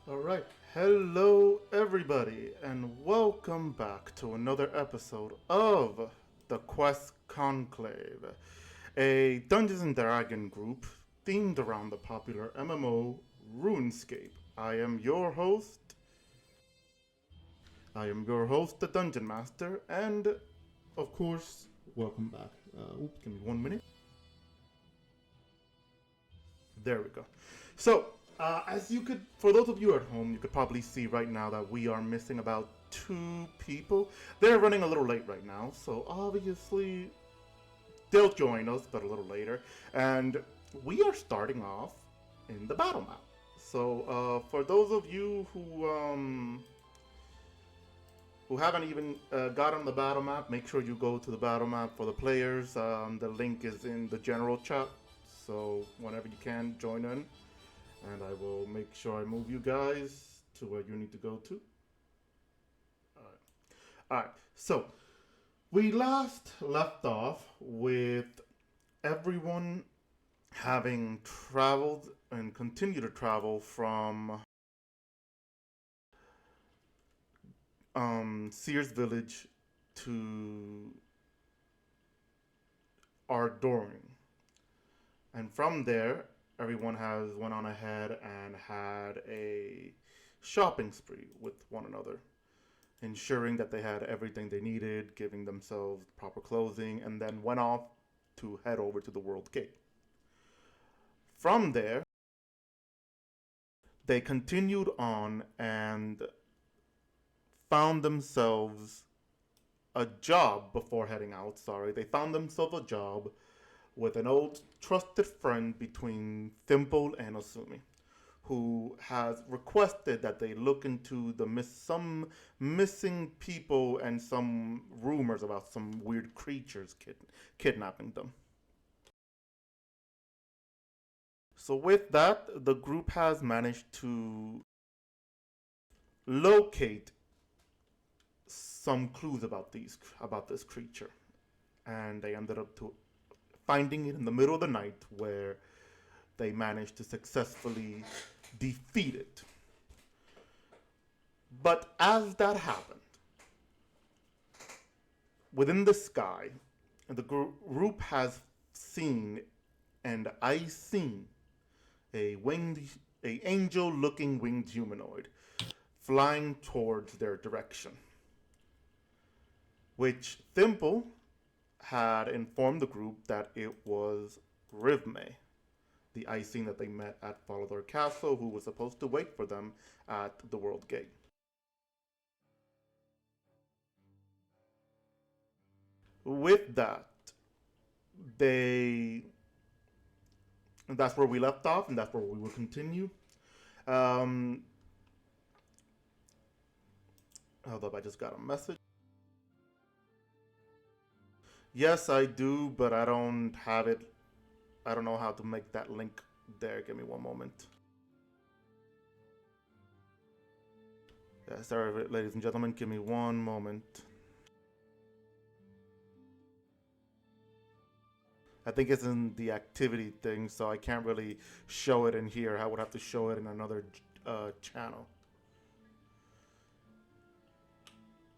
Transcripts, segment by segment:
Alright, hello everybody, and welcome back to another episode of the Quest Conclave, a Dungeons and Dragons group themed around the popular MMO RuneScape. I am your host, the Dungeon Master, and of course, welcome back. Give me 1 minute. There we go. So, for those of you at home, you could probably see right now that we are missing about 2 people. They're running a little late right now, so obviously they'll join us, but a little later. And we are starting off in the battle map. So, for those of you who haven't even got on the battle map, make sure you go to the battle map for the players. The link is in the general chat, so whenever you can, join in. And I will make sure I move you guys to where you need to go to. Alright, so we last left off with everyone having traveled and continue to travel from Sears Village to Ardoring. And from there, everyone has went on ahead and had a shopping spree with one another, ensuring that they had everything they needed, giving themselves proper clothing, and then went off to head over to the World Gate. From there, they continued on and found themselves a job before heading out. They found themselves a job with an old trusted friend between Thimble and Osumi, who has requested that they look into some missing people and some rumors about some weird creatures kidnapping them. So with that, the group has managed to locate some clues about this creature, and they ended up finding it in the middle of the night, where they managed to successfully defeat it. But as that happened, within the sky, the group has seen, and I seen, a angel-looking winged humanoid flying towards their direction, which Thimble had informed the group that it was Rivme, the Icing that they met at Falador Castle, who was supposed to wait for them at the World Gate. With that, that's where we left off, and that's where we will continue. Hold up, I just got a message. Yes, I do, but I don't have it. I don't know how to make that link there. Give me one moment. Yeah, sorry, ladies and gentlemen, give me one moment. I think it's in the activity thing, so I can't really show it in here. I would have to show it in another channel.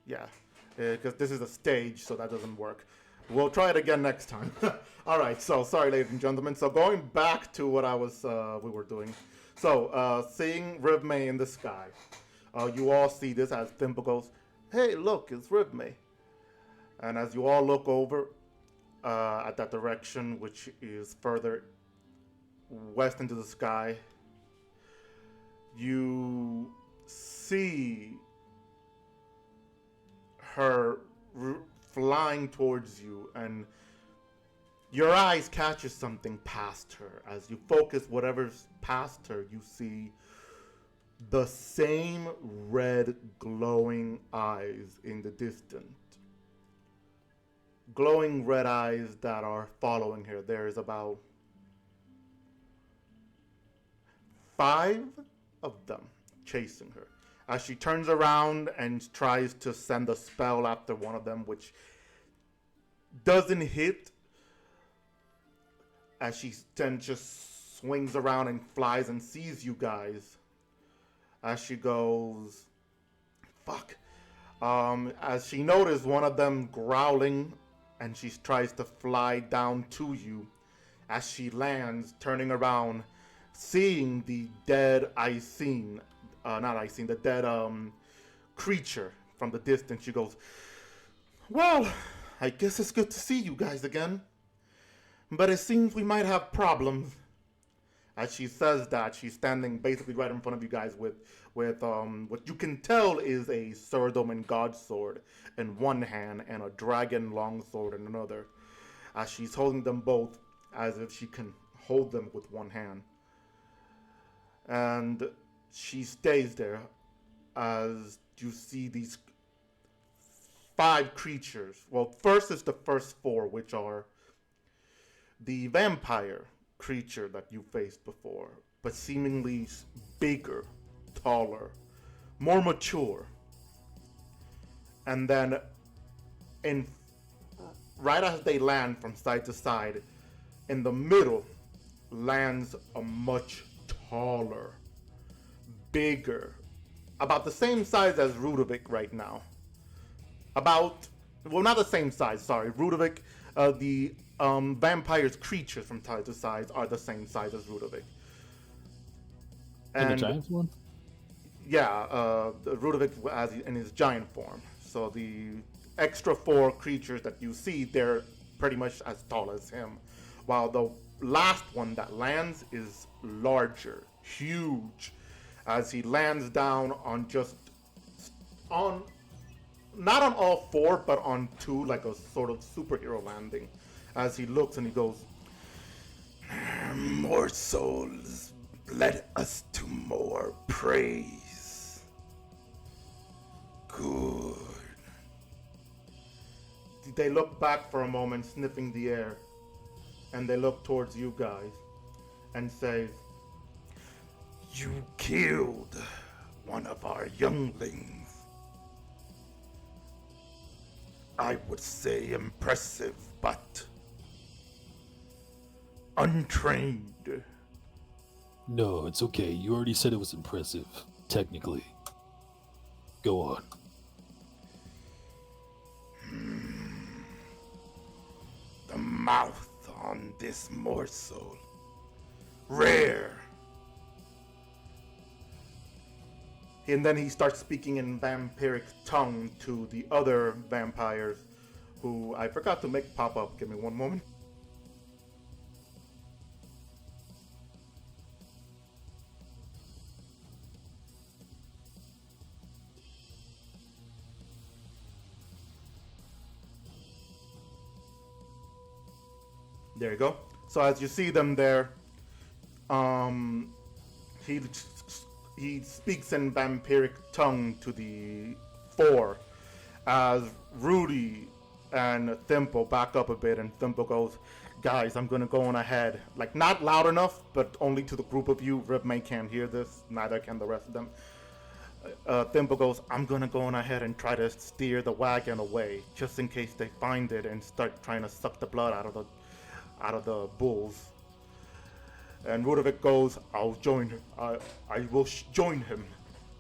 Yeah, because this is a stage, so that doesn't work. We'll try it again next time. All right, so sorry, ladies and gentlemen. So going back to what we were doing. So seeing Rivme in the sky, you all see this as Thimble goes, "Hey, look, it's Rivme." And as you all look over at that direction, which is further west into the sky, you see her flying towards you, and your eyes catches something past her. As you focus whatever's past her, you see the same red glowing eyes in the distance. Glowing red eyes that are following her. There's about 5 of them chasing her. As she turns around and tries to send a spell after one of them, which doesn't hit, as she then just swings around and flies and sees you guys. as she goes, fuck. As she noticed one of them growling, and she tries to fly down to you. As she lands, turning around, seeing the dead the dead creature from the distance, she goes, well, I guess it's good to see you guys again. But it seems we might have problems. As she says that, she's standing basically right in front of you guys with what you can tell is a Surdom God sword in one hand and a dragon longsword in another. As she's holding them both as if she can hold them with one hand. And she stays there as you see these 5 creatures. Well, first is the first 4, which are the vampire creature that you faced before, but seemingly bigger, taller, more mature. And then, right as they land from side to side, in the middle lands a much taller, bigger, about the same size as Rudovic right now. Not the same size, sorry. Rudovic, the vampire's creatures from side to side are the same size as Rudovic. And the giant one? Yeah, Rudovic in his giant form. So the extra 4 creatures that you see, they're pretty much as tall as him. While the last one that lands is larger, huge, as he lands down not on all 4, but on 2, like a sort of superhero landing. As he looks and he goes, more souls, led us to more praise. Good. They look back for a moment, sniffing the air, and they look towards you guys and say, you killed one of our younglings. I would say impressive, but untrained. No, it's okay. You already said it was impressive, technically. Go on. The mouth on this morsel. Rare. And then he starts speaking in vampiric tongue to the other vampires, who I forgot to make pop up. Give me one moment. There you go. So as you see them there, he speaks in vampiric tongue to the 4, as Rudy and Thimple back up a bit, and Thimple goes, guys, I'm gonna go on ahead. Like, not loud enough, but only to the group of you. Ripmay can't hear this, neither can the rest of them. Thimble goes, I'm gonna go on ahead and try to steer the wagon away, just in case they find it and start trying to suck the blood out of the bulls. And Rudovic goes, I'll join him. I will join him,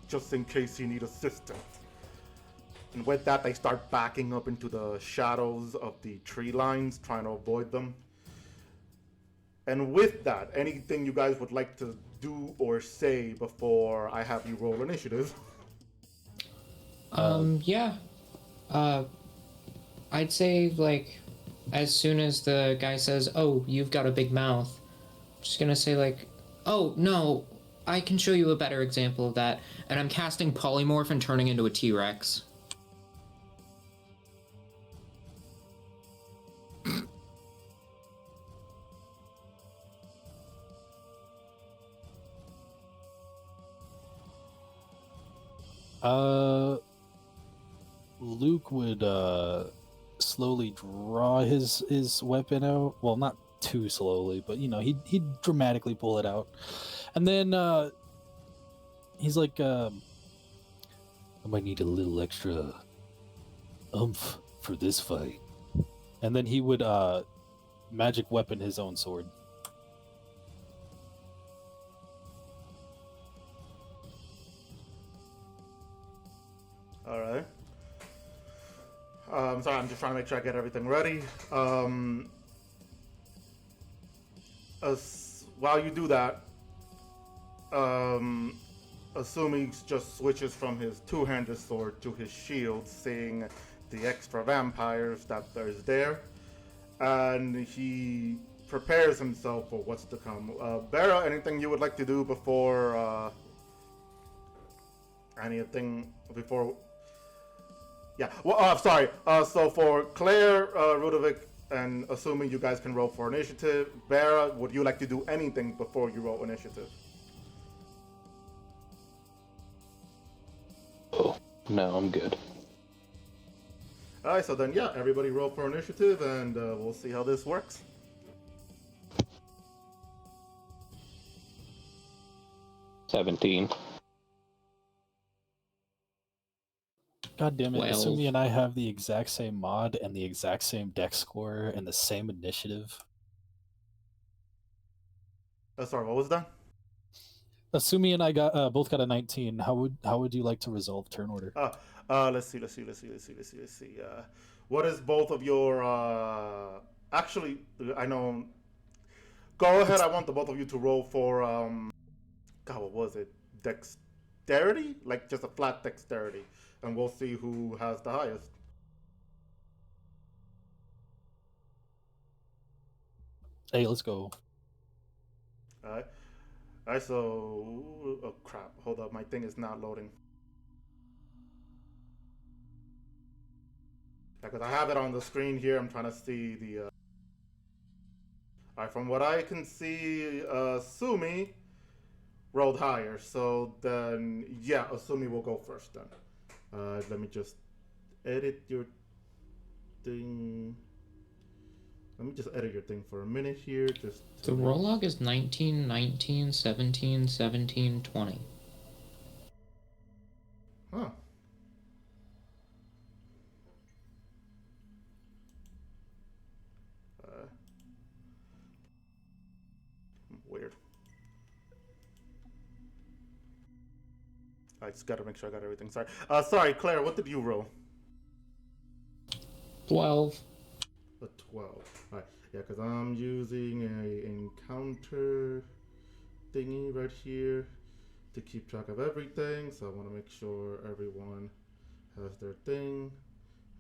just in case he needs assistance. And with that, they start backing up into the shadows of the tree lines, trying to avoid them. And with that, anything you guys would like to do or say before I have you roll initiative? Yeah. I'd say, like, as soon as the guy says, oh, you've got a big mouth, I'm just gonna say, like, oh, no, I can show you a better example of that. And I'm casting Polymorph and turning into a T-Rex. Luke would slowly draw his weapon out. Well, not too slowly, but he'd dramatically pull it out, and then he's like, I might need a little extra oomph for this fight, and then he would magic weapon his own sword. Sorry, I'm just trying to make sure I get everything ready. While you do that, assuming just switches from his two-handed sword to his shield, seeing the extra vampires that there's there, and he prepares himself for what's to come. Vera, anything you would like to do before? Anything before? Yeah. Well, sorry. So for Claire, Rudovic, and assuming you guys can roll for initiative, Vera, would you like to do anything before you roll initiative? Oh, no, I'm good. Alright, so then yeah, everybody roll for initiative and we'll see how this works. $17. God damn it, 12. Asumi and I have the exact same mod and the exact same deck score and the same initiative. Sorry, what was that? Asumi and I got both got a 19. How would you like to resolve turn order? Let's see. What is both of your actually I know go ahead, I want the both of you to roll for God, what was it? Dexterity? Like just a flat dexterity. And we'll see who has the highest. Hey, let's go. Alright. Alright, so oh crap. Hold up, my thing is not loading. Because I have it on the screen here, I'm trying to see the Alright, from what I can see, Sumi rolled higher, so then yeah, Asumi will go first then. Let me just edit your thing. Let me just edit your thing for a minute here. The roll log is 19, 19, 17, 17, 20. Huh. Weird. I just gotta make sure I got everything. Sorry. Sorry, Claire, what did you roll? 12. A 12. Alright, yeah, because I'm using a encounter thingy right here to keep track of everything. So I want to make sure everyone has their thing.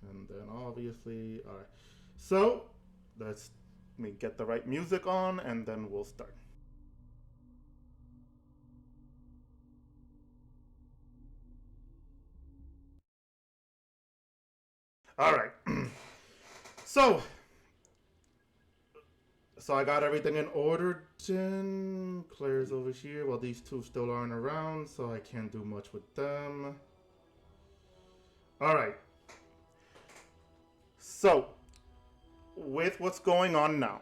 And then obviously, alright. So let's get the right music on and then we'll start. Alright. So I got everything in order. Claire's over here. Well, these two still aren't around, so I can't do much with them. Alright. So, with what's going on now,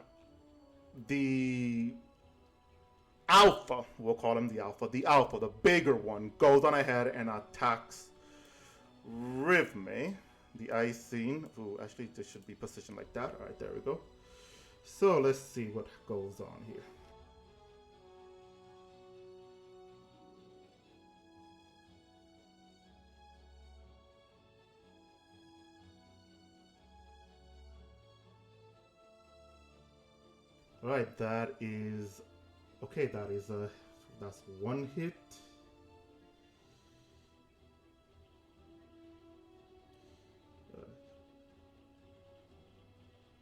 the Alpha, we'll call him the Alpha, the bigger one, goes on ahead and attacks Rivme, the Icene. Ooh, actually, this should be positioned like that. Alright, there we go. So, let's see what goes on here. Alright, that is... Okay, that's one hit.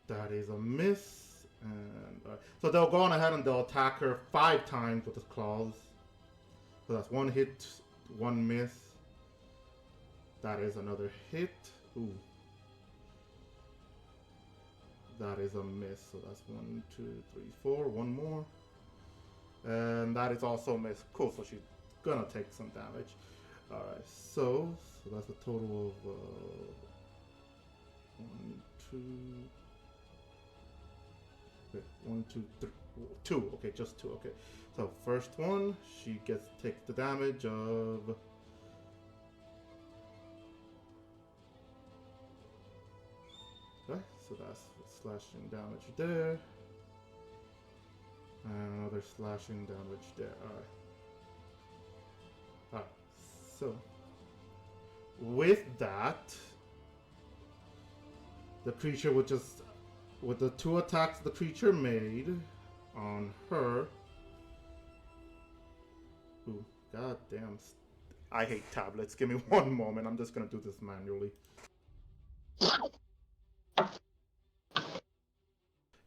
That is a miss. And so they'll go on ahead and they'll attack her 5 times with his claws. So that's one hit, one miss. That is another hit. Ooh. That is a miss. So that's 1, 2, 3, 4. One more. And that is also a miss. Cool. So she's gonna take some damage. Alright. So that's a total of 1, 2. Okay, 1, 2, 3, 2. Okay, just 2. Okay. So first one, she takes the damage of... Okay, so that's slashing damage there. And another slashing damage there. Alright. Alright. So with that, the creature would just, with the 2 attacks the creature made on her. Ooh, god damn. I hate tablets. Give me one moment. I'm just gonna do this manually.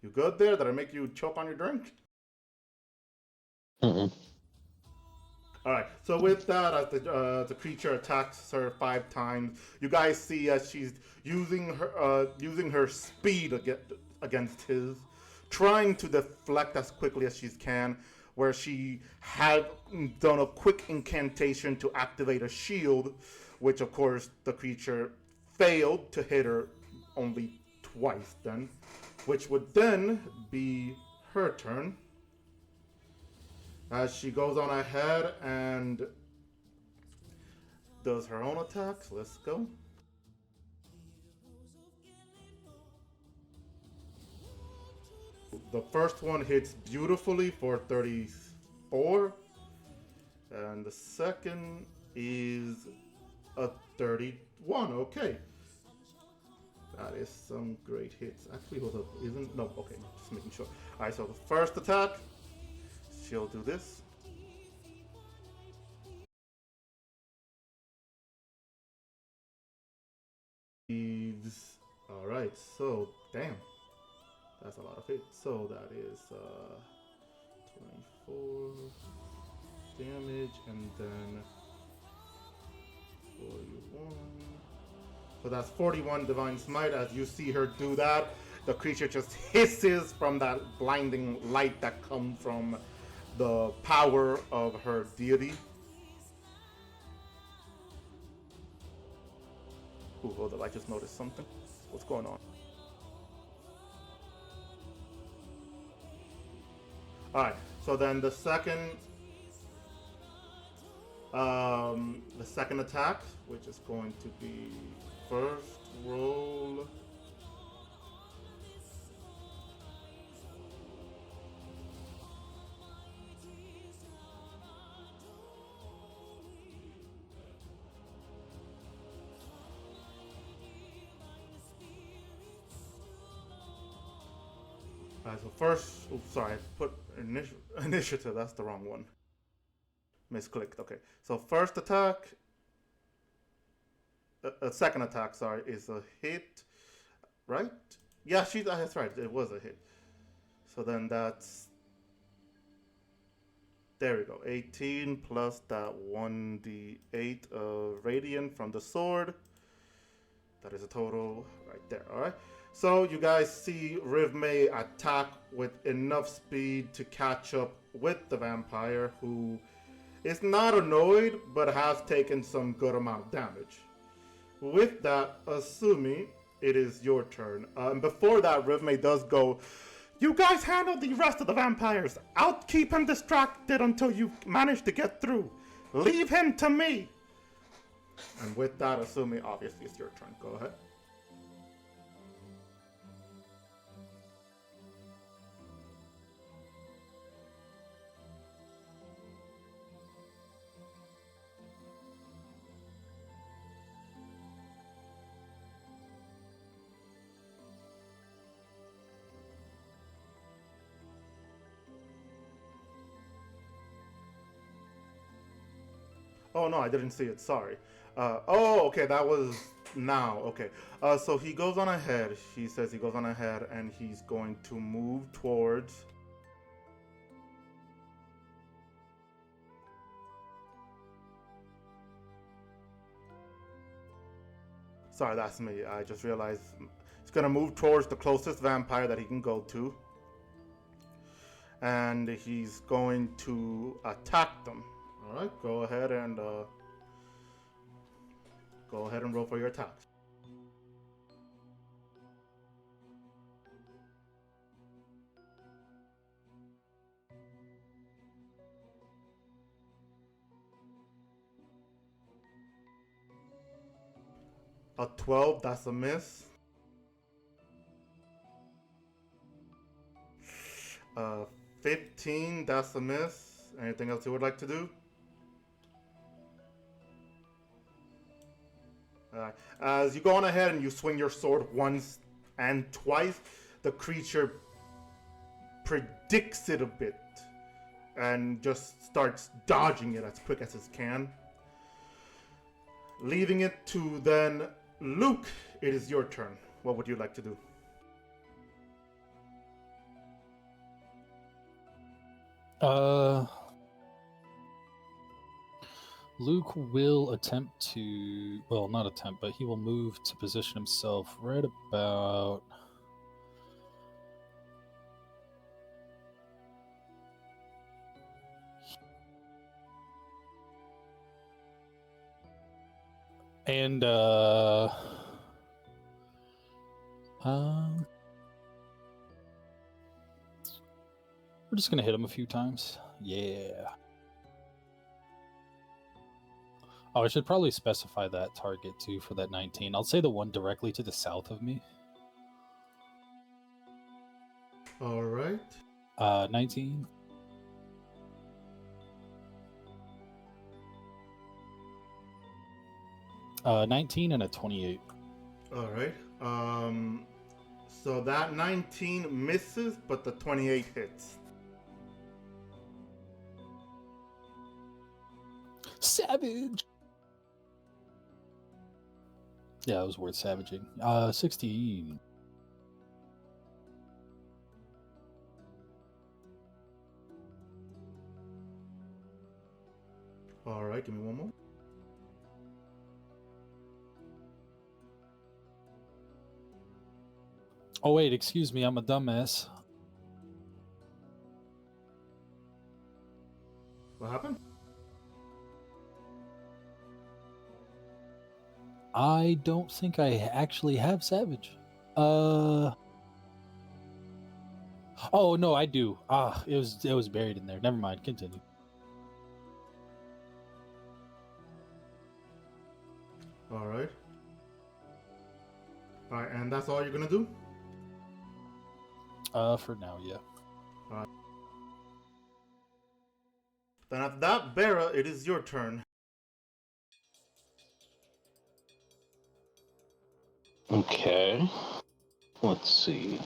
You good there? Did I make you choke on your drink? Mm-mm. Alright, so with that, as the creature attacks her 5 times, you guys see as she's using her speed against his, trying to deflect as quickly as she can, where she had done a quick incantation to activate a shield, which of course the creature failed to hit her only twice then, which would then be her turn. As she goes on ahead and does her own attacks. Let's go. The first one hits beautifully for 34. And the second is a 31. Okay. That is some great hits. Actually, hold up. Isn't? No, okay. Just making sure. Alright, so the first attack, she'll do this. Alright, so damn. That's a lot of hits. So that is 24 damage and then 41. So that's 41 Divine Smite. As you see her do that, the creature just hisses from that blinding light that comes from the power of her deity. Ooh, hold up, I just noticed something. What's going on? Alright, so then the second attack, which is going to be first roll. Alright, so first, oops, sorry, I put initiative, that's the wrong one. Misclicked, okay. So first attack, second attack, sorry, is a hit, right? Yeah, that's right, it was a hit. So then that's, there we go, 18 plus that 1d8 of radiant from the sword. That is a total right there, alright? So you guys see Rivme attack with enough speed to catch up with the vampire, who is not annoyed, but has taken some good amount of damage. With that, Asumi, it is your turn. And before that, Rivme does go, you guys handle the rest of the vampires. I'll keep him distracted until you manage to get through. Leave him to me. And with that, Asumi, obviously it's your turn. Go ahead. Oh no, I didn't see it. Sorry. Oh, okay, that was now. Okay. So he goes on ahead. He says he goes on ahead and he's going to move towards. Sorry, that's me. I just realized he's gonna move towards the closest vampire that he can go to, and he's going to attack them. All right, go ahead and roll for your attacks. A 12, that's a miss. 15, that's a miss. Anything else you would like to do? As you go on ahead and you swing your sword once, and twice the creature predicts it a bit and just starts dodging it as quick as it can. Leaving it to then Luke, it is your turn. What would you like to do? Luke will attempt to, well, not attempt, but he will move to position himself right about and we're just gonna hit him a few times. Yeah. Oh, I should probably specify that target too for that 19. I'll say the one directly to the south of me. All right. 19. Uh, 19 and a 28. All right. So that 19 misses, but the 28 hits. Savage. Yeah, it was worth savaging. 16. All right, give me one more. Oh wait, excuse me, I'm a dumbass. What happened? I don't think I actually have savage. Oh no, I do. It was buried in there. Never mind. Continue. All right. All right, and that's all you're gonna do? For now, yeah. All right. Then at that, Bera, it is your turn. Okay. Let's see.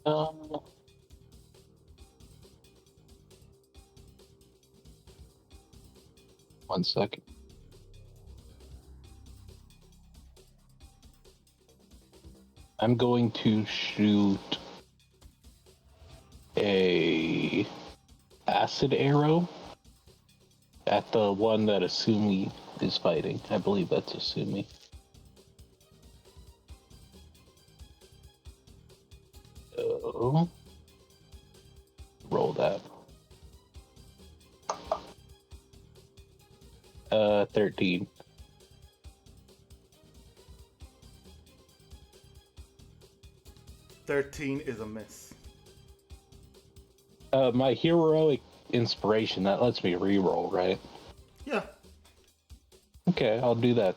Um, 1 second. I'm going to shoot a acid arrow at the one that Asumi is fighting. I believe that's Asumi. So, roll that. 13. $13 is a miss. My heroic inspiration, that lets me reroll, right? Yeah. Okay, I'll do that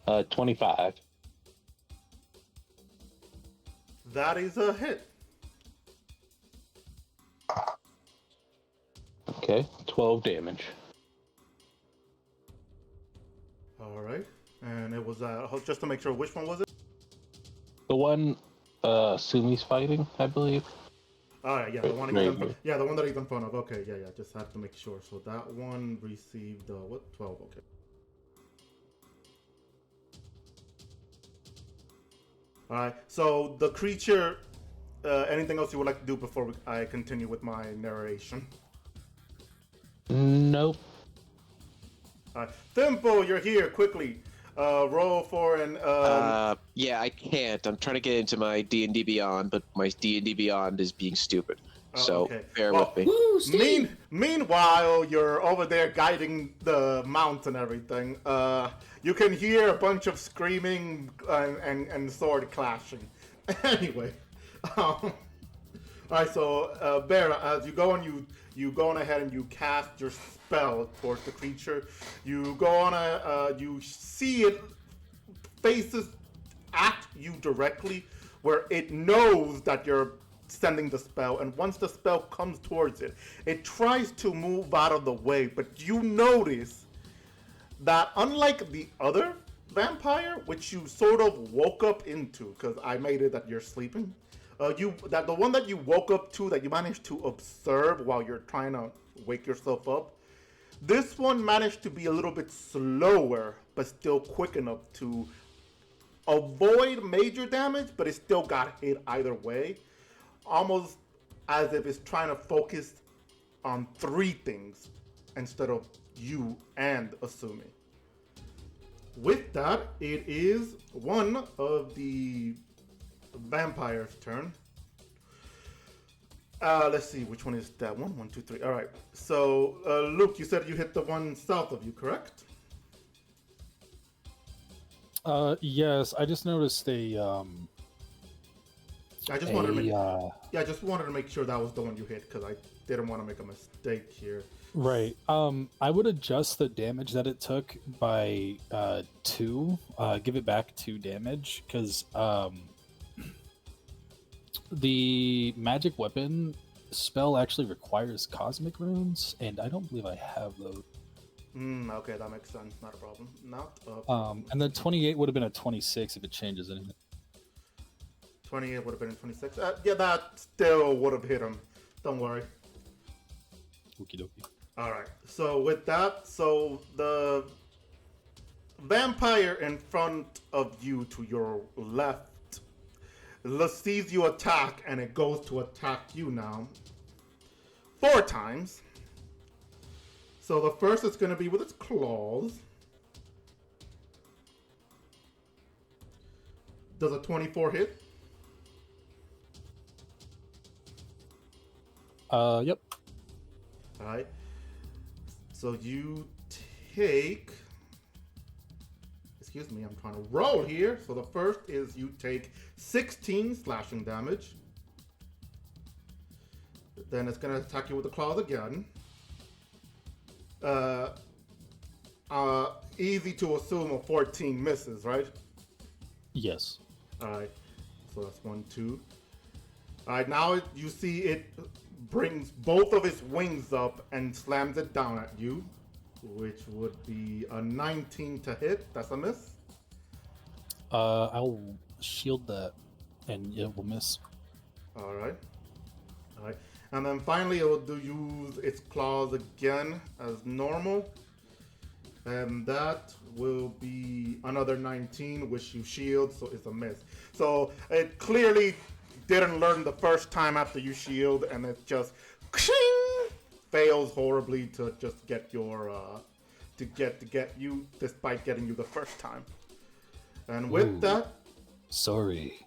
then. 25. That is a hit. Okay, 12 damage. All right. And it was, just to make sure, which one was it? The one Sumi's fighting, I believe. All right, yeah, the one Maybe. the one that he's in front of. Okay, yeah, just have to make sure. So that one received, 12, okay. All right, so the creature, anything else you would like to do before I continue with my narration? Nope. All right, Thimble, you're here, quickly. Roll for an, Yeah, I can't. I'm trying to get into my D&D Beyond, but my D&D Beyond is being stupid. So, okay. bear Well, with me. Woo, Steve! Meanwhile, you're over there guiding the mount and everything. You can hear a bunch of screaming and sword clashing. Anyway, all right. So, Bera, as you go and you go on ahead and you cast your spell towards the creature. You go on you see it faces at you directly, where it knows that you're sending the spell, and once the spell comes towards it, it tries to move out of the way, but you notice that unlike the other vampire, which you sort of woke up into, because I made it that you're sleeping, the one that you woke up to, that you managed to observe while you're trying to wake yourself up, this one managed to be a little bit slower, but still quick enough to avoid major damage, but it still got hit either way. Almost as if it's trying to focus on 3 things instead of you and Asumi. With that, it is one of the vampire's turn. Let's see, which one is that one? 1, 2, 3. All right. So, Luke, you said you hit the one south of you, correct? Yes. I just noticed I just wanted to make sure that was the one you hit because I didn't want to make a mistake here. Right. I would adjust the damage that it took by 2. Give it back 2 damage because the magic weapon spell actually requires cosmic runes, and I don't believe I have those. Okay, that makes sense. Not a problem. Not a problem. And then 28 would have been a 26 if it changes anything. 28 would have been a 26. Yeah, that still would have hit him. Don't worry. Okie dokie. All right. So with that, the vampire in front of you to your left sees you attack, and it goes to attack you now 4 times. So the first is going to be with its claws. Does a 24 hit? Yep. All right. So you take... Excuse me, I'm trying to roll here. So the first is you take 16 slashing damage. Then it's going to attack you with the claws again. Easy to assume a 14 misses, right? Yes. Alright, so that's 1, 2. Alright, now you see it brings both of its wings up and slams it down at you, which would be a 19 to hit. That's a miss. I'll shield that, and it will miss. Alright. Alright. And then finally it will use its claws again as normal. And that will be another 19, which you shield, so it's a miss. So it clearly didn't learn the first time after you shield, and it just fails horribly to just get your to get you, despite getting you the first time. And with that, sorry,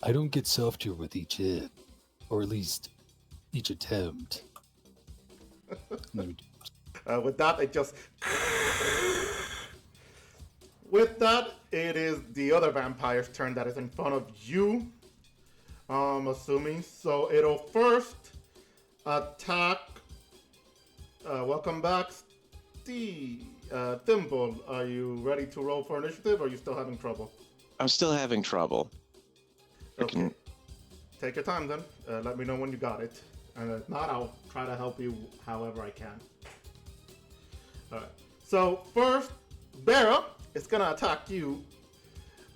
I don't get softer with each hit, or at least each attempt. With that, it just. With that, it is the other vampire's turn that is in front of you. Assuming. So it'll first attack. Welcome back, Steve. Thimble, are you ready to roll for initiative, or are you still having trouble? I'm still having trouble. Okay. Take your time then. Let me know when you got it. And if not, I'll try to help you however I can. Alright. So first, Bera is gonna attack you.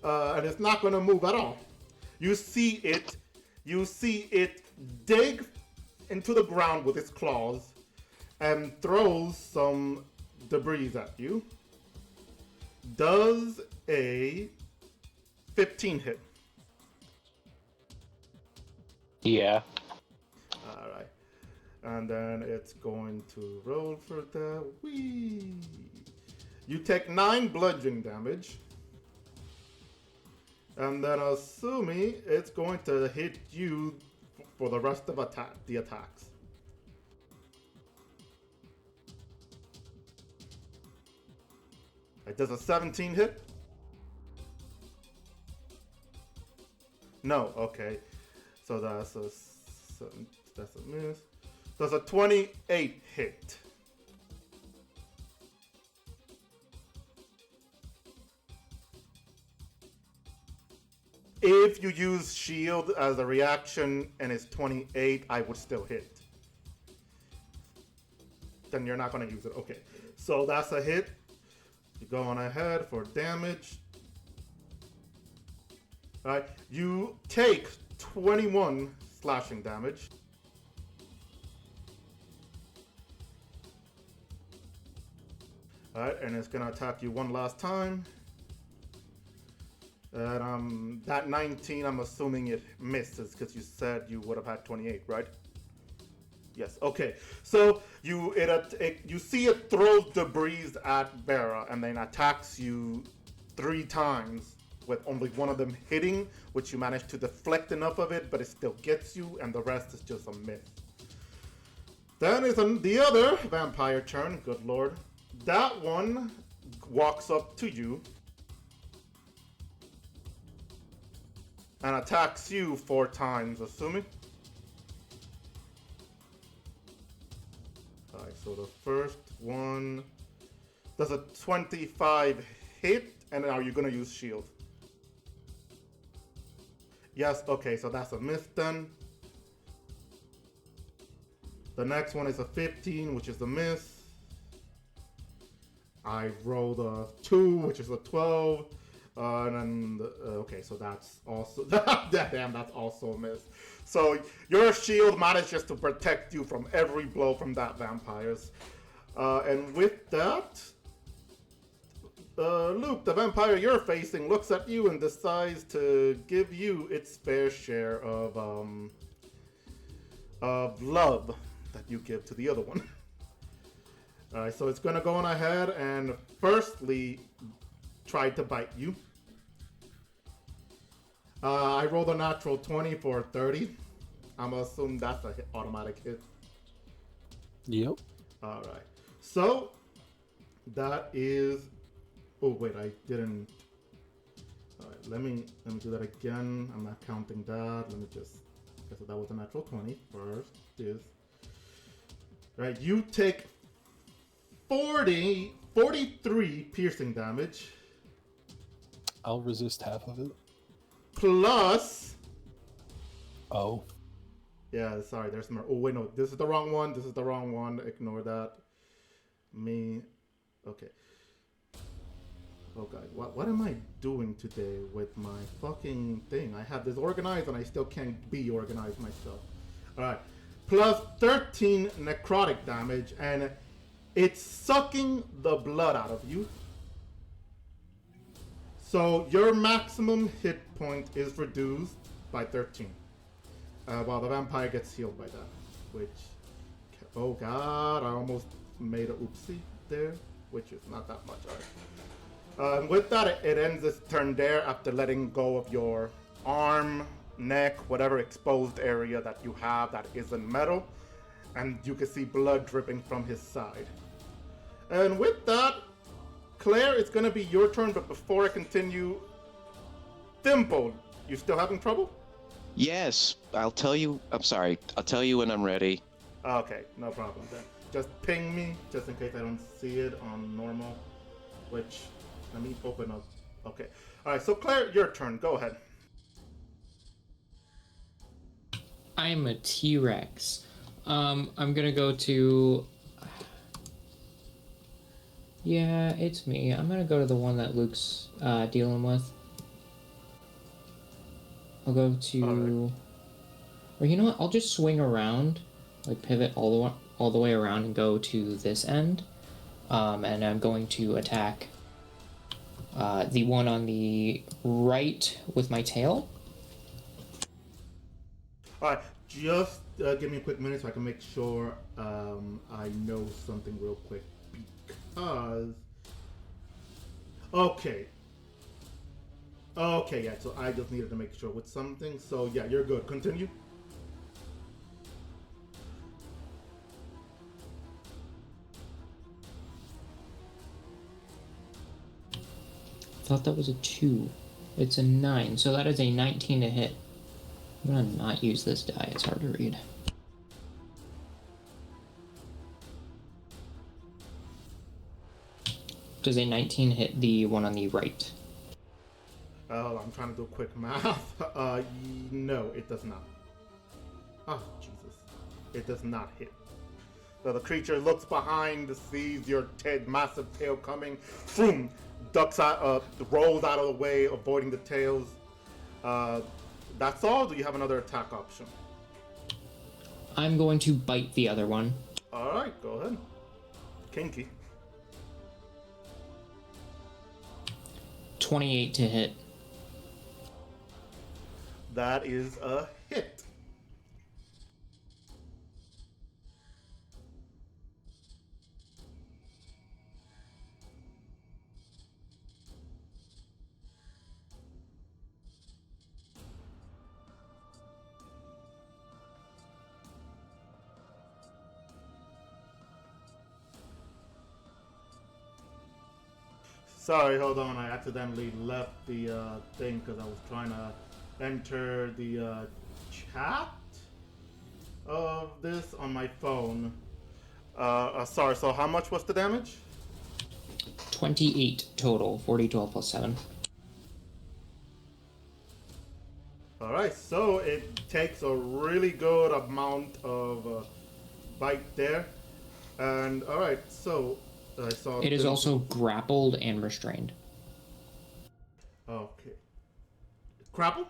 And it's not gonna move at all. You see it dig into the ground with its claws and throws some debris at you. Does a 15 hit? Yeah. Alright. And then it's going to roll for that. Whee! You take 9 bludgeoning damage. And then assuming it's going to hit you for the rest of the attacks. Does a 17 hit? No, okay. So that's a miss. Does a 28 hit? if you use shield as a reaction and it's 28, I would still hit. Then you're not gonna use it. Okay, so that's a hit. You go on ahead for damage. All right, you take 21 slashing damage. All right, and it's gonna attack you one last time. And that 19, I'm assuming it misses because you said you would have had 28, right? Yes. Okay. So you see it throws debris at Vera and then attacks you 3 times with only one of them hitting, which you manage to deflect enough of it, but it still gets you, and the rest is just a miss. Then is the other vampire turn. Good lord. That one walks up to you and attacks you 4 times, assuming. Alright, so the first one does a 25 hit, and are you gonna use shield? Yes, okay, so that's a miss then. The next one is a 15, which is a miss. I rolled a 2, which is a 12. And then, okay, so that's also, damn, that's also a miss. So your shield manages to protect you from every blow from that vampires. And with that, Luke, the vampire you're facing, looks at you and decides to give you its fair share of love that you give to the other one. Alright, so it's gonna go on ahead and firstly try to bite you. I rolled a natural 20 for 30. I'm gonna assume that's a automatic hit. Yep. Alright. So that is, oh wait, I didn't. Alright, let me do that again. I'm not counting that. Let me just, okay, so that was a natural 20 first. Right, you take 43 piercing damage. I'll resist half of it. Plus. Oh. Yeah, sorry, there's more. Oh, wait, no, this is the wrong one. This is the wrong one. Ignore that. Okay. Oh, God, what am I doing today with my fucking thing? I have this organized and I still can't be organized myself. All right. Plus 13 necrotic damage, and it's sucking the blood out of you. So your maximum hit point is reduced by 13. While the vampire gets healed by that. Which, oh God, I almost made a oopsie there, which is not that much. All right. With that, it ends its turn there after letting go of your arm, neck, whatever exposed area that you have that isn't metal, and you can see blood dripping from his side. And with that, Claire, it's gonna be your turn, but before I continue, Thimble, you still having trouble? Yes, I'll tell you. I'm sorry. I'll tell you when I'm ready. Okay, no problem then. Just ping me, just in case I don't see it on normal, which, let me open up. Okay. All right, so Claire, your turn. Go ahead. I'm a T-Rex. I'm gonna go to... Yeah, it's me. I'm gonna go to the one that Luke's dealing with. I'll go to... Alright. Or you know what? I'll just swing around, like pivot all the way around and go to this end. And I'm going to attack the one on the right with my tail. Alright, just give me a quick minute so I can make sure I know something real quick. Because... Okay, yeah, so I just needed to make sure with something. So yeah, you're good. Continue. Thought that was a 2. It's a 9, so that is a 19 to hit. I'm gonna not use this die, it's hard to read. Does a 19 hit the one on the right? Oh, I'm trying to do quick math. No, it does not. Oh, Jesus. It does not hit. So the creature looks behind, sees your massive tail coming, boom, ducks out, rolls out of the way, avoiding the tails. That's all. Do you have another attack option? I'm going to bite the other one. All right, go ahead. Kinky. 28 to hit. That is a hit. Sorry, hold on. I accidentally left the thing because I was trying to enter the chat of this on my phone. Sorry, so how much was the damage? 28 total. 40, 12 plus 7. Alright, so it takes a really good amount of bite there. And alright, so I saw It is also grappled and restrained. Okay. Grapple?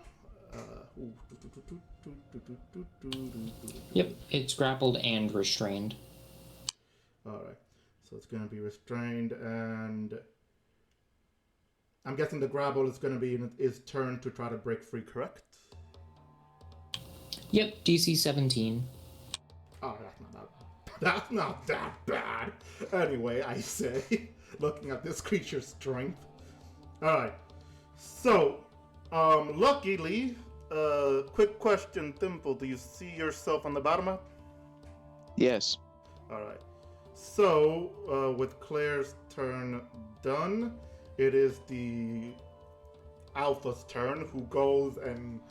Yep, it's grappled and restrained. Alright. So it's gonna be restrained, and I'm guessing the grapple is gonna be in its turn to try to break free, correct? Yep, DC 17. Oh, that's not that bad. Anyway, I say, looking at this creature's strength. Alright. So, luckily, quick question, Thimble, do you see yourself on the bottom map? Yes. Alright. So, with Claire's turn done, it is the Alpha's turn, who goes and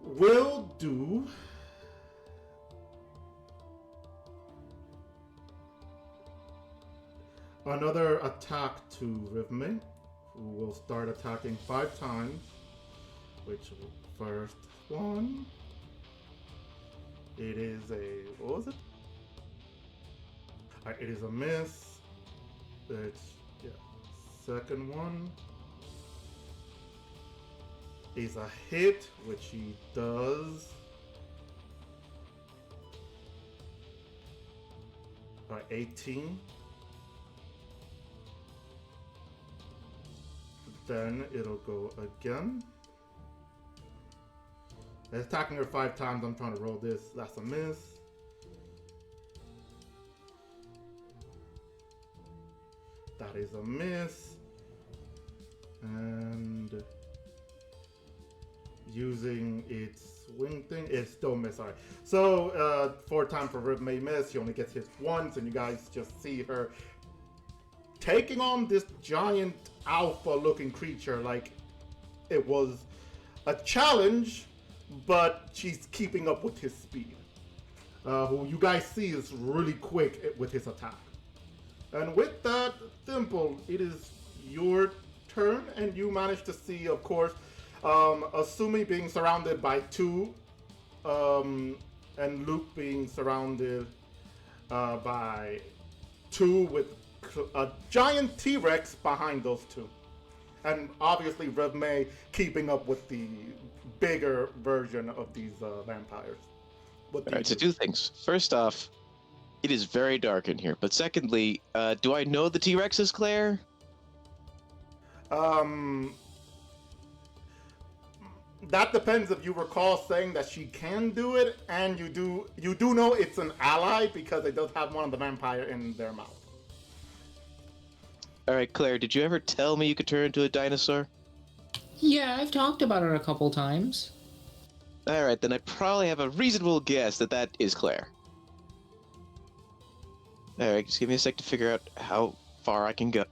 will do another attack to Rivme, who will start attacking 5 times, which first one, it is a, what was it? Alright, it is a miss. It's, yeah, second one is a hit, which he does. Alright, 18. Then it'll go again. It's attacking her 5 times. I'm trying to roll this. That's a miss. That is a miss. And using its wing thing, it's still miss. Alright. So 4 times for Rib may miss. She only gets hit once, and you guys just see her taking on this giant alpha looking creature like it was a challenge, but she's keeping up with his speed. Who you guys see is really quick with his attack. And with that, Thimble, it is your turn, and you manage to see, of course, Asumi being surrounded by 2, and Luke being surrounded by 2 with a giant T-Rex behind those 2. And obviously Rev May keeping up with the bigger version of these vampires. Alright, so 2 things. First off, it is very dark in here. But secondly, do I know the T-Rex is Claire? That depends. If you recall saying that she can do it, and you do know it's an ally because it does have one of the vampire in their mouth. Alright, Claire, did you ever tell me you could turn into a dinosaur? Yeah, I've talked about it a couple times. Alright, then I probably have a reasonable guess that that is Claire. Alright, just give me a sec to figure out how far I can go.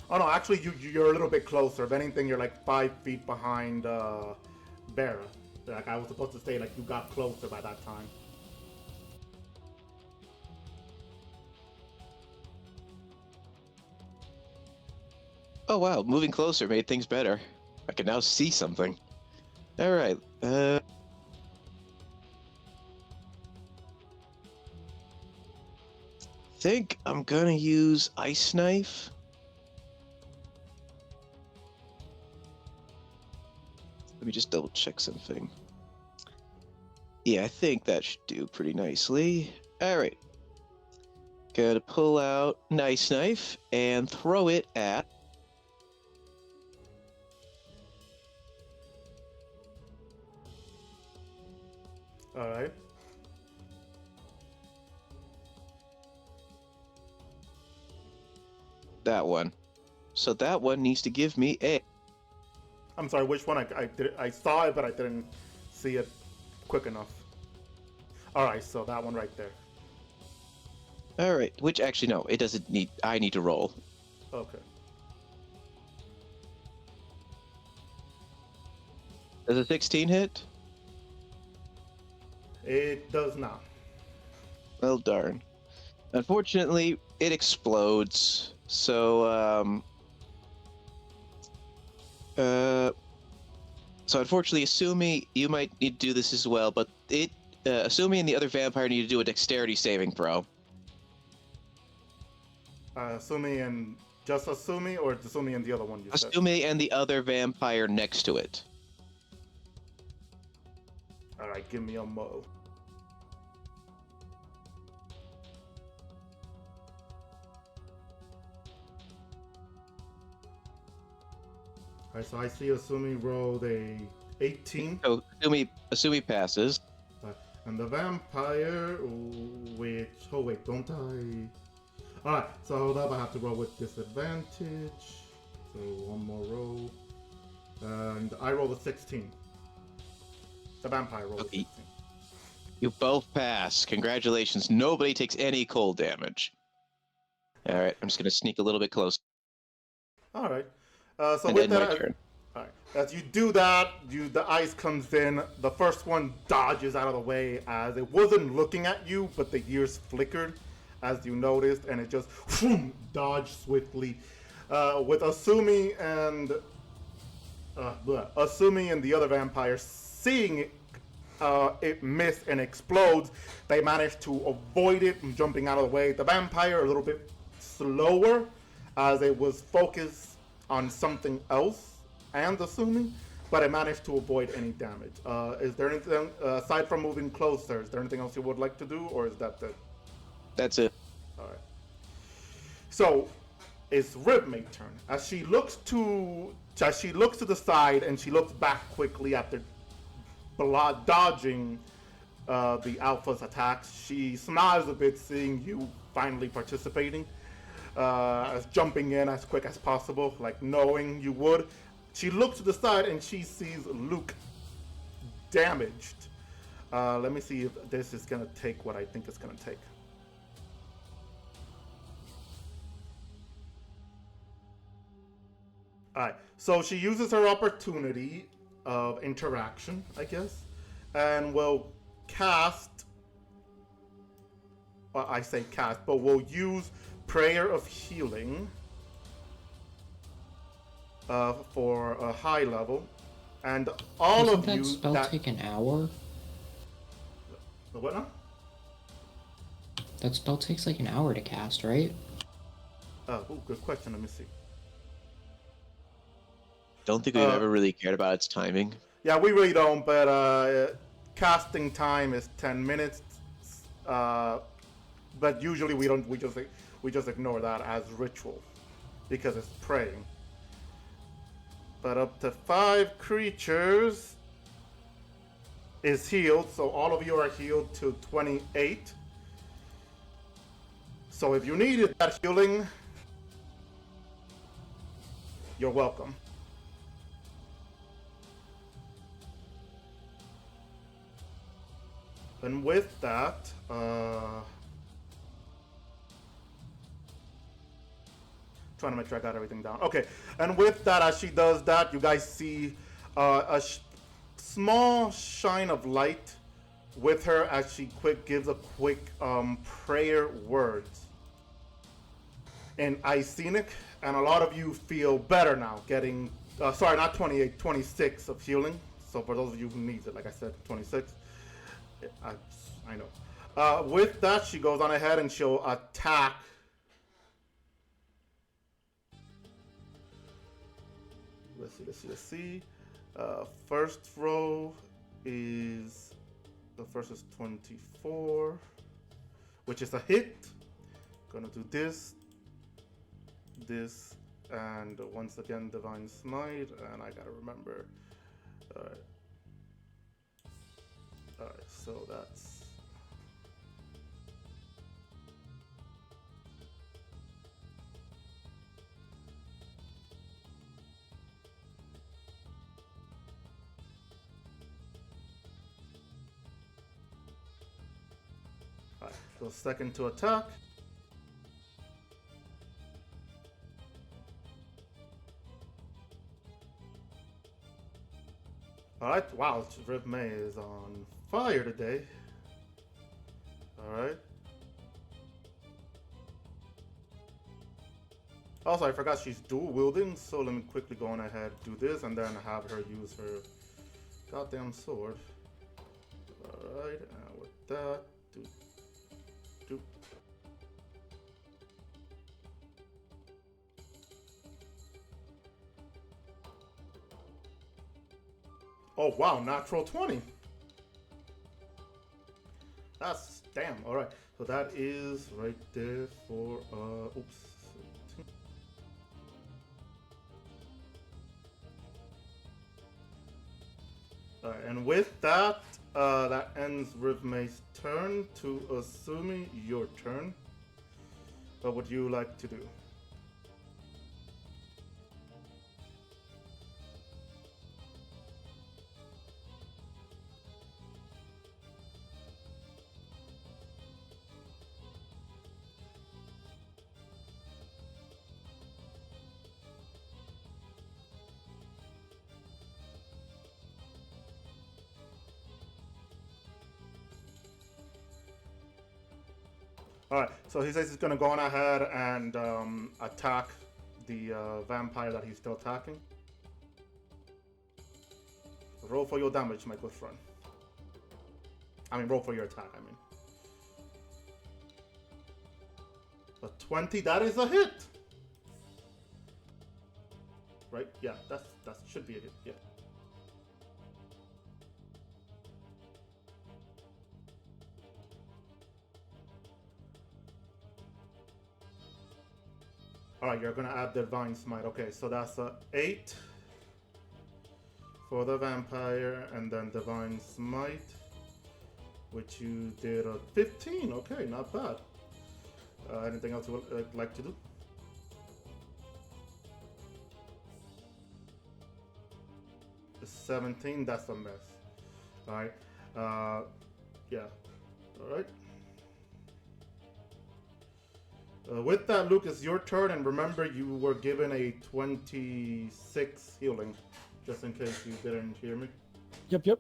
Oh no, actually you're a little bit closer. If anything, you're like 5 feet behind Vera. Like I was supposed to say, like you got closer by that time. Oh wow, moving closer made things better. I can now see something. All right. Think I'm gonna use Ice Knife. Let me just double check something. Yeah, I think that should do pretty nicely. All right. Gotta pull out Nice Knife and throw it at. All right. That one. So that one needs to give me a. I'm sorry, which one? I saw it, but I didn't see it quick enough. All right, so that one right there. All right. Which actually no, it doesn't need. I need to roll. Okay. Does a 16 hit? It does not. Well, darn. Unfortunately, it explodes. So unfortunately, Asumi, you might need to do this as well, but Asumi and the other vampire need to do a dexterity saving throw. Asumi and just Asumi, or Asumi and the other one you said? Asumi and the other vampire next to it. All right, give me a mo. All right, so I see Asumi rolled a 18. So Asumi passes. And the vampire, which... Oh, wait, don't I... Alright, so hold up, I have to roll with disadvantage. So one more roll. And I rolled a 16. The vampire rolled a 16. You both pass. Congratulations. Nobody takes any cold damage. Alright, I'm just going to sneak a little bit close. Alright. So And with then my that... turn. Alright, as you do that, the ice comes in. The first one dodges out of the way as it wasn't looking at you, but the ears flickered as you noticed, and it just dodged swiftly. With Asumi and the other vampire seeing it miss and explodes, they managed to avoid it from jumping out of the way. The vampire a little bit slower as it was focused on something else and Asumi, but it managed to avoid any damage. Is there anything, aside from moving closer, is there anything else you would like to do, or is that it? That's it. Alright. So, it's Rhythmic turn. As she looks to the side and she looks back quickly after dodging the Alpha's attacks, she smiles a bit seeing you finally participating, as jumping in as quick as possible, like knowing you would. She looks to the side and she sees Luke damaged. Let me see if this is gonna take what I think it's gonna take. Alright, so she uses her opportunity of interaction, I guess, and will cast, well, I say cast, but will use Prayer of Healing for a high level, and all Doesn't of that you spell take an hour? The what now? That spell takes like an hour to cast, right? Oh, good question. Let me see. Don't think we've ever really cared about its timing. Yeah, we really don't, but casting time is 10 minutes. But usually we don't. We just ignore that as ritual because it's praying. But up to 5 creatures is healed, so all of you are healed to 28. So if you needed that healing, you're welcome. And with that, trying to make sure I got everything down. Okay, and with that, as she does that, you guys see a small shine of light with her as she gives a quick prayer words. in Icenic, and a lot of you feel better now, getting, sorry, not 28, 26 of healing. So for those of you who need it, like I said, 26. I know. With that, she goes on ahead and she'll attack. Let's see. First row is, the first is 24, which is a hit. Gonna do this, and once again Divine Smite, and I gotta remember. Alright, so that's alright, so second to attack. Alright, wow, Rip May is on fire today. Alright. Also, I forgot she's dual wielding, so let me quickly go on ahead, do this, and then have her use her goddamn sword. Alright, and with that, do. Oh wow, natural 20. That's damn. All right, so that is right there for oops. And with that, that ends Rivmay's turn. To Asumi, your turn. What would you like to do? Alright, so he says he's gonna go on ahead and attack the vampire that he's still attacking. Roll for your damage, my good friend. I mean, roll for your attack, I mean. A 20, that is a hit! Right? Yeah, that should be a hit, yeah. Alright, you're gonna add Divine Smite. Okay, so that's a 8 for the vampire, and then Divine Smite, which you did a 15. Okay, not bad. Anything else you would like to do? A 17, that's a miss. Alright, yeah, alright. With that, Luke, it's your turn, and remember you were given a 26 healing, just in case you didn't hear me. Yep.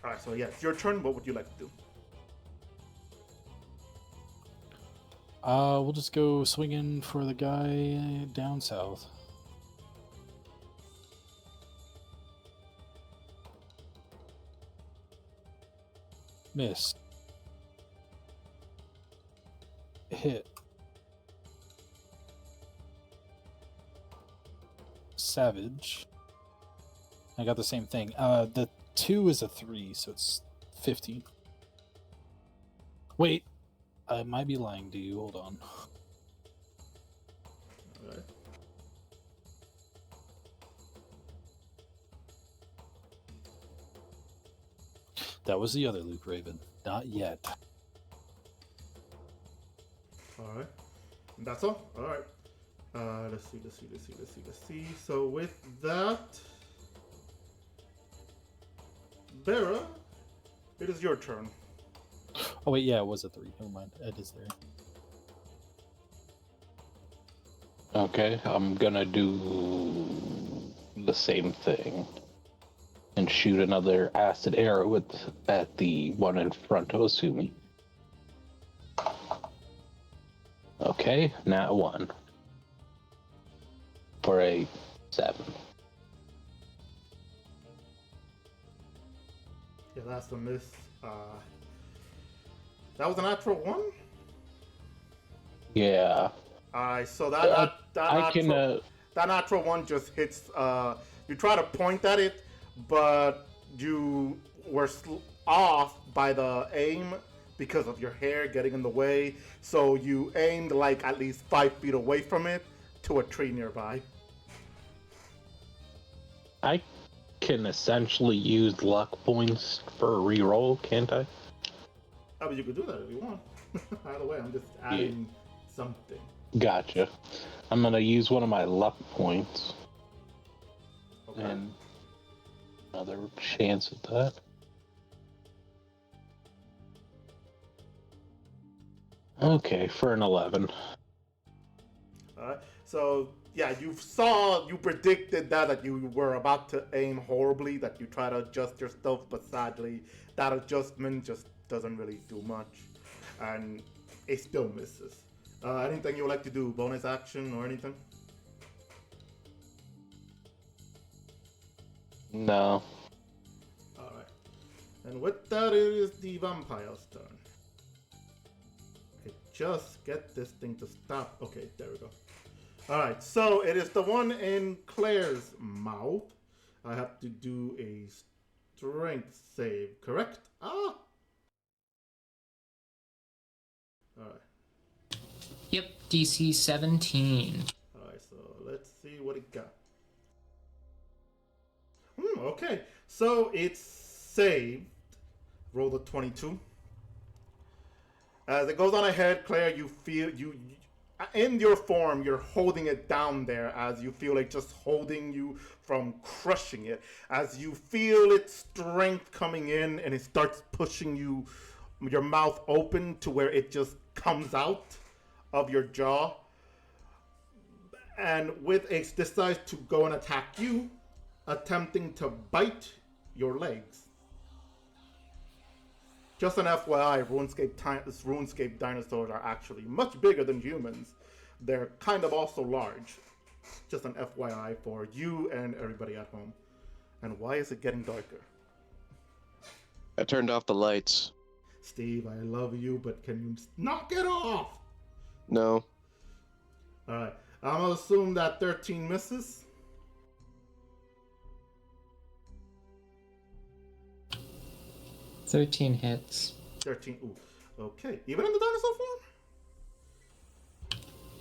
Alright, so yeah, it's your turn. What would you like to do? We'll just go swinging for the guy down south. Miss. Hit. Savage. I got the same thing. The 2 is a 3, so it's 15. Wait, I might be lying to you. Hold on. Alright. That was the other Luke Raven. Not yet. Alright. And that's all? Alright. Let's see. So with that, Vera, it is your turn. Oh wait, yeah, it was a 3. Never mind. It is there. Okay, I'm gonna do the same thing and shoot another acid arrow at the one in front of Asumi. Okay, nat 1. For a 7. Yeah, that's a miss. That was a natural 1? Yeah. Alright, so I can, that natural 1 just hits. You try to point at it, but you were off by the aim because of your hair getting in the way. So you aimed like at least 5 feet away from it to a tree nearby. I can essentially use luck points for a reroll, can't I? I mean, you could do that if you want. Either way, I'm just adding something. Gotcha. I'm gonna use one of my luck points. Okay. And another chance at that. Okay, for an 11. Alright, so yeah, you predicted that you were about to aim horribly, that you try to adjust yourself, but sadly, that adjustment just doesn't really do much, and it still misses. Anything you would like to do, bonus action or anything? No. Alright, and with that, it is the vampire's turn. Okay, just get this thing to stop. Okay, there we go. Alright, so it is the one in Claire's mouth. I have to do a strength save, correct? Ah! Alright. Yep, DC 17. Alright, so let's see what it got. Okay, so it's saved. Roll the 22. As it goes on ahead, Claire, you feel in your form, you're holding it down there as you feel like just holding you from crushing it. As you feel its strength coming in and it starts pushing your mouth open to where it just comes out of your jaw. And with it decides to go and attack you, attempting to bite your legs. Just an FYI, RuneScape dinosaurs are actually much bigger than humans. They're kind of also large. Just an FYI for you and everybody at home. And why is it getting darker? I turned off the lights. Steve, I love you, but can you knock it off? No. Alright, I'm gonna assume that 13 misses. 13 hits. 13, ooh. Okay, even in the dinosaur form?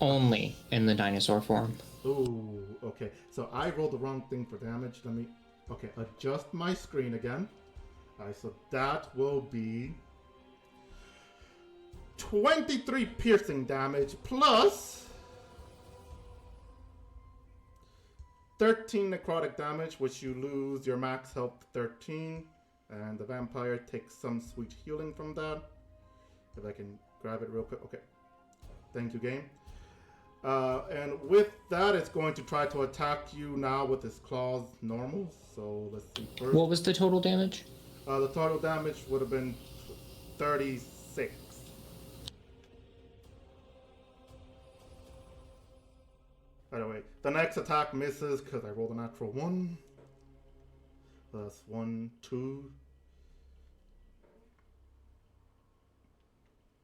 Only in the dinosaur form. Ooh, okay. So I rolled the wrong thing for damage. Let me, okay, adjust my screen again. Alright, so that will be 23 piercing damage plus 13 necrotic damage, which you lose your max health 13. And the vampire takes some sweet healing from that. If I can grab it real quick. Okay. Thank you, game. And with that, it's going to try to attack you now with its claws normal. So let's see first. What was the total damage? The total damage would have been 36. By the way, the next attack misses because I rolled a natural 1. That's 1, 2.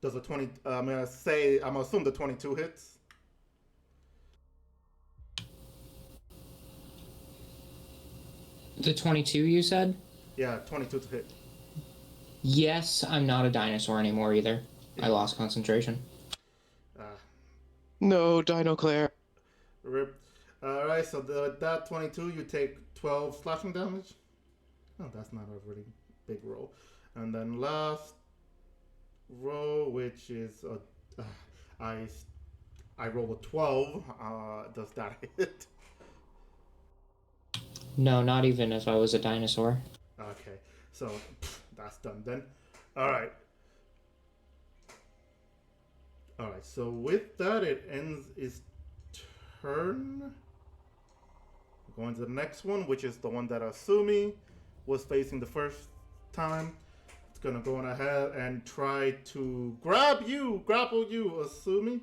Does a 20? I'm gonna assume the 22 hits. The 22 you said? Yeah, 22 to hit. Yes, I'm not a dinosaur anymore either. I lost concentration. No, Dino Claire. Rip. Alright, so that 22, you take 12 slashing damage. Oh, that's not a really big roll. And then last roll, which is I roll a 12. Does that hit? No, not even if I was a dinosaur. Okay, so that's done then. Alright. Alright, so with that, it ends its turn. Going to the next one, which is the one that Asumi was facing the first time. It's gonna go on ahead and try to grapple you, Asumi.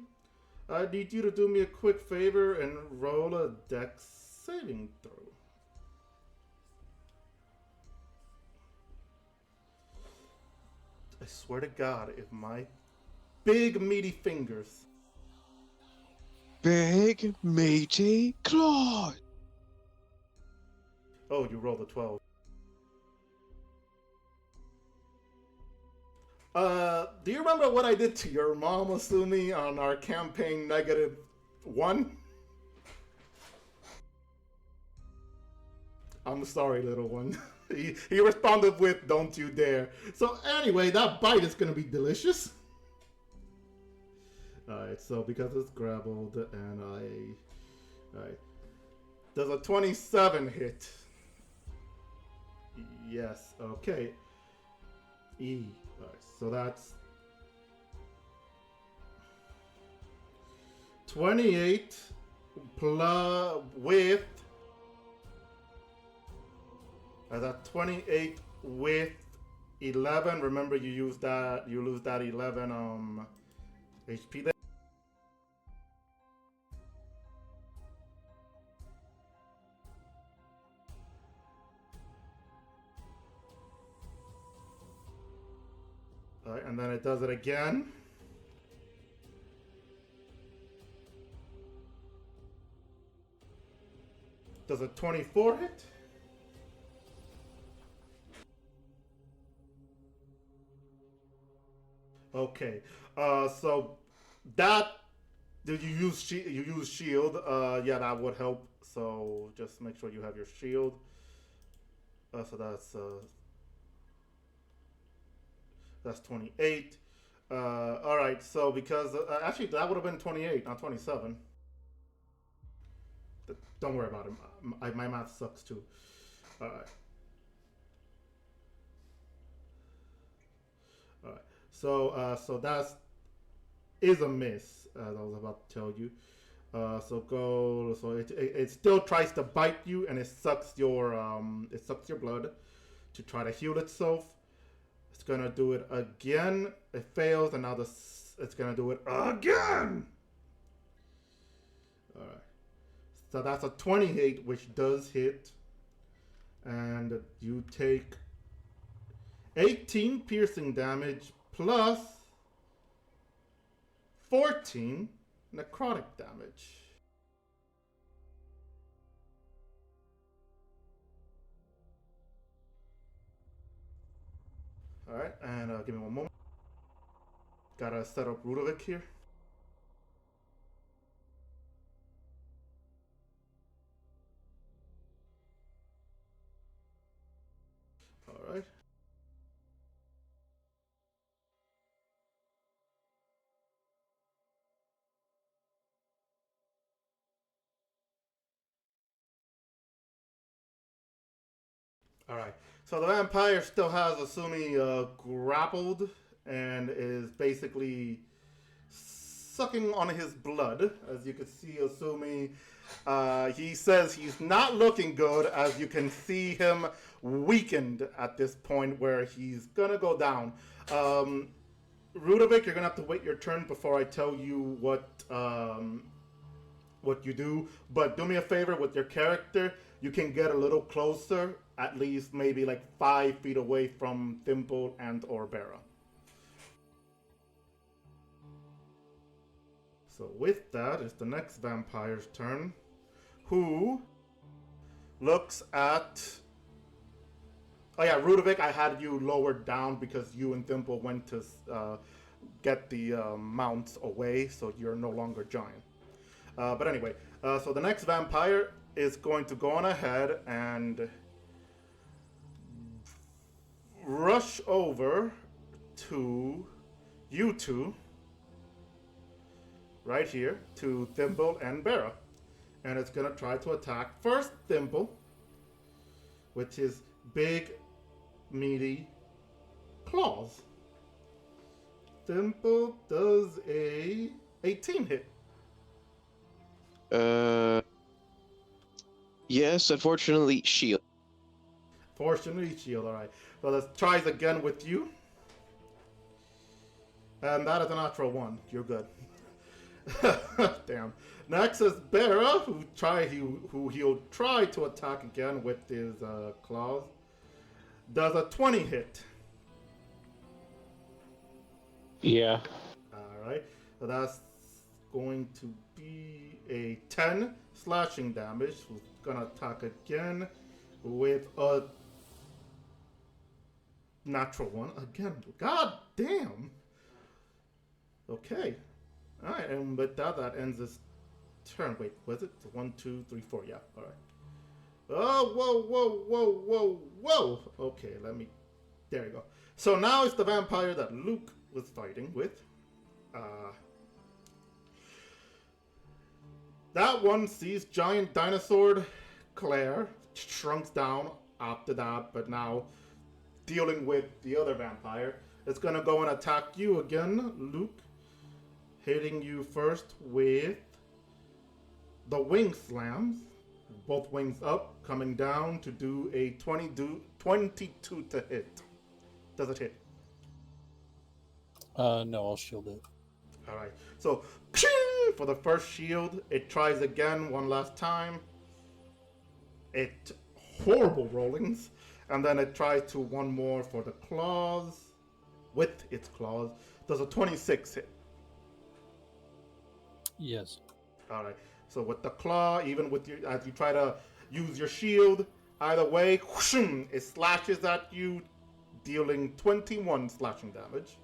I need you to do me a quick favor and roll a dex saving throw. I swear to God, if my big meaty fingers. Big meaty claw. Oh, you rolled a 12. Do you remember what I did to your mom, Asumi, on our campaign -1? I'm sorry, little one. he responded with, don't you dare. So anyway, that bite is gonna be delicious. Alright, so because it's grappled and Alright. Does a 27 hit? Yes, okay. Alright, so that's 28 plus with that 28 with 11. Remember, you lose that 11 HP there. Alright, and then it does it again. Does a 24 hit? Okay, so that did you use shield? Yeah, that would help. So just make sure you have your shield. So that's 28. All right. So because actually that would have been 28, not 27. Don't worry about it. My math sucks too. All right. All right. So that's is a miss, as I was about to tell you. So it still tries to bite you, and it sucks your blood to try to heal itself. It's gonna do it again. It fails, and now it's gonna do it again. All right. So that's a 28, which does hit, and you take 18 piercing damage plus 14 necrotic damage. Alright, and give me one moment. Gotta set up Rudovic here. Alright. Alright, so the vampire still has Asumi grappled and is basically sucking on his blood. As you can see, Asumi, he says he's not looking good, as you can see him weakened at this point where he's gonna go down. Rudovic, you're gonna have to wait your turn before I tell you what you do, but do me a favor with your character. You can get a little closer, at least maybe like 5 feet away from Thimble and or Bera. So with that, it's the next vampire's turn, who looks at... Oh yeah, Rudovic, I had you lowered down because you and Thimble went to get the mounts away, so you're no longer giant. But anyway, so the next vampire is going to go on ahead and rush over to you two, right here, to Thimble and Bera. And it's going to try to attack first Thimble with his big, meaty claws. Thimble does a 18 hit. Yes, unfortunately, shield. Fortunately, shield, alright. So let's try it again with you. And that is a natural 1. You're good. Damn. Next is Bera, who he'll try to attack again with his claws. Does a 20 hit? Yeah. Alright. So that's going to be a 10 slashing damage. Who's gonna attack again with a natural one. Again. God damn. Okay. Alright, and with that, that ends this turn. Wait, was it? 1, 2, 3, 4. Yeah, alright. Oh, whoa. Okay, there you go. So now it's the vampire that Luke was fighting with. That one sees giant dinosaur Claire, shrunks down after that, but now dealing with the other vampire. It's gonna go and attack you again, Luke. Hitting you first with the wing slams. Both wings up, coming down to do a 22 to hit. Does it hit? No, I'll shield it. Alright, so for the first shield, it tries again one last time. It horrible rollings, and then it tries to one more for the claws. With its claws, does a 26 hit? Yes. Alright, so with the claw, even with your, as you try to use your shield, either way, whooshing, it slashes at you, dealing 21 slashing damage.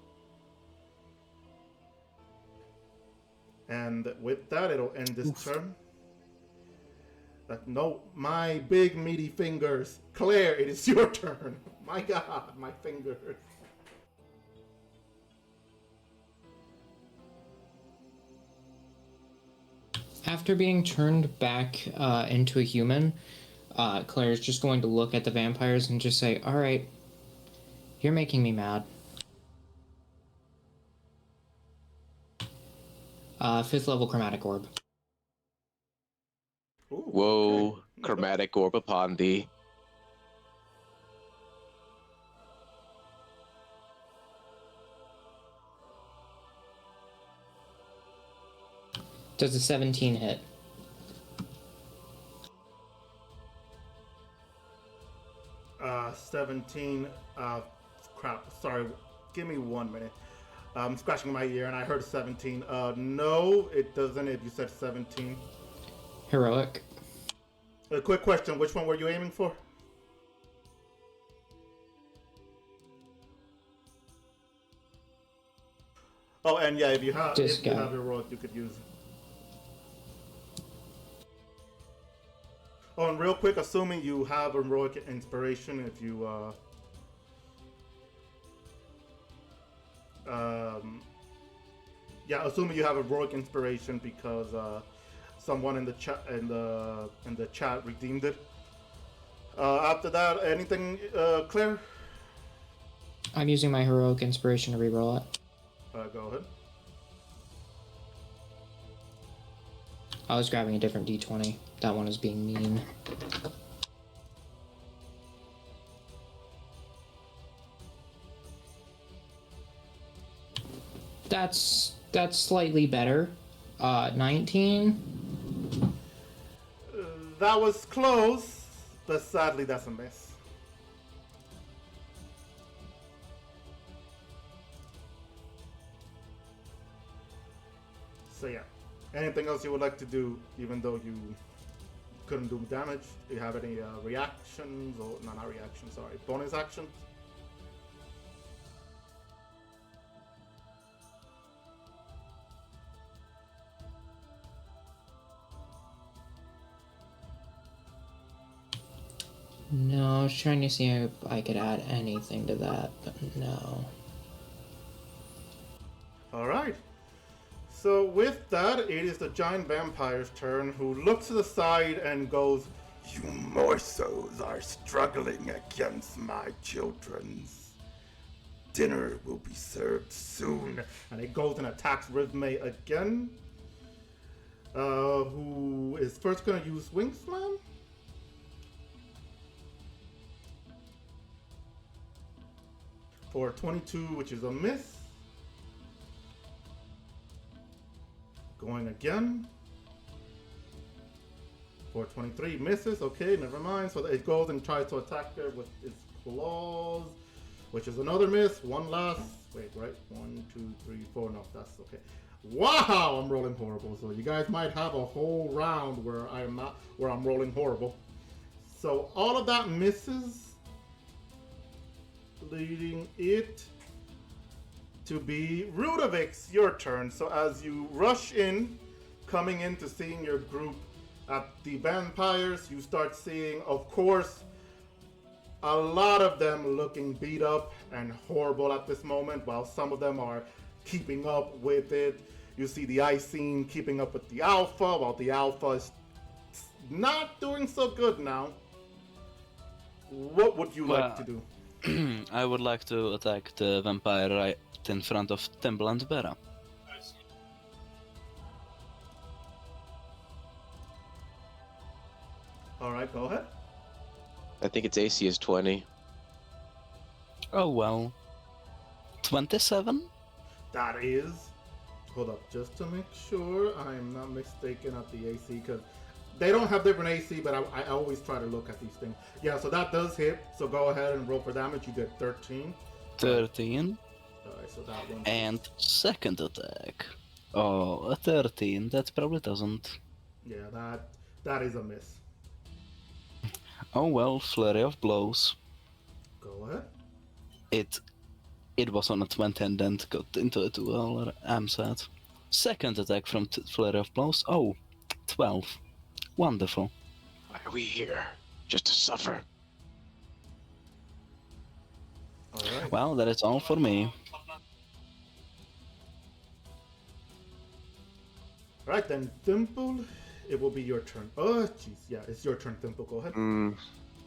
And with that, it'll end this turn. No, my big meaty fingers. Claire, it is your turn. My God, my fingers. After being turned back into a human, Claire's just going to look at the vampires and just say, "All right, you're making me mad." 5th level chromatic orb. Ooh, Whoa, okay. chromatic orb upon thee. Does a 17 hit? Uh, 17. Crap. Sorry. Give me 1 minute. I'm scratching my ear and I heard 17. No, it doesn't. If you said 17. Heroic. A quick question. Which one were you aiming for? Oh, and yeah, if you have heroic, you could use. Oh, and real quick, assuming you have heroic inspiration, if you yeah, assuming you have heroic inspiration because someone in the chat redeemed it. After that, anything, Claire? I'm using my heroic inspiration to reroll it. Go ahead. I was grabbing a different d20. That one is being mean. That's slightly better. 19. That was close, but sadly that's a miss. So yeah, anything else you would like to do, even though you couldn't do damage? Do you have any reactions, or no, not reactions, sorry, bonus actions? No, I was trying to see if I could add anything to that, but no. Alright. So with that, it is the giant vampire's turn, who looks to the side and goes, "You morsels are struggling against my children's. Dinner will be served soon." And it goes and attacks Rhythme again. Who is first going to use Wing Slam? For 22, which is a miss. Going again. 423 misses. Okay, never mind. So it goes and tries to attack her with its claws, which is another miss. One last. Wait, right? 1, 2, 3, 4. No, that's okay. Wow, I'm rolling horrible. So you guys might have a whole round where I'm rolling horrible. So all of that misses, leading it to be Rudovix, your turn. So as you rush in, coming into seeing your group at the vampires, you start seeing, of course, a lot of them looking beat up and horrible at this moment, while some of them are keeping up with it. You see the Icene keeping up with the Alpha, while the Alpha is not doing so good now. What would you like to do? I would like to attack the vampire right in front of Temple and Vera. Alright, go ahead. I think its AC is 20. Oh well. 27? That is... Hold up, just to make sure I'm not mistaken at the AC, because they don't have different AC, but I always try to look at these things. Yeah, so that does hit, so go ahead and roll for damage. You get 13. 13. Alright, so that one... And second attack. Oh, a 13. That probably doesn't. Yeah, that is a miss. Oh well, flurry of blows. Go ahead. It was on a 20 and then got into a 2. I'm sad. Second attack from flurry of blows. Oh, 12. Wonderful. Why are we here? Just to suffer. Alright. Well, that is all for me. Alright then, Thimble, it will be your turn. Oh, jeez. Yeah, it's your turn, Thimble. Go ahead.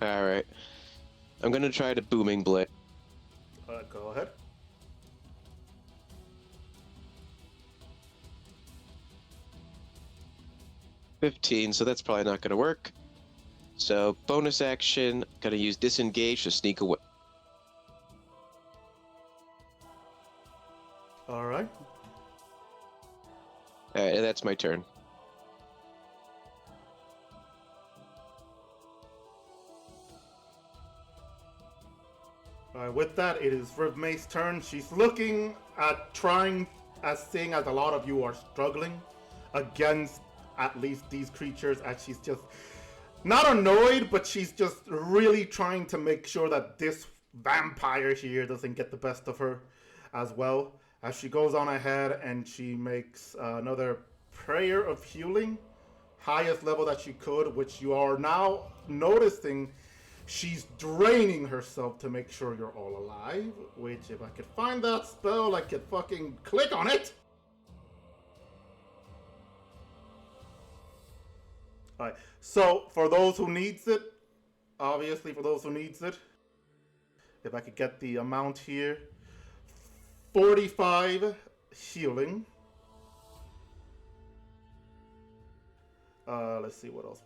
Alright. I'm gonna try to Booming Blade. Go ahead. $15, so that's probably not gonna work. So, bonus action, gonna use Disengage to sneak away. Alright. Alright, and that's my turn. With that, it is Riv May's turn. She's looking at seeing as a lot of you are struggling against at least these creatures, as she's just not annoyed, but she's just really trying to make sure that this vampire here doesn't get the best of her as well. As she goes on ahead and she makes another Prayer of Healing, highest level that she could, which you are now noticing she's draining herself to make sure you're all alive, which if I could find that spell, I could fucking click on it. Alright, so for those who needs it, obviously for those who needs it, if I could get the amount here, 45 healing. Let's see, what else?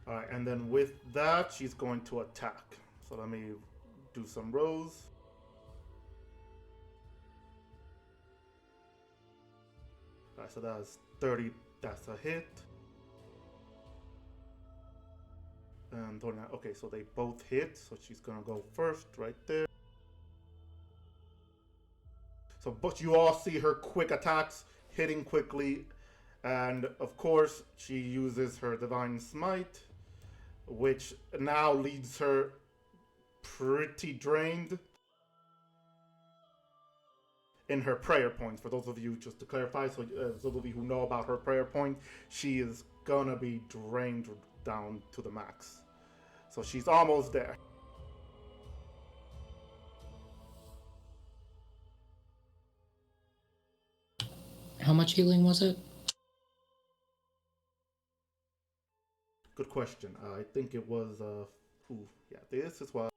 Alright, and then with that, she's going to attack. So let me do some rolls. Alright, so that's 30, that's a hit. And okay, so they both hit, so she's gonna go first right there. So, but you all see her quick attacks hitting quickly, and of course she uses her Divine Smite, which now leaves her pretty drained in her prayer points. For those of you, just to clarify, so those of you who know about her prayer point, she is gonna be drained down to the max. So she's almost there. How much healing was it? Good question. I think it was, yeah, this is what.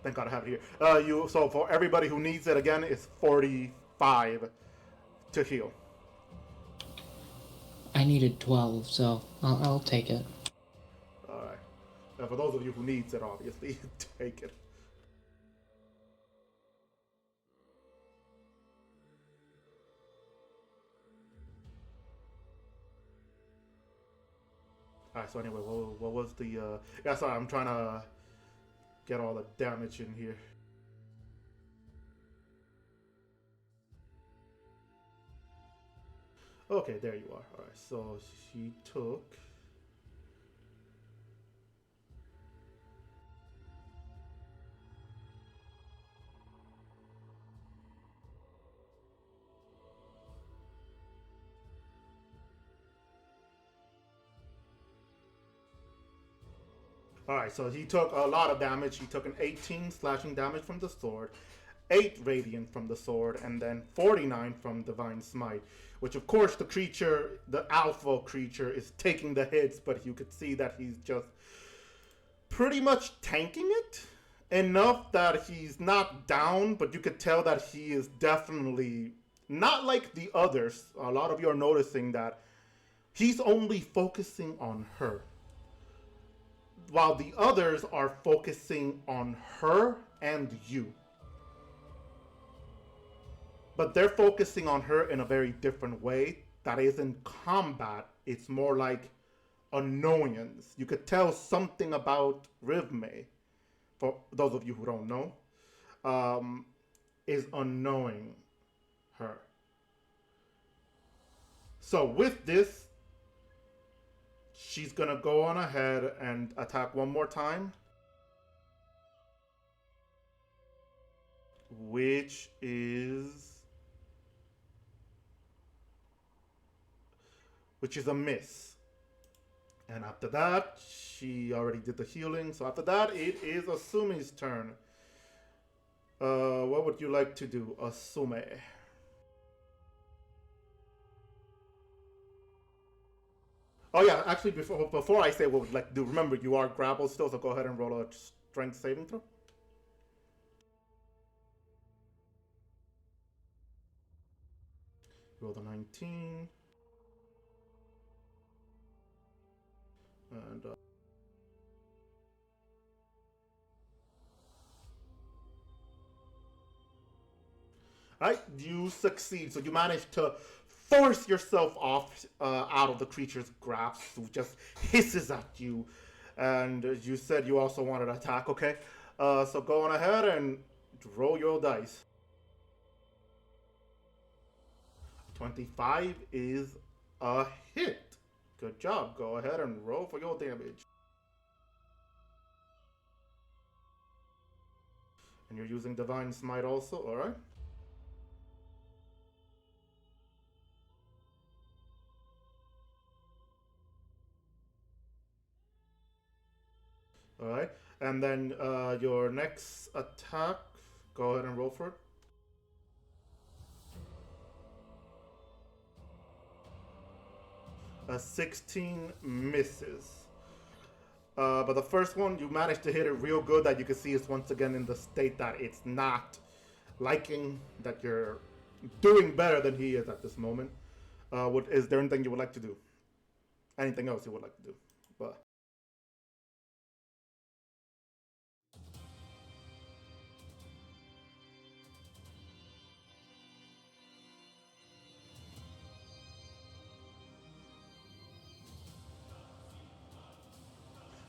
thank God I have it here. So for everybody who needs it again, it's 45 to heal. I needed 12, so I'll take it. All right. For those of you who needs it, obviously, take it. All right. So anyway, what was the? Yeah, sorry, I'm trying to get all the damage in here. Okay, there you are. All right. So she took. Alright, so he took a lot of damage. He took an 18 slashing damage from the sword, 8 radiant from the sword, and then 49 from Divine Smite. Which, of course, the creature, the alpha creature, is taking the hits, but you could see that he's just pretty much tanking it. Enough that he's not down, but you could tell that he is definitely not like the others. A lot of you are noticing that he's only focusing on her, while the others are focusing on her and you. But they're focusing on her in a very different way. That isn't combat. It's more like annoyance. You could tell something about Rivme, for those of you who don't know, is annoying her. So with this, she's gonna go on ahead and attack one more time, which is a miss. And after that, she already did the healing. So after that, it is Asumi's turn. What would you like to do, Asumi? Oh yeah, actually before I say what would like to do, remember you are grappled still, so go ahead and roll a strength saving throw. Roll the 19. And alright, you succeed. So you manage to force yourself off out of the creature's grasp, who just hisses at you. And you said you also wanted to attack, okay? So go on ahead and roll your dice. 25 is a hit. Good job. Go ahead and roll for your damage. And you're using Divine Smite also, alright? Alright, and then your next attack, go ahead and roll for it. A 16 misses. But the first one, you managed to hit it real good, that you can see it's once again in the state that it's not liking that you're doing better than he is at this moment. Is there anything you would like to do? Anything else you would like to do? But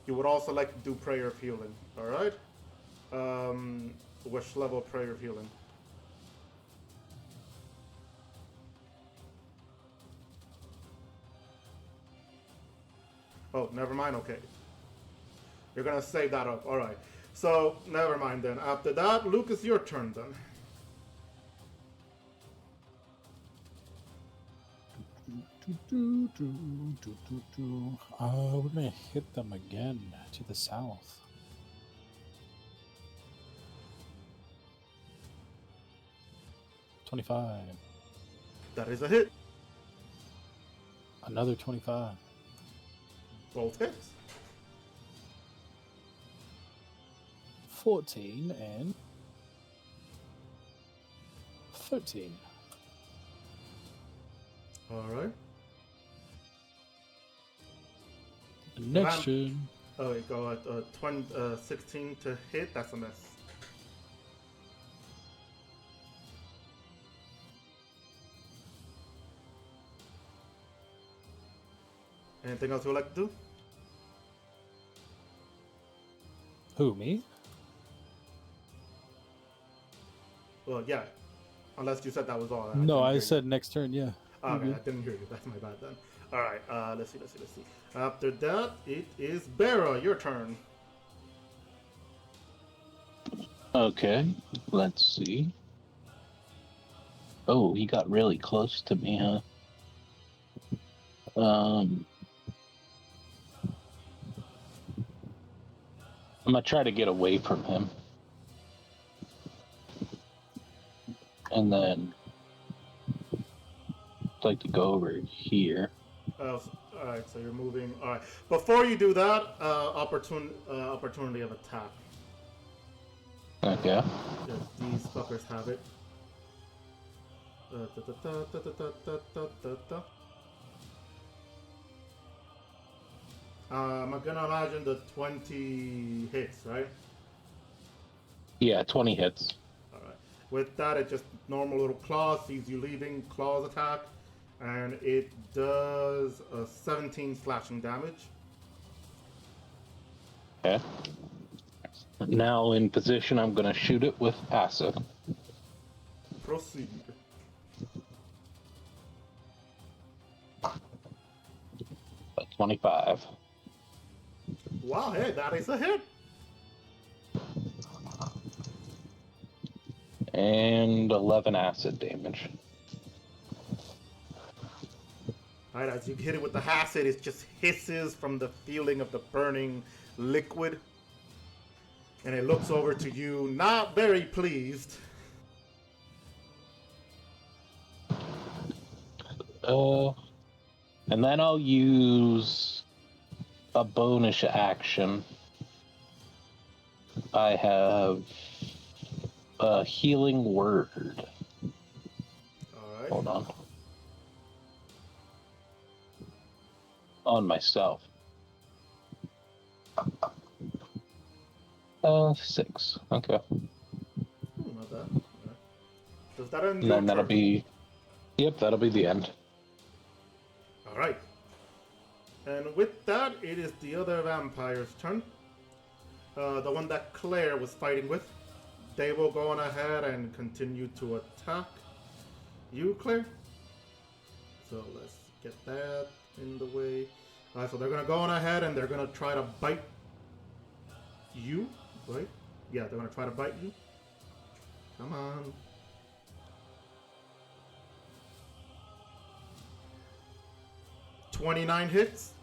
you would also like to do Prayer of Healing, alright? Which level Prayer of Healing? Oh, never mind, okay. You're gonna save that up, alright. So, never mind then. After that, Luke, it's your turn then. We're gonna hit them again to the south. $25. That is a hit. Another 25. Both hits. 14 and 13. All right. Next turn. Oh, you go at 16 to hit. That's a miss. Anything else you would like to do? Who, me? Well, yeah. Unless you said that was all. No, didn't I hear said you. next turn, yeah. Okay, Mhm. I didn't hear you. That's my bad then. All right. Let's see. After that, it is Bera. Your turn. Okay, let's see. Oh, he got really close to me, huh? I'm gonna try to get away from him. And then I'd like to go over here. All right. So you're moving. All right. Before you do that, opportunity of attack. Okay. Yes, these fuckers have it. I'm gonna imagine the 20 hits, right? Yeah, 20 hits. Alright. With that, it just normal little claws, sees you leaving, claws attack, and it does 17 slashing damage. Okay. Now in position, I'm gonna shoot it with acid. Proceed. 25. Wow, hey, that is a hit. And 11 acid damage. Alright, as you hit it with the acid, it just hisses from the feeling of the burning liquid. And it looks over to you, not very pleased. And then I'll use a bonus action. I have a healing word. Alright. Hold on. On myself. 6. Okay. Not bad. Alright. Does that end And your then that'll turn? be... Yep, that'll be the end. Alright. And with that, it is the other vampire's turn. The one that Claire was fighting with. They will go on ahead and continue to attack you, Claire. So let's get that in the way. Alright, so they're going to go on ahead and they're going to try to bite you, right? Yeah, they're going to try to bite you. Come on. $29 hits.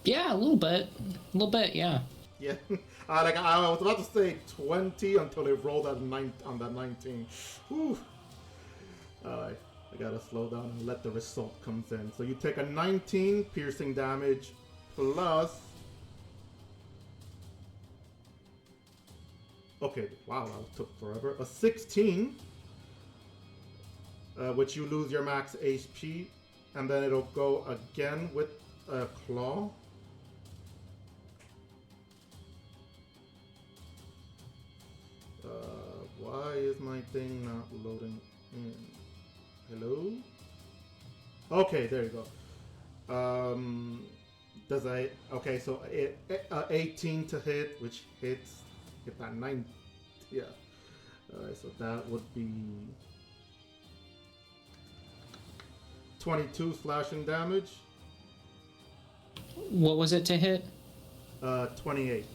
Yeah, a little bit. A little bit, yeah. Yeah, I was about to say 20 until they rolled on that 19. Whew. Alright, I gotta slow down and let the result comes in. So you take a 19 piercing damage plus... Okay, wow, that took forever. A 16, which you lose your max HP, and then it'll go again with a claw. Why is my thing not loading in? Hello? Okay, there you go. Okay, so 18 to hit, which hit that 9. Yeah. Alright, so that would be 22 slashing damage. What was it to hit? 28.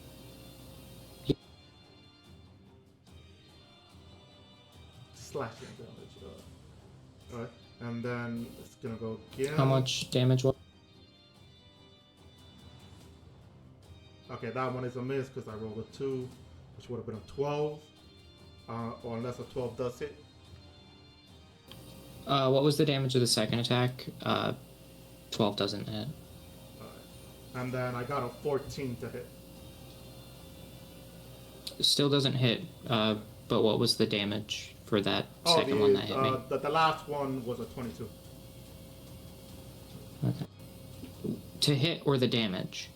Slashing damage. Alright, and then it's gonna go again. How much damage was Okay, that one is a miss because I rolled a 2, which would have been a 12. Or unless a 12 does hit. What was the damage of the second attack? 12 doesn't hit. Alright. And then I got a 14 to hit. Still doesn't hit. But what was the damage for that second one that hit me? The last one was a 22. Okay. To hit or the damage?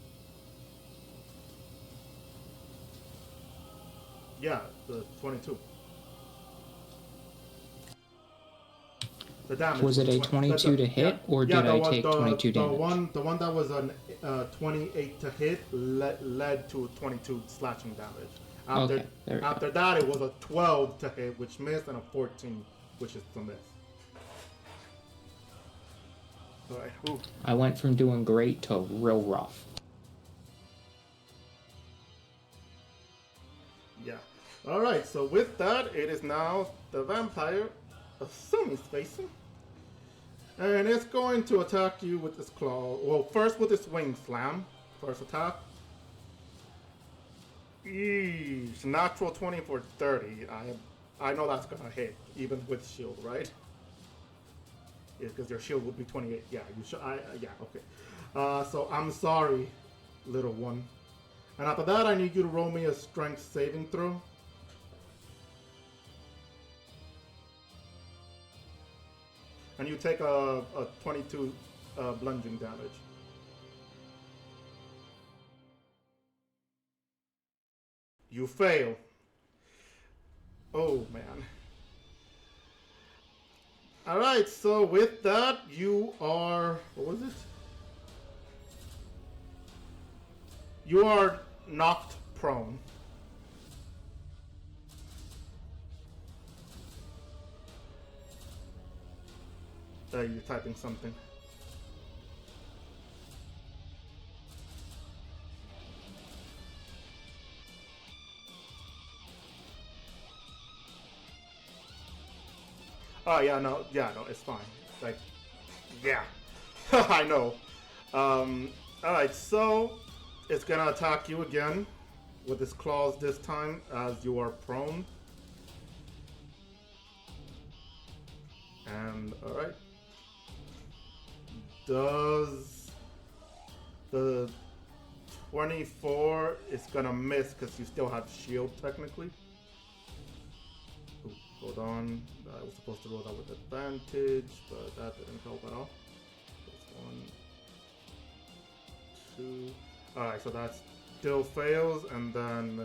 Yeah, the 22. The damage Was it a 22 to hit, or did I take 22 damage? The one that was an 28 to hit led to 22 slashing damage. After that, it was a 12 to hit, which missed, and a 14, which is the miss. All right. Ooh. I went from doing great to real rough. Yeah. All right. So with that, it is now the vampire Asumi's facing, and it's going to attack you with this claw. Well, first with its wing slam. First attack. Eesh, natural 20 for 30. I know that's gonna hit even with shield, right? Yeah, because your shield would be 28. Yeah, you should. Yeah, okay. So I'm sorry, little one. And after that, I need you to roll me a strength saving throw. And you take a 22 bludgeoning damage. You fail. Oh, man. Alright, so with that, you are... What was it? You are knocked prone. You're typing something. Oh, yeah, no, it's fine. Like, yeah, I know. Alright, so it's gonna attack you again with its claws this time as you are prone. And, alright. Does the 24 is gonna miss because you still have shield technically? Ooh, hold on. I was supposed to roll that with advantage, but that didn't help at all. That's 1, 2. Alright, so that still fails, and then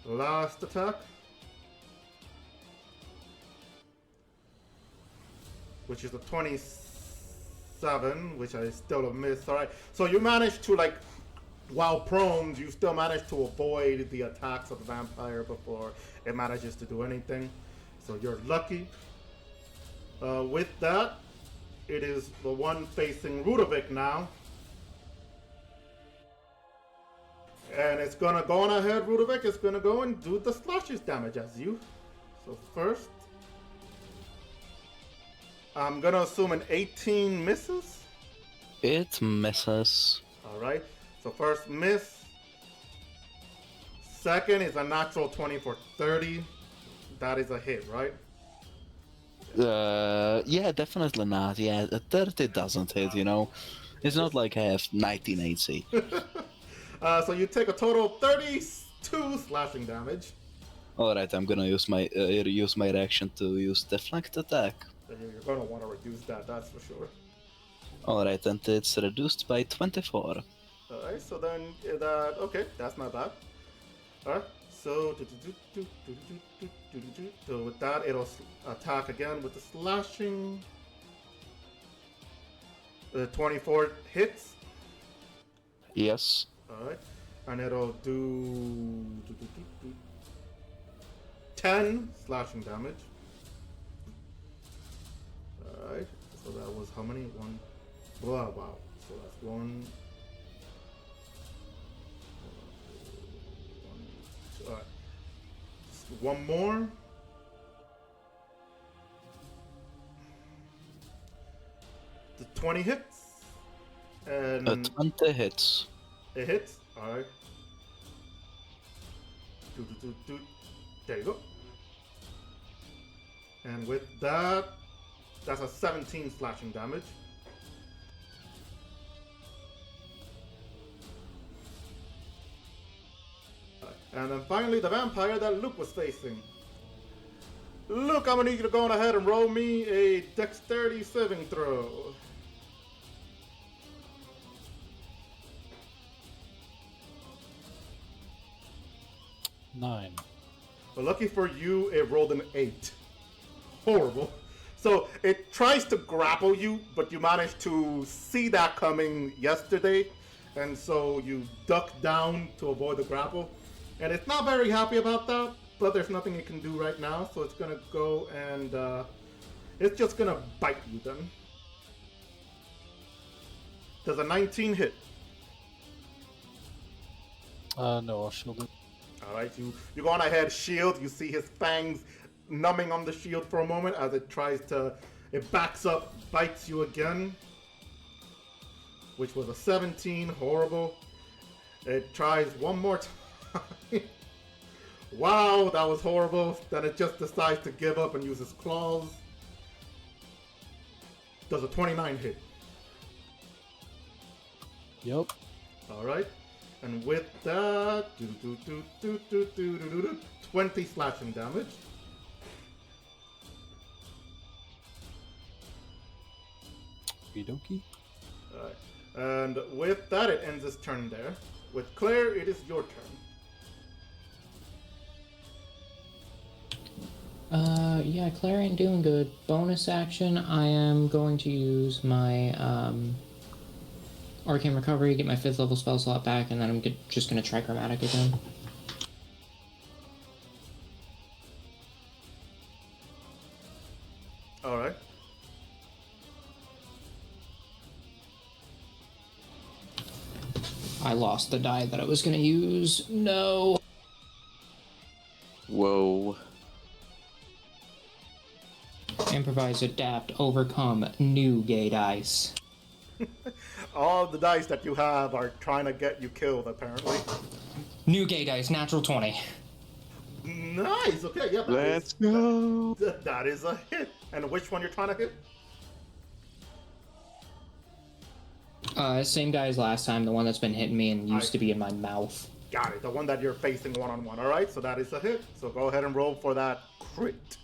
last attack. Which is a 27, which I still have missed. Alright, so you managed to, like, while prone, you still manage to avoid the attacks of the vampire before it manages to do anything. So you're lucky. With that, it is the one facing Rudovic now. And it's gonna go on ahead, Rudovic. It's gonna go and do the slashes damage as you. So first, I'm gonna assume an 18 misses. It misses. Alright, so first miss. Second is a natural 20 for 30. That is a hit, right? Yeah, definitely not. Yeah, a 30 doesn't hit, you know. It's not like I have 19 AC. So you take a total of 32 slashing damage. Alright, I'm gonna use my reaction to use deflect attack. You're gonna want to reduce that, that's for sure. Alright, and it's reduced by 24. Alright, so then okay, that's not bad. Alright, so with that, it'll attack again with the slashing. 24 hits. Yes. Alright, and it'll do 10 slashing damage. Alright, so that was how many? One. Wow. So that's one. Alright. One more. The 20 hits. And 20 hits. it hits. Alright. There you go. And with that, that's a 17 slashing damage. And then finally, the vampire that Luke was facing. Luke, I'm gonna need you to go on ahead and roll me a dexterity saving throw. Nine. Well, lucky for you, it rolled an 8. Horrible. So it tries to grapple you, but you managed to see that coming yesterday, and so you duck down to avoid the grapple. And it's not very happy about that, but there's nothing it can do right now, so it's gonna go and it's just gonna bite you then. Does a 19 hit? No, I'll shield it. Alright, you go on ahead, shield, you see his fangs numbing on the shield for a moment as it backs up, bites you again. Which was a 17, horrible. It tries one more time. Wow, that was horrible. Then it just decides to give up and use its claws. Does a 29 hit? Yep. Alright. And with that, 20 slashing damage. Okie Alright. And with that, it ends its turn there. With Claire, it is your turn. Yeah, Claire ain't doing good. Bonus action, I am going to use my, Arcane Recovery, get my 5th level spell slot back, and then I'm just gonna try Chromatic again. Alright. I lost the die that I was gonna use. No! Whoa. Improvise, adapt, overcome, new gay dice. All the dice that you have are trying to get you killed, apparently. New gay dice, natural 20. Nice, okay, yeah. Let's go. That is a hit. And which one you're trying to hit? Same guy as last time, the one that's been hitting me and used to be in my mouth. Got it, the one that you're facing one-on-one. Alright, so that is a hit. So go ahead and roll for that crit.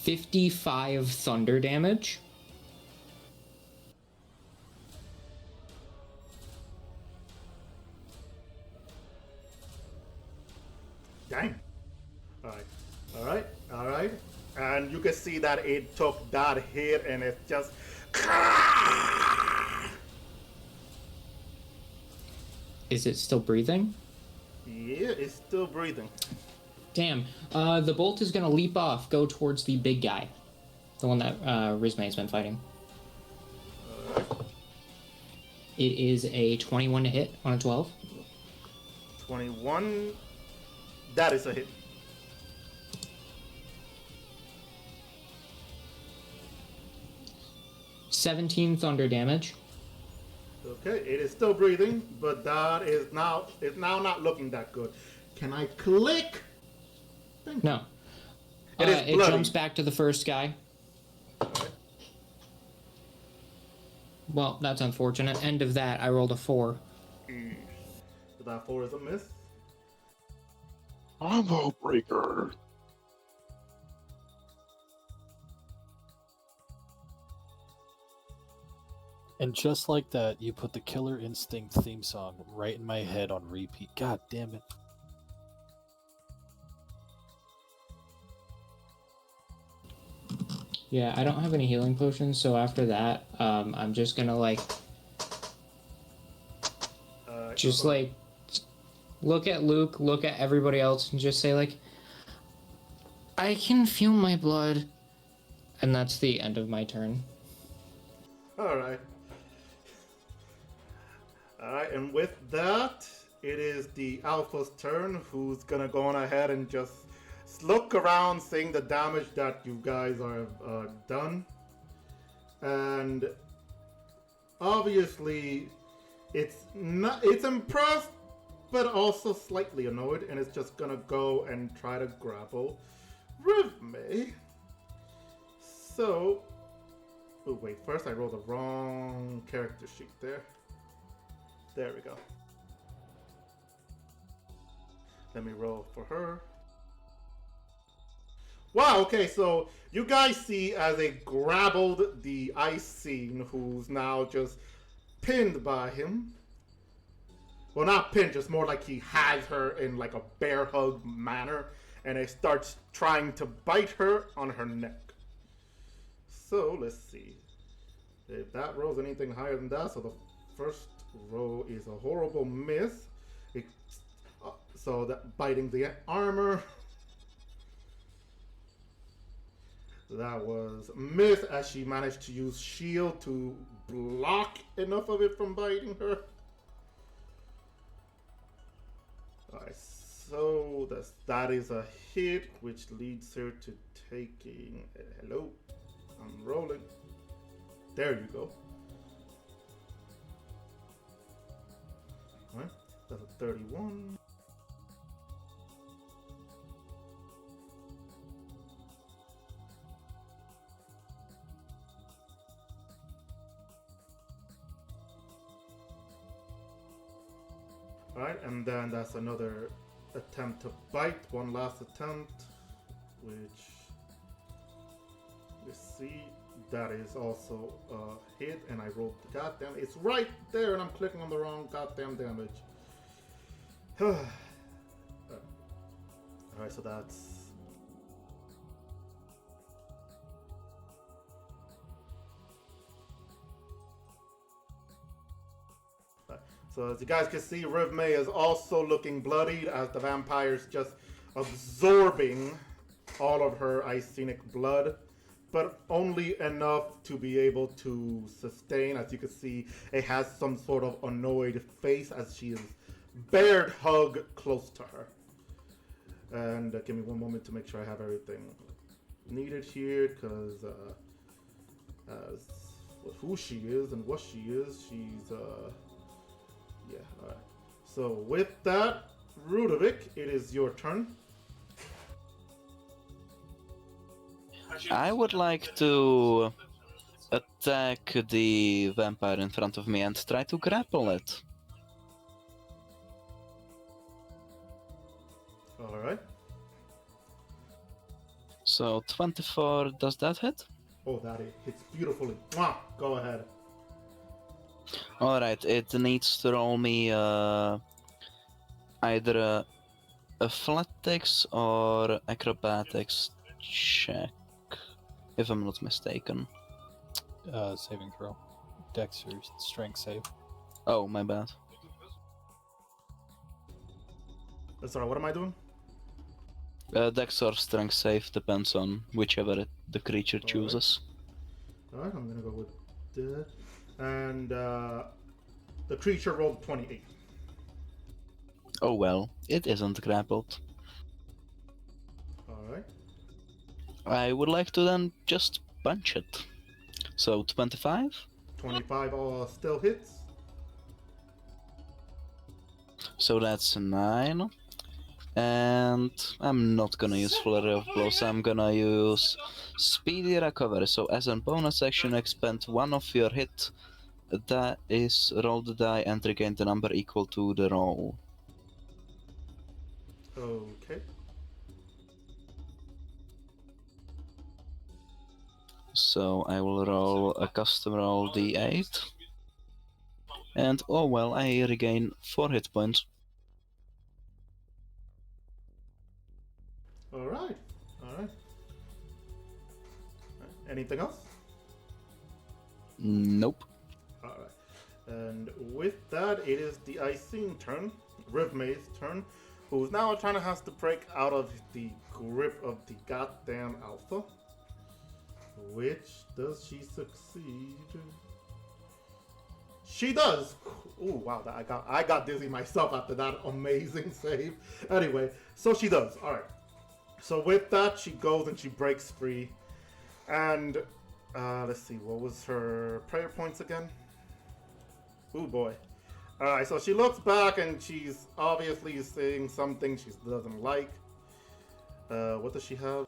$55 thunder damage. Dang. Alright. And you can see that it took that hit and it's just... Is it still breathing? Yeah, it's still breathing. Damn. The bolt is gonna leap off, go towards the big guy. The one that Rizme's been fighting. It is a 21 to hit on a 12. 21. That is a hit. $17 thunder damage. Okay, it is still breathing, but that is now not looking that good. Can I click? No. It is it bloody. jumps back to the first guy. Alright. Well, that's unfortunate. End of that, I rolled a 4. So that 4 is a miss. Combo breaker. And just like that, you put the Killer Instinct theme song right in my head on repeat. God damn it. Yeah, I don't have any healing potions, so after that, I'm just gonna look at Luke, look at everybody else, and just say I can feel my blood. And that's the end of my turn. Alright. Alright, and with that, it is the Alpha's turn, who's gonna go on ahead and just look around, seeing the damage that you guys are done. And obviously, it's impressed, but also slightly annoyed, and it's just gonna go and try to grapple Rivme. So, oh wait, first I rolled the wrong character sheet there. There we go. Let me roll for her. Wow, okay, so you guys see as they grappled the ice scene, who's now just pinned by him. Well, not pinned, just more like he has her in like a bear hug manner, and he starts trying to bite her on her neck. So, let's see. If that rolls anything higher than that, so the first roll is a horrible miss. So that biting the armor. That was miss as she managed to use shield to block enough of it from biting her. Alright, so that is a hit, which leads her to taking. Hello, I'm rolling. There you go. Alright, that's a 31. Alright, and then that's another attempt to bite, one last attempt, which, let's see, that is also a hit, and I rolled the goddamn, it's right there, and I'm clicking on the wrong goddamn damage. Alright, so that's... So as you guys can see, Rivme is also looking bloodied as the vampire's just absorbing all of her icenic blood, but only enough to be able to sustain. As you can see, it has some sort of annoyed face as she is bared hug close to her. And give me one moment to make sure I have everything needed here, because as who she is and what she is, she's yeah, alright. So with that, Rudovic, it is your turn. I would like to attack the vampire in front of me and try to grapple it. Alright. So 24, does that hit? Oh, that it hits beautifully. Mwah! Go ahead. Alright, it needs to roll me either a athletics or acrobatics check, if I'm not mistaken. Saving throw. Dex or strength save. Oh, my bad. Sorry, what am I doing? Dex or strength save, depends on whichever the creature chooses. Alright, I'm gonna go with that. And the creature rolled 28. Oh well, it isn't grappled. Alright. I would like to then just punch it. So 25? 25 still hits. So that's a 9. And I'm not gonna use Flurry of Blows, I'm gonna use Speedy Recovery. So as a bonus action, expend one of your hit. That is, roll the die and regain the number equal to the roll. Okay. So I will roll a custom roll d8. And oh well, I regain 4 hit points. Alright. Alright. Anything else? Nope. Alright. And with that, it is the Icene turn, Rivme's turn, who's now trying to have to break out of the grip of the goddamn alpha. Which, does she succeed? She does! Ooh, wow, I got dizzy myself after that amazing save. Anyway, so she does, alright. So with that, she goes and she breaks free. And, let's see, what was her prayer points again? Ooh, boy. Alright, so she looks back and she's obviously saying something she doesn't like. What does she have?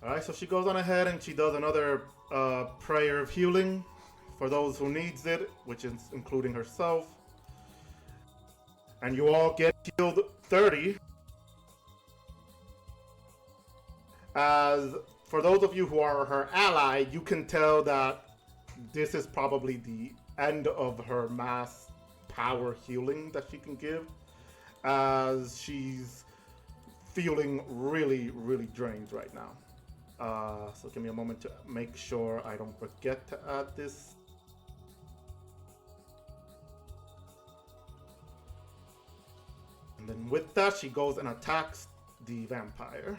Alright, so she goes on ahead and she does another prayer of healing for those who needs it, which is including herself. And you all get healed 30. As for those of you who are her ally, you can tell that this is probably the end of her mass power healing that she can give, as she's feeling really, really drained right now. So give me a moment to make sure I don't forget to add this. And then with that, she goes and attacks the vampire.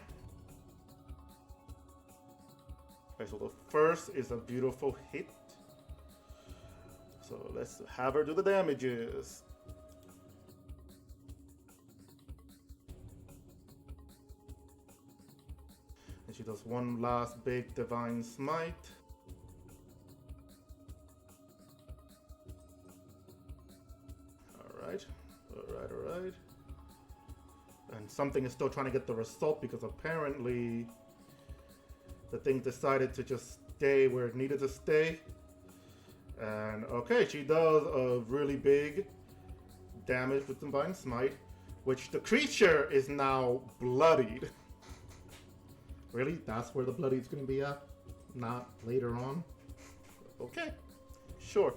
Okay, so the first is a beautiful hit. So let's have her do the damages. And she does one last big divine smite. Alright, alright. And something is still trying to get the result because apparently the thing decided to just stay where it needed to stay. And okay, she does a really big damage with Divine Smite, which the creature is now bloodied. Really? That's where the bloody is going to be at? Not later on? Okay, sure.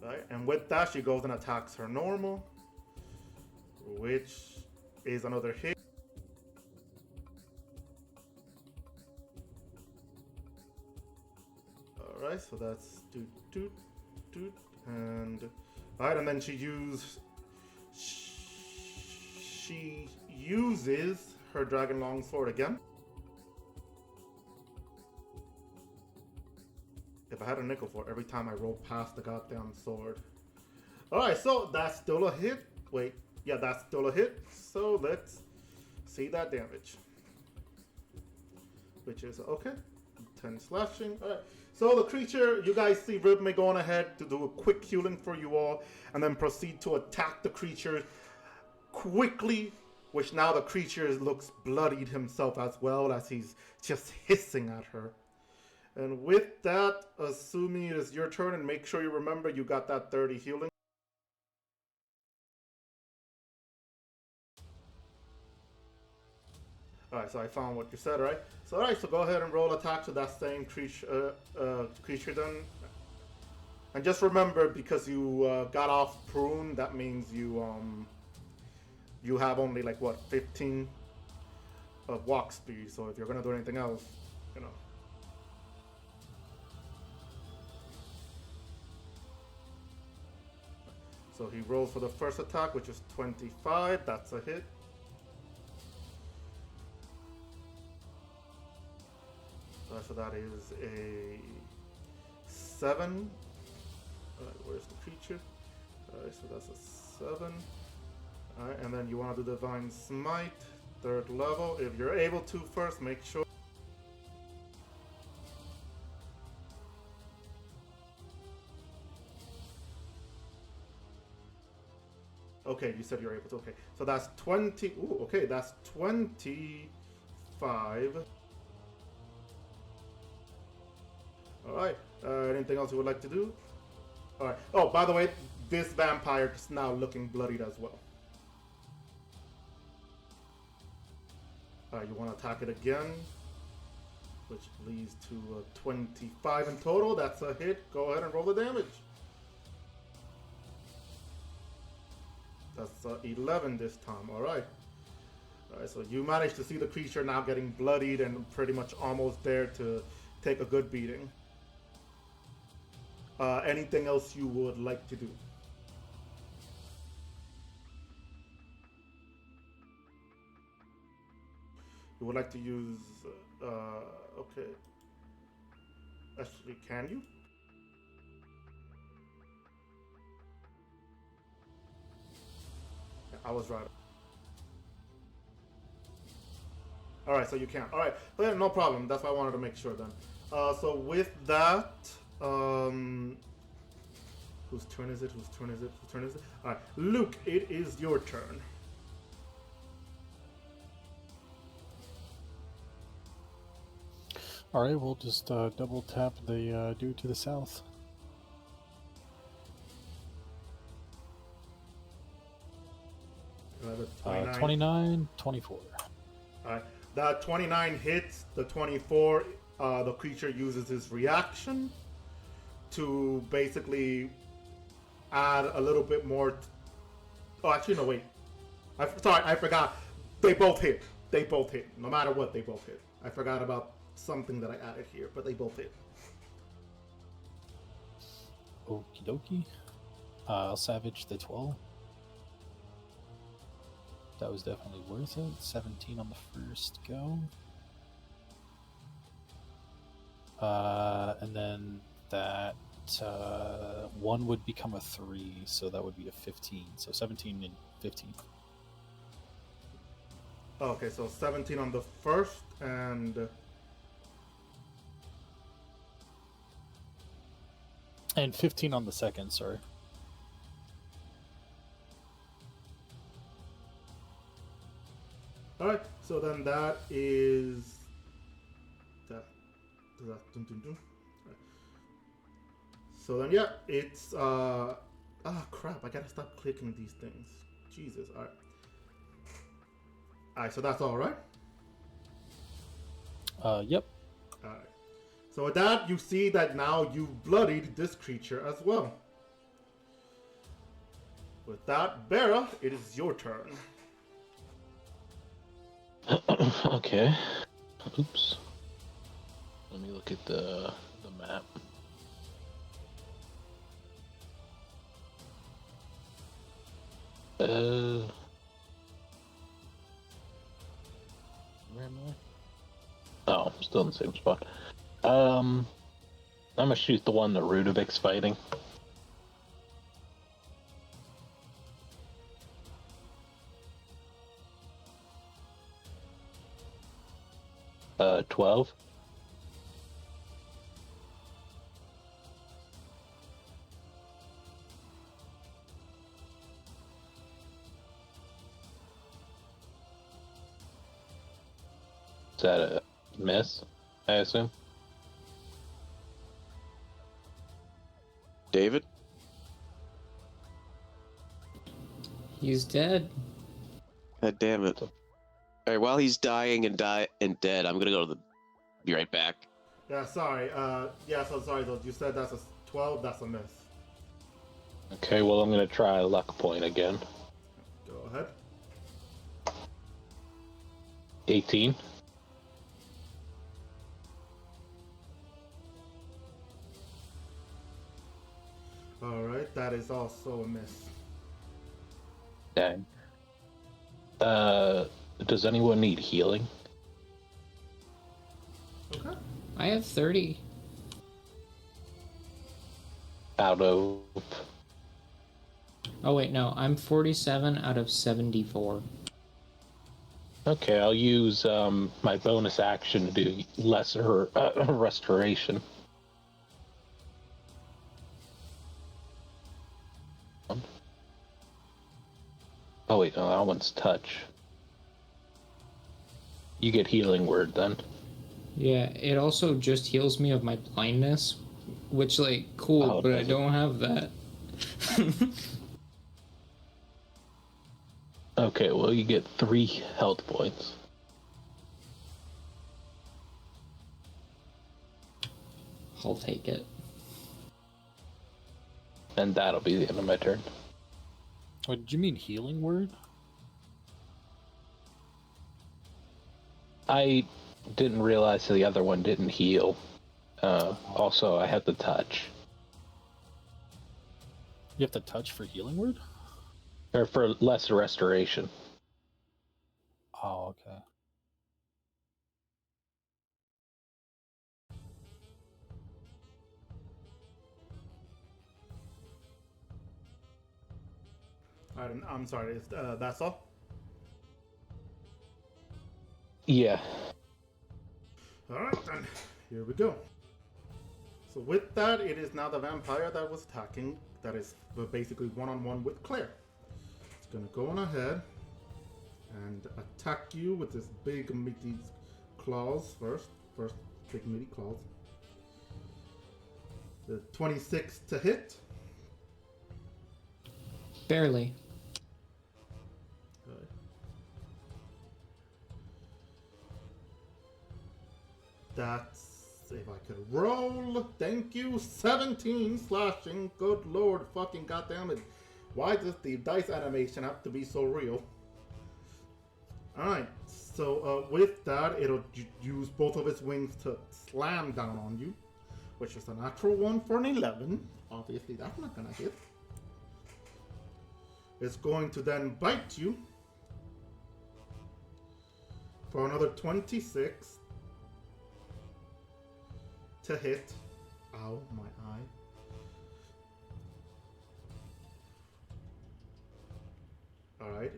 Right, and with that, she goes and attacks her normal, which is another hit. Alright, so that's doot, and alright, and then she uses her Dragon Longsword again. If I had a nickel for every time I roll past the goddamn sword. Alright, so that's still a hit. Wait, yeah, that's still a hit. So let's see that damage. Which is, okay, 10 slashing. Alright, so the creature, you guys see Rhythme going ahead to do a quick healing for you all, and then proceed to attack the creature quickly, which now the creature looks bloodied himself as well, as he's just hissing at her. And with that, assuming it is your turn, and make sure you remember you got that 30 healing. Alright, so I found what you said, right? So alright, so go ahead and roll attack to that same creature then. And just remember, because you got off prune, that means you have only like what, 15 of walk speed. So if you're gonna do anything else, you know. So he rolls for the first attack, which is 25. That's a hit. So that is a 7. Alright, where's the creature? Alright, so that's a 7. Alright, and then you want to do Divine Smite, 3rd level. If you're able to first, make sure. Okay, you said you're able to. Okay, so that's 20. Ooh, okay, that's 25. Alright, anything else you would like to do? Alright, oh, by the way, this vampire is now looking bloodied as well. Alright, you want to attack it again, which leads to 25 in total. That's a hit. Go ahead and roll the damage. That's 11 this time. Alright. Alright, so you managed to see the creature now getting bloodied and pretty much almost there to take a good beating. Anything else you would like to do? You would like to use, okay. Actually, can you? I was right. Alright, so you can. Alright, yeah, no problem. That's why I wanted to make sure then. So with that, who Whose turn is it? Whose turn is it? Whose turn is it? Alright, Luke, it is your turn. Alright, we'll just double tap the dude to the south. The 29, 24. Alright, that 29 hits. The 24, the creature uses his reaction to basically add a little bit more. Oh, actually, no, wait. Sorry, I forgot. They both hit. They both hit. No matter what, they both hit. I forgot about something that I added here, but they both hit. Okie dokie. I'll savage the 12. That was definitely worth it. 17 on the first go. And then that 1 would become a 3, so that would be a 15. So 17 and 15. Okay, so 17 on the first and 15 on the second, sorry. Alright, so then that is that. Dun, dun, dun. Right. So then yeah, it's crap, I gotta stop clicking these things. Jesus, alright. Alright, so that's alright? Yep. Alright. So with that, you see that now you've bloodied this creature as well. With that, Bera, it is your turn. Okay. Oops. Let me look at the map. Where am I? Oh, I'm still in the same spot. I'm gonna shoot the one that Rudovic's fighting. 12. Is that a miss, I assume? David? He's dead. God damn it. Alright, while he's dying and dead, I'm gonna go to be right back. Yeah, sorry. So sorry, though. You said that's a 12, that's a miss. Okay, well, I'm gonna try a luck point again. Go ahead. 18. Alright, that is also a miss. Dang. Does anyone need healing? Okay. I have 30. Out of... Oh wait, no, I'm 47 out of 74. Okay, I'll use my bonus action to do lesser restoration. Oh wait, no, that one's touch. You get healing word then. Yeah, it also just heals me of my blindness, which, like, cool, Oh, but I does it? don't have that. Okay, well, you get 3 health points. I'll take it. And that'll be the end of my turn. What did you mean, healing word? I didn't realize the other one didn't heal. Also, I had the touch. You have to touch for healing word? Or for lesser restoration. Oh, okay. Alright, I'm sorry. That's all? Yeah. Alright, then. Here we go. So with that, it is now the vampire that was attacking that is basically one-on-one with Claire. It's gonna go on ahead and attack you with this big meaty claws first. First big meaty claws. The 26 to hit. Barely. Good. That's, if I could roll, thank you, 17 slashing. Good lord, fucking goddamn it. Why does the dice animation have to be so real? Alright, so with that, it'll use both of its wings to slam down on you, which is a natural 1 for an 11. Obviously, that's not gonna hit. It's going to then bite you for another 26 to hit. Ow, my eye. Alright.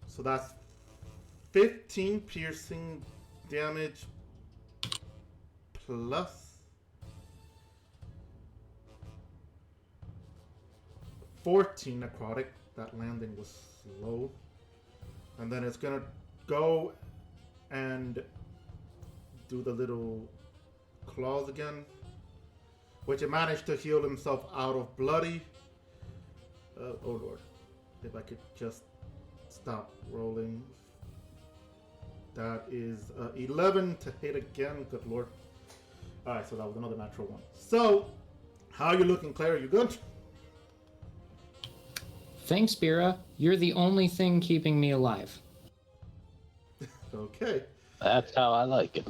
So that's 15 piercing damage plus 14 necrotic. That landing was slow. And then it's gonna go and do the little claws again, which it managed to heal himself out of bloody. Oh lord, if I could just stop rolling. That is 11 to hit again. Good lord. Alright, so that was another natural 1. So, how are you looking, Claire? Are you good? Thanks, Bira. You're the only thing keeping me alive. Okay. That's how I like it.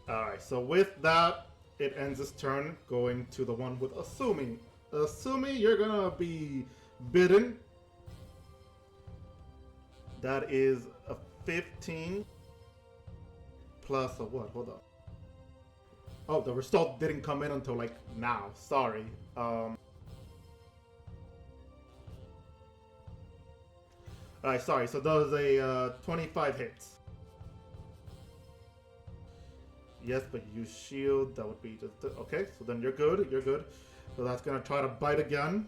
Alright, so with that, it ends its turn, going to the one with Asumi. Asumi, you're gonna be bitten. That is a 15 plus a what? Hold on. Oh, the result didn't come in until like now. Sorry. Alright, sorry. So that was a 25 hits. Yes, but you use shield. That would be just okay. So then you're good. You're good. So that's gonna try to bite again.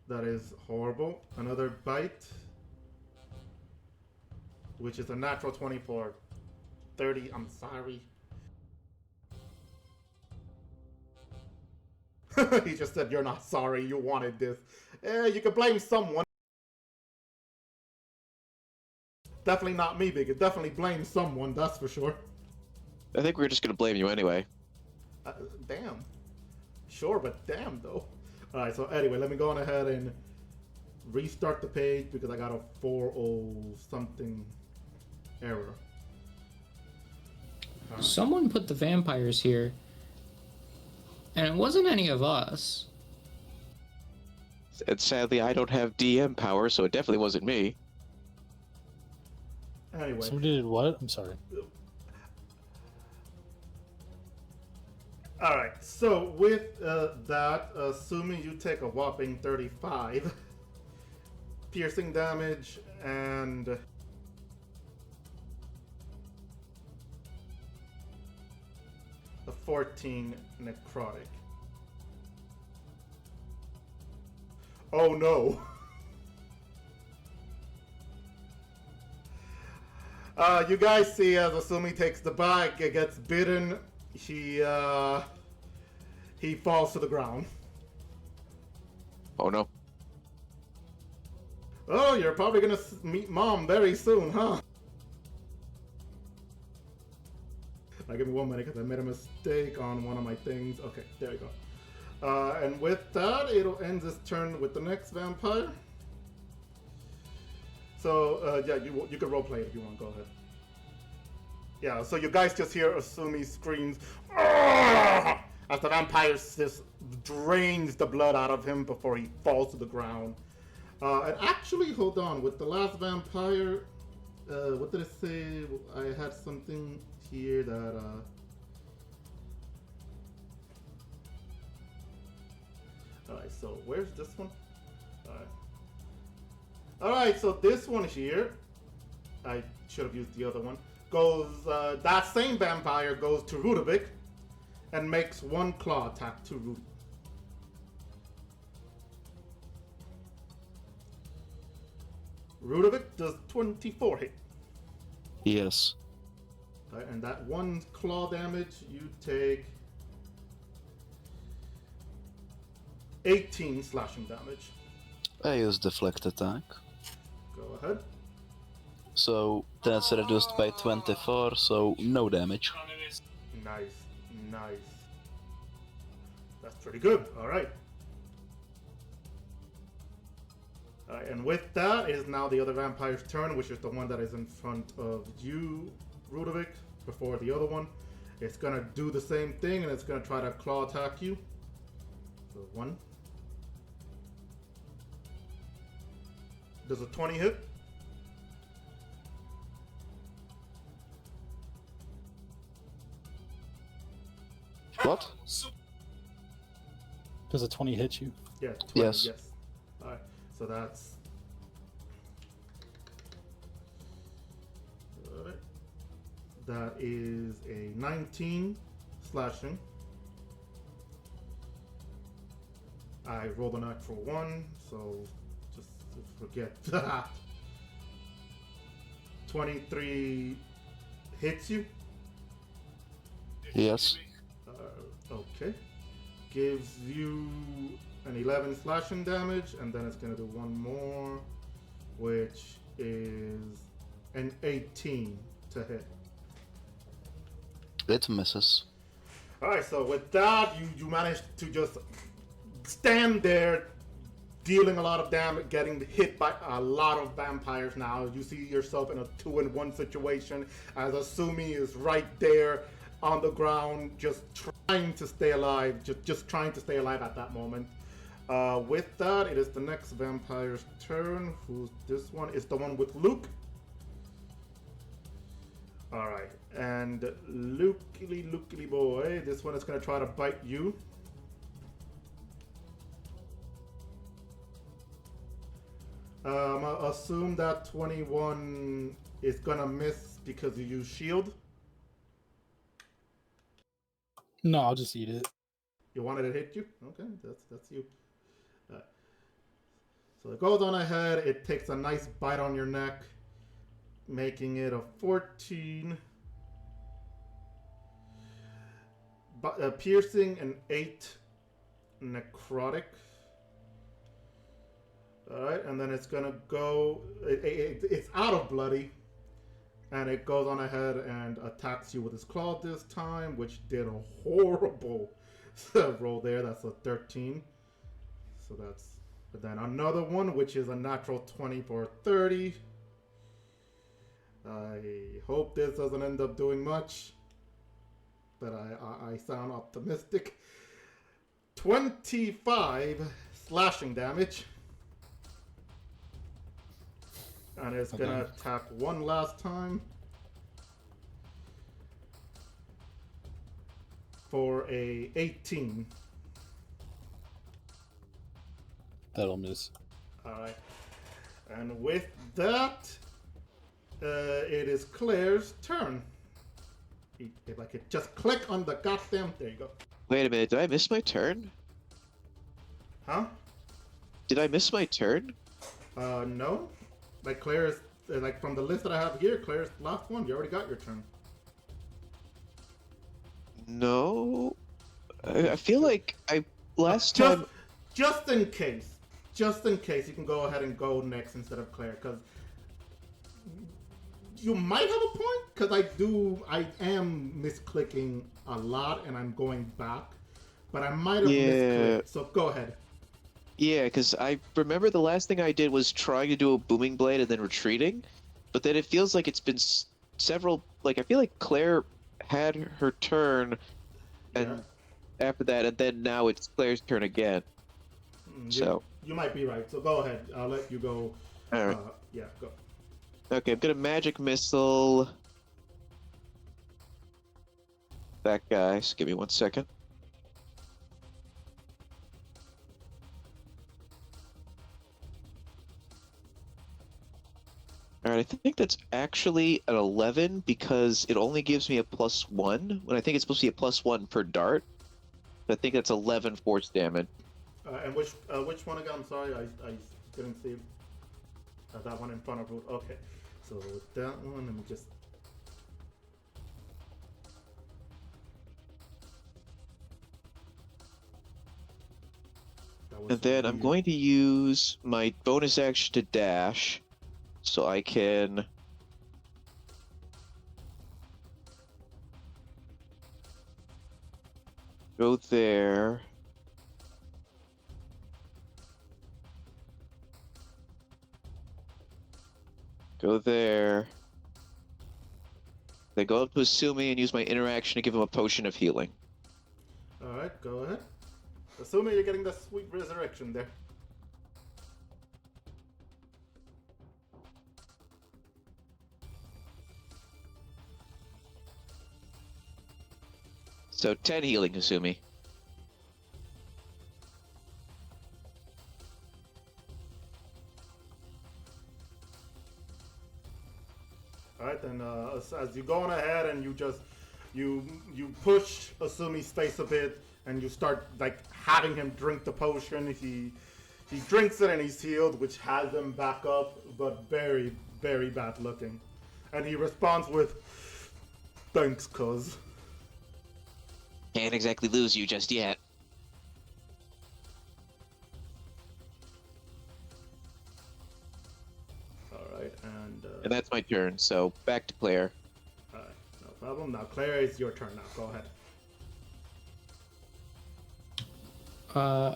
That is horrible. Another bite, which is a natural 24. 30. I'm sorry. He just said you're not sorry. You wanted this. You can blame someone. Definitely not me, Big. Definitely blame someone, that's for sure. I think we're just gonna blame you anyway. Damn. Sure, but damn, though. Alright, so anyway, let me go on ahead and restart the page because I got a 4-0 something error. Right. Someone put the vampires here, and it wasn't any of us. And sadly, I don't have DM power, so it definitely wasn't me. Anyway. Somebody did what? I'm sorry. Alright, so with that, assuming you take a whopping 35 piercing damage and a 14 necrotic. Oh no. You guys see as Asumi takes the bite, it gets bitten, he falls to the ground. Oh no. Oh, you're probably gonna meet Mom very soon, huh? Now give me 1 minute because I made a mistake on one of my things. Okay, there you go. And with that, it'll end this turn with the next vampire. So, yeah, you can roleplay if you want. Go ahead. Yeah, so you guys just hear Asumi screams as the vampire just drains the blood out of him before he falls to the ground. And actually, hold on, with the last vampire, what did it say? I had something here that, alright, so where's this one? Alright, so this one here, I should have used the other one. Goes that same vampire goes to Rudovic and makes 1 claw attack to Rudy. Rudovic does 24 hit. Yes. And that 1 claw damage, you take 18 slashing damage. I use deflect attack. Go ahead. So that's reduced by 24, so no damage. Nice, nice. That's pretty good. All right. And with that is now the other vampire's turn, which is the one that is in front of you, Rudovic, before the other one. It's gonna do the same thing, and it's gonna try to claw attack you. So 1. Does a 20 hit? What? Does a 20 hit you? Yeah, 20, Yes. Alright, so that's... Alright. That is a 19 slashing. I rolled a natural 1, so just forget that. 23 hits you. Yes. Okay. Gives you an 11 slashing damage, and then it's gonna do 1 more, which is an 18 to hit. It misses. Alright, so with that, you managed to just stand there, dealing a lot of damage, getting hit by a lot of vampires now. You see yourself in a 2-in-1 situation, as Asumi is right there on the ground, just trying to stay alive, just trying to stay alive at that moment. With that, it is the next vampire's turn. Who's this one? It's the one with Luke. Alright, and Lukey boy, this one is going to try to bite you. Assume that 21 is going to miss because you use shield. No, I'll just eat it. You wanted to hit you? Okay, that's you. So it goes on ahead. It takes a nice bite on your neck, making it a 14. Piercing, and 8 necrotic. Alright, and then it's gonna go... It's out of bloody. And it goes on ahead and attacks you with its claw this time, which did a horrible roll there. That's a 13. So that's... But then another one, which is a natural 20 for 30. I hope this doesn't end up doing much, but I sound optimistic. 25 slashing damage. And it's gonna attack one last time for a 18. That'll miss. Alright. And with that, it is Claire's turn. If I could just click on the goddamn... There you go. Wait a minute, did I miss my turn? Huh? Did I miss my turn? No. Like Claire's... Like from the list that I have here, Claire's last one. You already got your turn. No. I feel like last time... Just in case. Just in case, you can go ahead and go next instead of Claire, because you might have a point, because I am misclicking a lot, and I'm going back, but I might have misclicked, so go ahead. Yeah, because I remember the last thing I did was trying to do a booming blade and then retreating, but then it feels like it's been several, like I feel like Claire had her turn, and after that, and then now it's Claire's turn again. So you might be right, so go ahead. I'll let you go. Alright. Yeah, go. Okay, I'm gonna magic missile that guy. So give me 1 second. Alright, I think that's actually an 11 because it only gives me a +1 when I think it's supposed to be a +1 per dart. I think that's 11 force damage. And which one again? I'm sorry, I didn't see that one in front of Root. Okay, so with that one, let me just. That was And then I'm weird. going to use my bonus action to dash so I can go there. Go there. Then go up to Asumi and use my interaction to give him a potion of healing. All right, go ahead. Assuming you're getting the sweet resurrection there. So 10 healing, Asumi. All right, then as you go on ahead and you just you push Asumi's face a bit and you start like having him drink the potion. He drinks it and he's healed, which has him back up, but very very bad looking. And he responds with, "Thanks, cuz." Can't exactly lose you just yet. All right, And that's my turn, so back to Claire. all right, no problem. Now Claire, it's your turn. Now go ahead.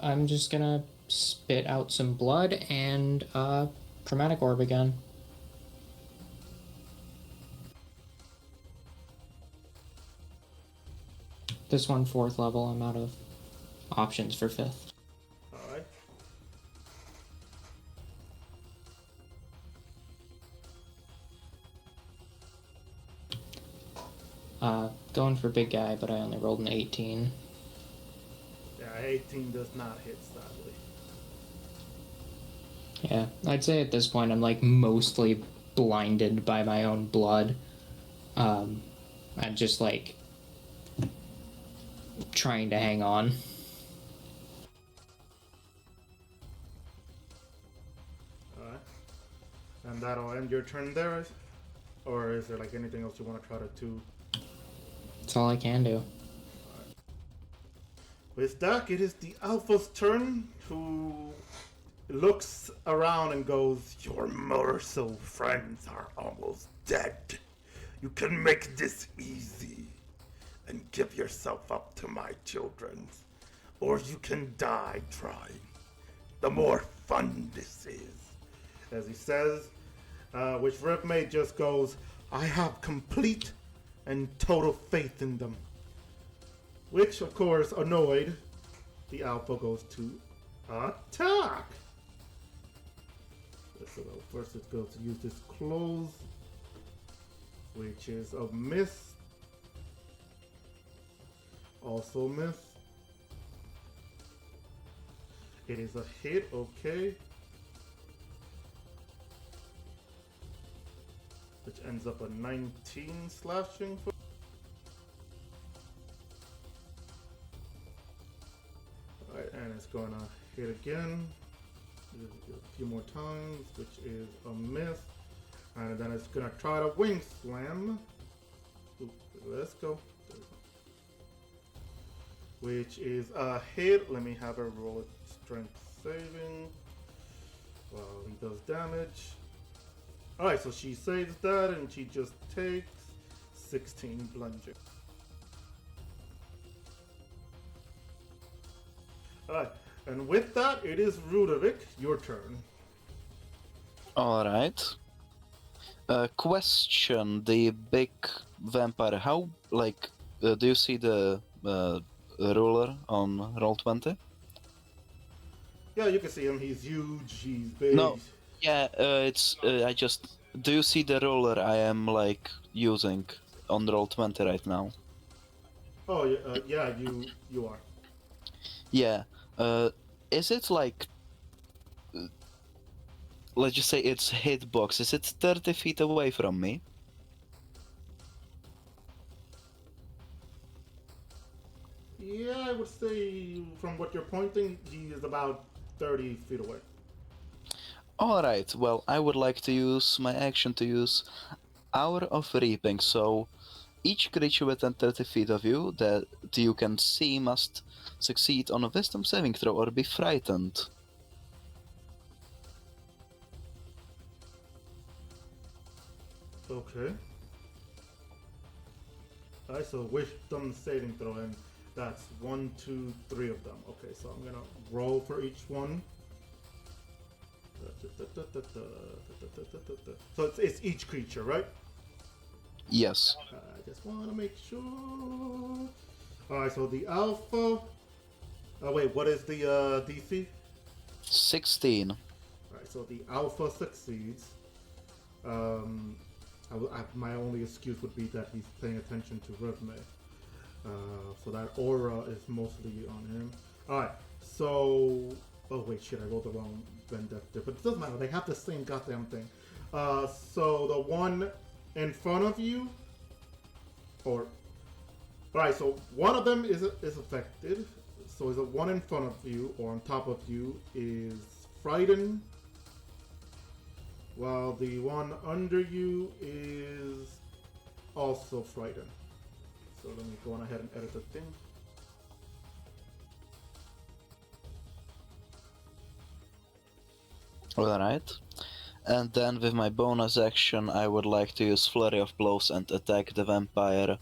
I'm just gonna spit out some blood and chromatic orb again. This one 4th level. I'm out of options for 5th. All right. Going for big guy, but I only rolled an 18. Yeah, 18 does not hit, sadly. Yeah, I'd say at this point I'm like mostly blinded by my own blood. I'm just like trying to hang on. All right. And that'll end your turn there, or is there like anything else you want to try to do? That's all I can do. With that, it is the Alpha's turn, who looks around and goes, "Your morsel friends are almost dead. You can make this easy and give yourself up to my children, or you can die trying. The more fun this is." As he says, which Ripmate just goes, "I have complete and total faith in them." Which, of course, annoyed, the Alpha goes to attack. So first it goes to use this close, which is a miss. Also miss. It is a hit, okay. Which ends up a 19 slashing for. Alright, and it's gonna hit again. A few more times, which is a miss. And then it's gonna try to wing slam. Ooh, let's go. There we go. Which is a hit. Let me have her roll a strength saving. While he does damage. Alright, so she saves that and she just takes 16 bludgeoning. Alright, and with that, it is Rudovic, your turn. Alright. Question, the big vampire, how, like, do you see the ruler on Roll20? Yeah, you can see him. He's huge, he's big. No. Yeah, I just... Do you see the ruler I am, like, using on Roll20 right now? Oh, yeah, you are. Yeah. Is it, like... let's just say its hitbox, is it 30 feet away from me? Yeah, I would say from what you're pointing, he is about 30 feet away. Alright, well, I would like to use my action to use Hour of Reaping, so each creature within 30 feet of you that you can see must succeed on a wisdom saving throw or be frightened. Okay. Alright, so wisdom saving throw, and that's 1, 2, 3 of them. Okay, so I'm gonna roll for each one. So it's each creature, right? Yes. I just want to make sure. Alright, so the alpha. Oh, wait, what is the DC? 16. Alright, so the alpha succeeds. My only excuse would be that he's paying attention to Rhythme. So that aura is mostly on him. Alright, so. Oh, wait, shit, I rolled the wrong Vendetta. But it doesn't matter, they have the same goddamn thing. So the one in front of you. Alright, so one of them is affected. So is the one in front of you or on top of you is frightened, while the one under you is also frightened. So let me go on ahead and edit the thing. Alright. And then with my bonus action, I would like to use Flurry of Blows and attack the vampire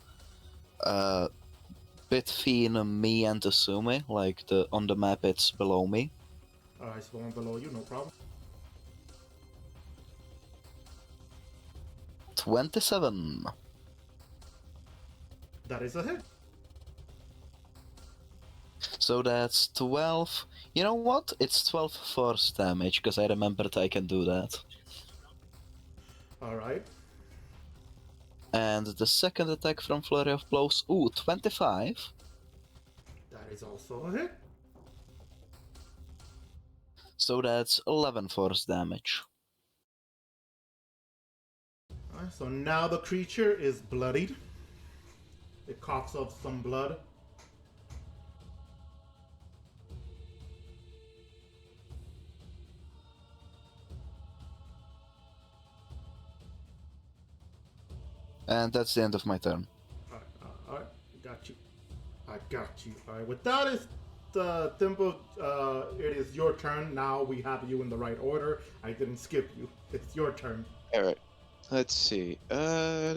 between me and Asumi, like on the map it's below me. Alright, so one below you, no problem. 27. That is a hit. So that's 12. You know what? It's 12 force damage, because I remembered I can do that. Alright. And the second attack from Flurry of Blows, 25. That is also a hit. So that's 11 force damage. Alright, so now the creature is bloodied. It coughs up some blood. And that's the end of my turn. Alright, got you. I got you. Alright, with that is the Thimble, it is your turn. Now we have you in the right order. I didn't skip you. It's your turn. All right. Let's see. All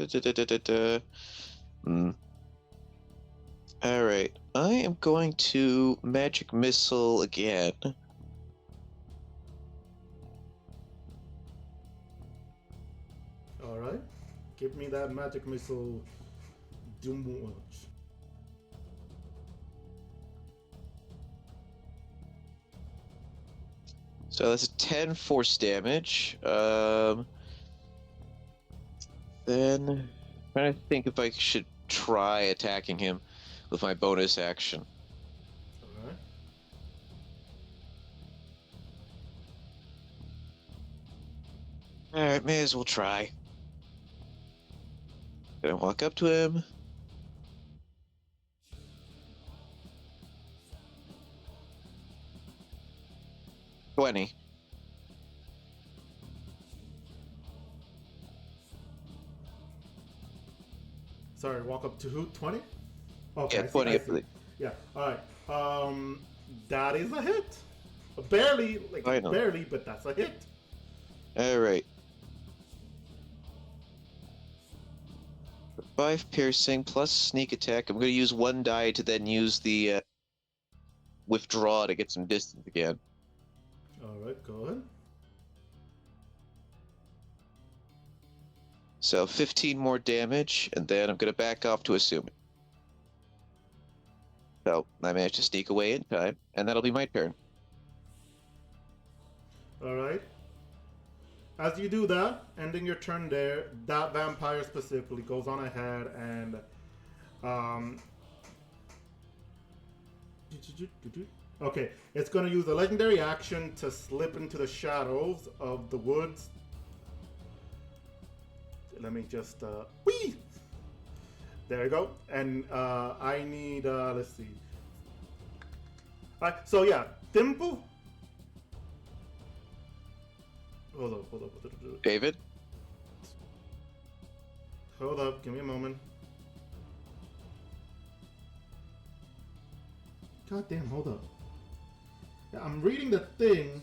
right. I am going to magic missile again. Alright. Give me that magic missile. Doom. So that's a 10 force damage. Then I'm trying to think if I should try attacking him with my bonus action. Alright. Alright, may as well try. Gonna walk up to him. $20. Sorry, walk up to who? 20? Okay, Yeah, 20 up to the... Yeah, alright. That is a hit. Barely, like I know. barely, but that's a hit. Alright. 5 piercing plus sneak attack. I'm gonna use 1 die to then use the withdraw to get some distance again. Alright, go ahead. So 15 more damage, and then I'm gonna back off to Asumi. So I managed to sneak away in time, and that'll be my turn. Alright. As you do that, ending your turn there, that vampire specifically goes on ahead and Okay, it's gonna use a legendary action to slip into the shadows of the woods. Let me just, whee! There you go. And I need, let's see. Alright, so yeah, Dimple. Hold up. David? Hold up, give me a moment. God damn, hold up. Yeah, I'm reading the thing.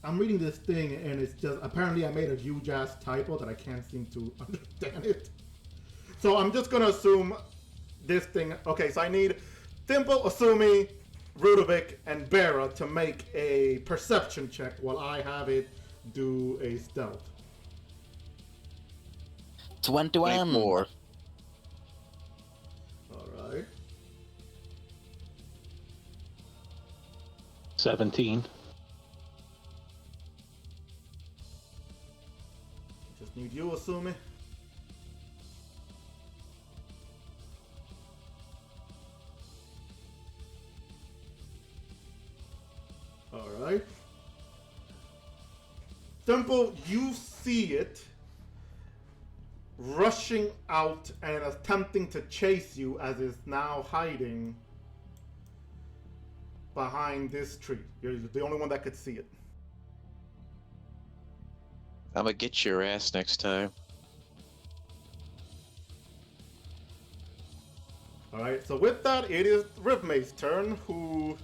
I'm reading this thing and it's just, apparently I made a huge ass typo that I can't seem to understand it. So I'm just gonna assume this thing. Okay, so I need Dimple, Asumi, Rudovic, and Bera to make a perception check while I have it do a stealth. 21. More. Alright. 17. Just need you, Asumi. Alright. Dimple, you see it rushing out and attempting to chase you as it's now hiding behind this tree. You're the only one that could see it. I'm gonna get your ass next time. Alright, so with that, it is Rivmay's turn, who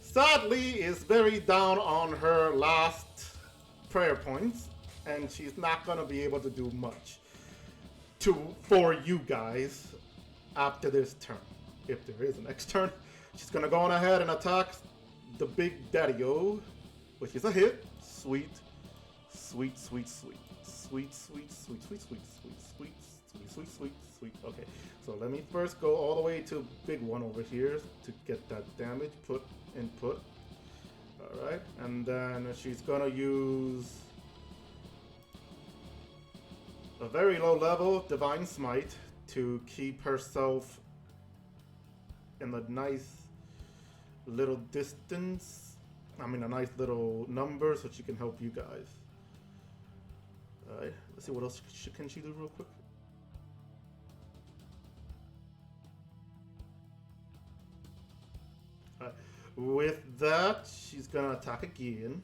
sadly is very down on her last prayer points, and she's not gonna be able to do much for you guys after this turn. If there is a next turn, she's gonna go on ahead and attack the big daddy-o, which is a hit. Sweet. Okay, so let me first go all the way to big one over here to get that damage input. Alright, and then she's gonna use a very low level Divine Smite to keep herself in a nice little distance. I mean, a nice little number so she can help you guys. Alright, let's see what else can she do real quick. Alright, with that, she's gonna attack again.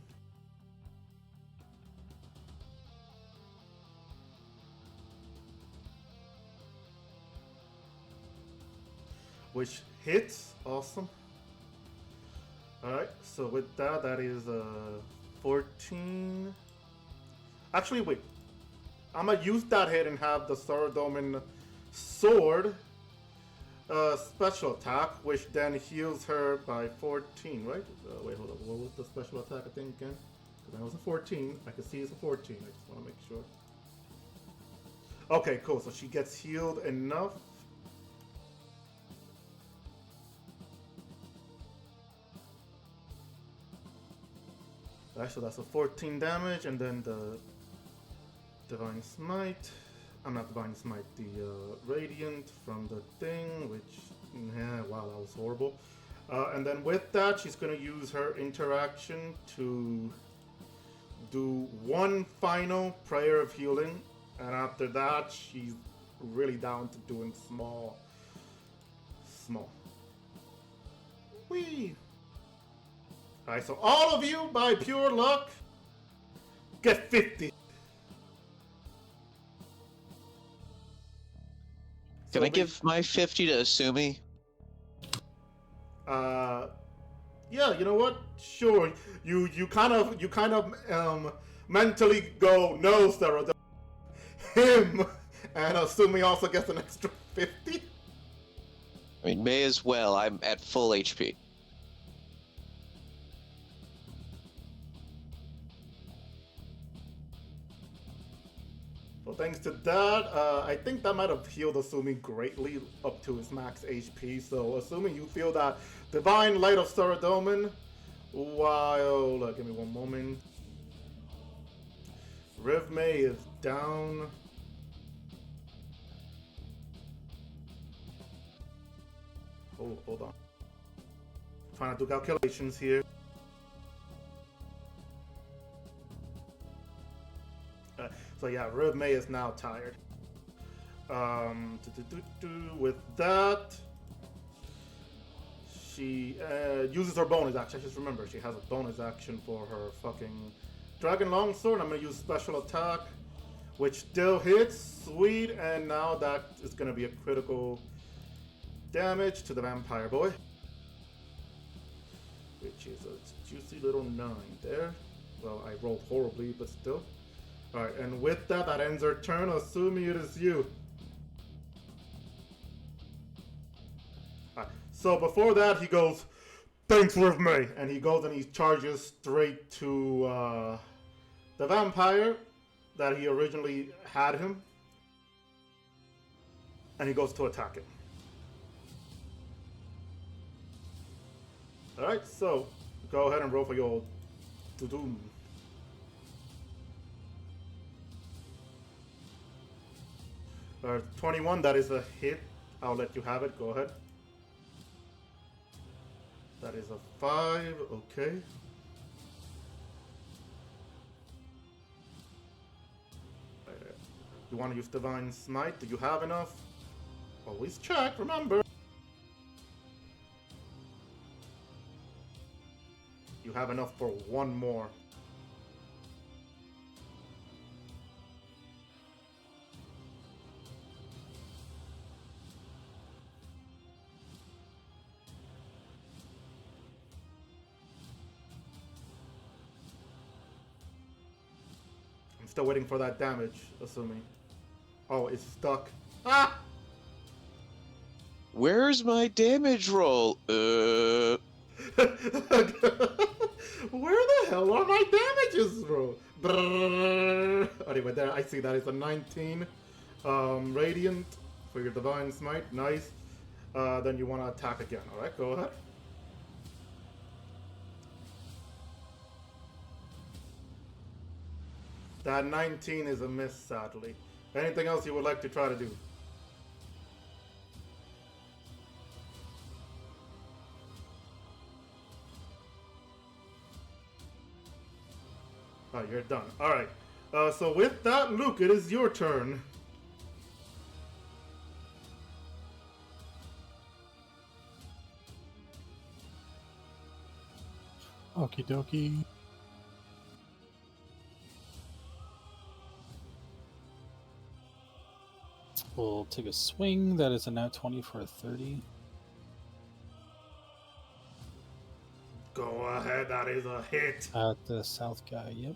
Which hits, awesome. Alright, so with that, that is 14. Actually, wait. I'm gonna use that hit and have the Saradomin sword special attack, which then heals her by 14, right? Wait, hold on. What was the special attack I think again? Because I know it's a 14. I can see it's a 14. I just want to make sure. Okay, cool. So she gets healed enough. Alright, so that's a 14 damage, and then the Divine Smite. I'm not Divine Smite, the Radiant from the thing, which, yeah, wow, that was horrible. And then with that, she's going to use her interaction to do one final prayer of healing. And after that, she's really down to doing small. Whee! Alright, so all of you, by pure luck, get 50. Can I give my 50 to Asumi? Yeah, you know what? Sure. You kind of mentally go, no, Sarah, him, and Asumi also gets an extra 50. I mean, may as well. I'm at full HP. So thanks to that, I think that might have healed Asumi greatly up to his max HP. So assuming you feel that Divine Light of Saradomin, while, give me one moment. Rivmay is down. Hold on. trying to do calculations here. So yeah, Rev May is now tired. With that, she uses her bonus action. Just remember, she has a bonus action for her fucking Dragon Longsword. I'm gonna use special attack, which still hits. Sweet, and now that is gonna be a critical damage to the vampire boy, which is a juicy little 9 there. Well, I rolled horribly, but still. Alright, and with that, that ends our turn, assuming it is you. Alright, so before that, he goes, "Thanks, Rev May," and he goes and he charges straight to the vampire that he originally had him. And he goes to attack it. Alright, so go ahead and roll for your doom. 21, that is a hit. I'll let you have it. Go ahead. That is a 5. Okay. You want to use Divine Smite? Do you have enough? Always check, remember. You have enough for one more. I'm still waiting for that damage, assuming. Oh, it's stuck. Ah! Where's my damage roll? Where the hell are my damages, bro? Brrr. Anyway, there, I see that is a 19 radiant for your Divine Smite. Nice. Then you want to attack again. Alright, go ahead. That 19 is a miss, sadly. Anything else you would like to try to do? Oh, you're done. Alright. So with that, Luke, it is your turn. Okie dokie. We'll take a swing. That is a nat 20 for a 30. Go ahead, that is a hit. At the south guy, yep.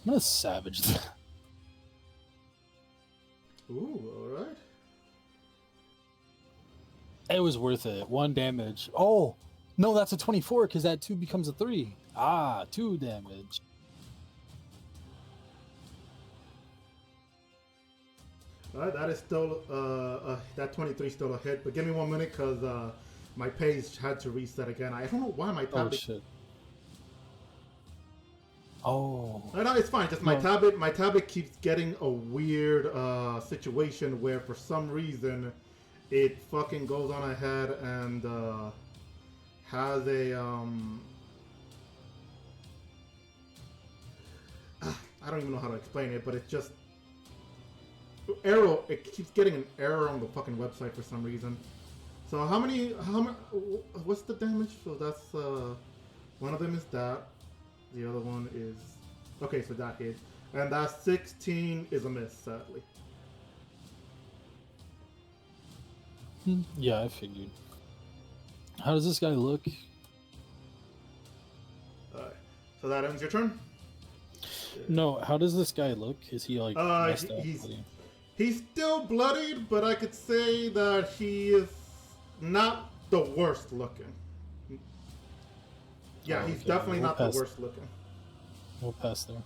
I'm gonna savage that. Ooh, alright. It was worth it. 1 damage. Oh! No, that's a 24 because that 2 becomes a 3. Ah, 2 damage. Alright, that is still, that 23 is still a hit, but give me 1 minute because my page had to reset again. I don't know why my tablet... Oh, shit. Oh. No, it's fine, just my tablet keeps getting a weird situation where for some reason it fucking goes on ahead and has a, I don't even know how to explain it, but it's just, it keeps getting an error on the fucking website for some reason. So how many, what's the damage? So that's, one of them is that, the other one is, okay, so that hit. And that 16 is a miss, sadly. Yeah, I figured. How does this guy look? Alright, so that ends your turn? No, how does this guy look? Is he like messed up? He's still bloodied, but I could say that he is not the worst looking. Yeah, he's definitely not the worst looking. We'll pass there.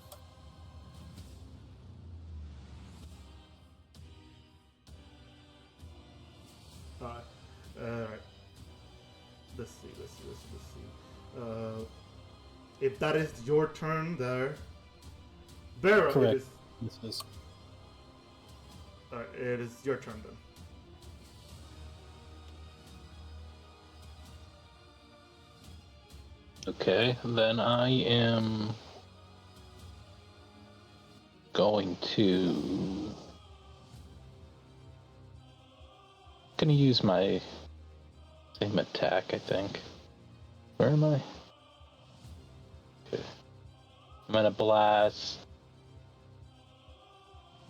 Alright. Let's see. If that is your turn there, Barra, Correct. it is... This is. It is your turn then. Okay, then I am going to use my same attack, I think. Where am I? Okay. I'm gonna blast.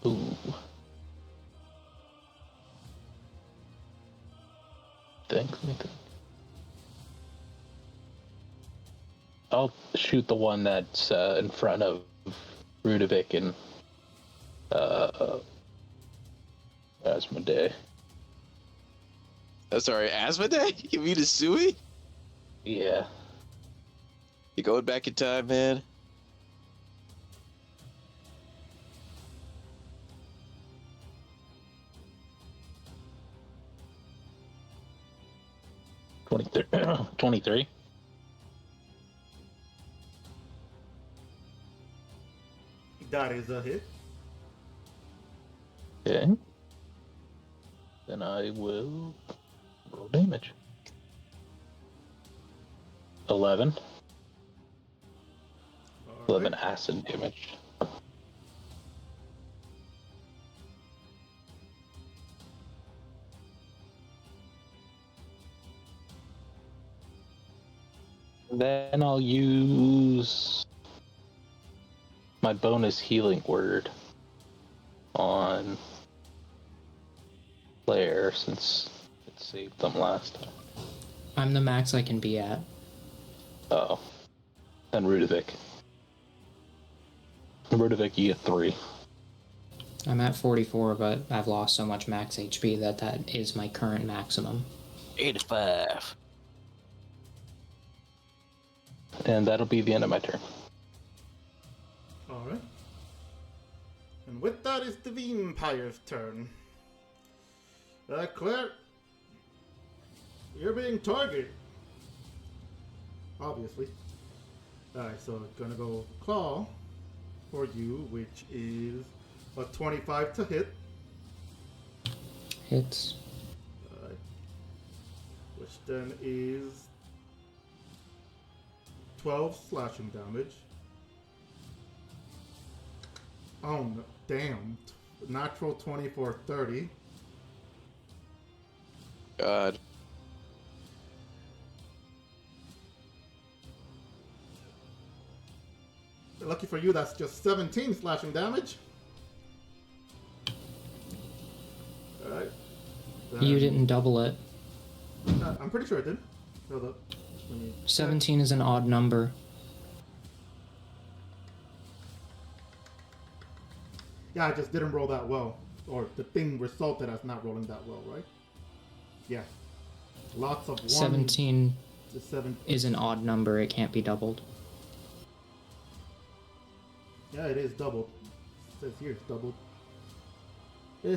Ooh. Let me think. I'll shoot the one that's in front of Rudovic and Asmodee. Oh, sorry, Asmodee? You mean Asui? Yeah. You going back in time, man? 23. That is a hit. Okay. Then I will roll damage. 11. All 11 right. acid damage. Then I'll use my bonus healing word on Claire since it saved them last time. I'm the max I can be at. Oh. And Rudovic. Rudovic, you get 3. I'm at 44, but I've lost so much max HP that is my current maximum. 85. And that'll be the end of my turn. All right. And with that is the Vampire's turn. Claire, you're being targeted. Obviously. Alright, so it's gonna go claw for you, which is a 25 to hit. Hits. Alright. Which then is 12 slashing damage. Oh, no, damn. Natural 20 for 30. God. Lucky for you, that's just 17 slashing damage. Alright. You didn't double it. I'm pretty sure I did. Hold up. Let me 17 is an odd number. Yeah, I just didn't roll that well. Or the thing resulted as not rolling that well, right? Yeah. Lots of 1 17 to 7. is an odd number. It can't be doubled. Yeah, it is doubled. It says here it's doubled. Eh.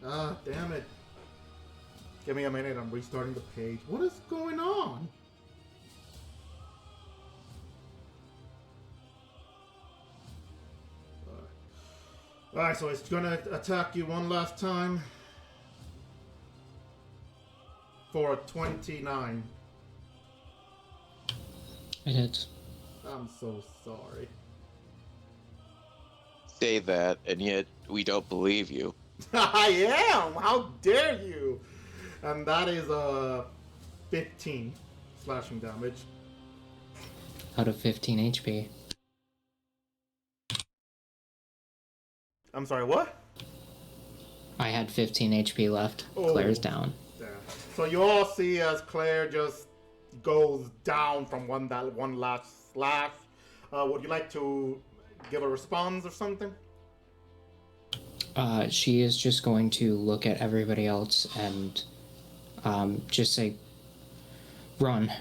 Ah, damn it. Give me a minute, I'm restarting the page. What is going on? Alright, so it's gonna attack you one last time. For a 29. It hits. I'm so sorry. Say that, and yet we don't believe you. I am! How dare you! And that is a 15 slashing damage. Out of 15 HP. I'm sorry, what? I had 15 HP left. Oh. Claire's down. Damn. So you all see as Claire just goes down from one last slash. Would you like to give a response or something? She is just going to look at everybody else and just say, run.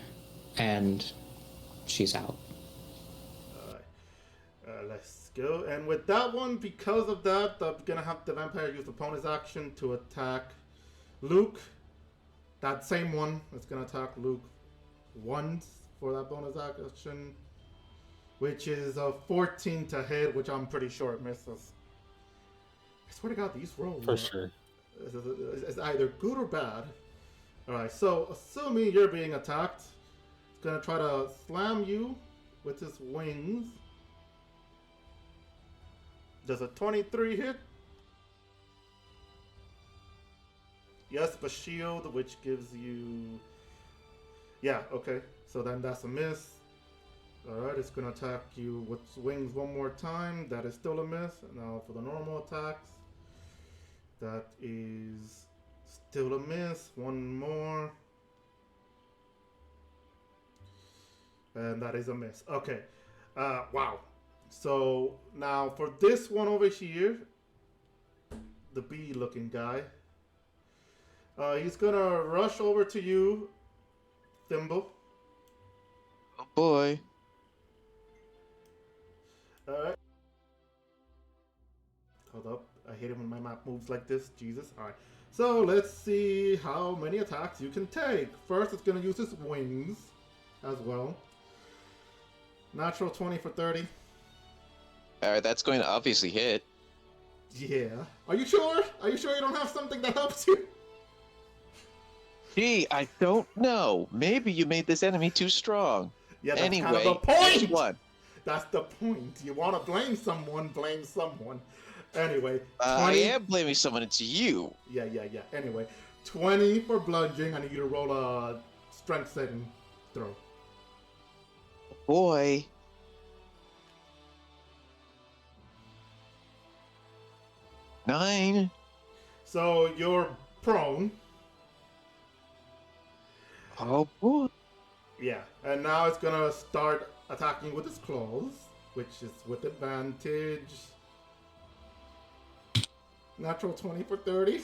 And she's out. Let's go. And with that one, because of that, I'm going to have the vampire use the bonus action to attack Luke. That same one is going to attack Luke once for that bonus action, which is a 14 to hit, which I'm pretty sure it misses. I swear to God, these rolls For sure. is either good or bad. Alright, so assuming you're being attacked, it's gonna try to slam you with his wings. Does a 23 hit? Yes, but shield, which gives you... Yeah, okay. So then that's a miss. Alright, it's gonna attack you with wings one more time. That is still a miss. Now for the normal attacks. That is still a miss. One more. And that is a miss. Okay. Wow. So now for this one over here, the bee looking guy, he's gonna rush over to you, Thimble. Oh boy. Alright. Hold up. I hate it when my map moves like this. Jesus. Alright. So let's see how many attacks you can take. First, it's gonna use its wings as well. Natural 20 for 30. Alright, that's going to obviously hit. Yeah. Are you sure? Are you sure you don't have something that helps you? Gee, I don't know. Maybe you made this enemy too strong. Yeah, that's Anyway, kind of the point! guess what? That's the point. You want to blame someone, blame someone. Anyway, 20... I am blaming someone, it's you. Yeah. Anyway, 20 for bludgeoning. I need you to roll a strength saving throw. Boy. Nine. So you're prone. Oh boy. Yeah, and now it's gonna start attacking with its claws, which is with advantage. Natural 20 for 30.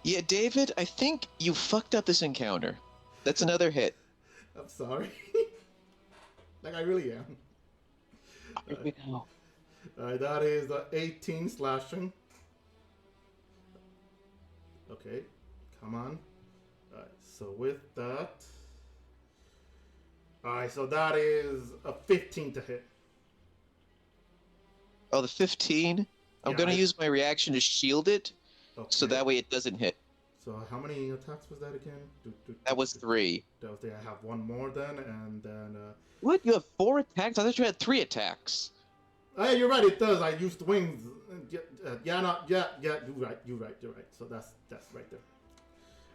Yeah, David, I think you fucked up this encounter. That's another hit. I'm sorry. Like, I really am. Here we go. That is 18 slashing. Okay, come on. Alright, so with that... Alright, so that is a 15 to hit. Oh, the 15? I'm Yeah, gonna use my reaction to shield it, so Okay. that way it doesn't hit. So how many attacks was that again? That was 3. Okay, I have one more then, and then... What? You have 4 attacks? I thought you had 3 attacks. Hey, you're right, it does. I used wings. You're right. So that's right there.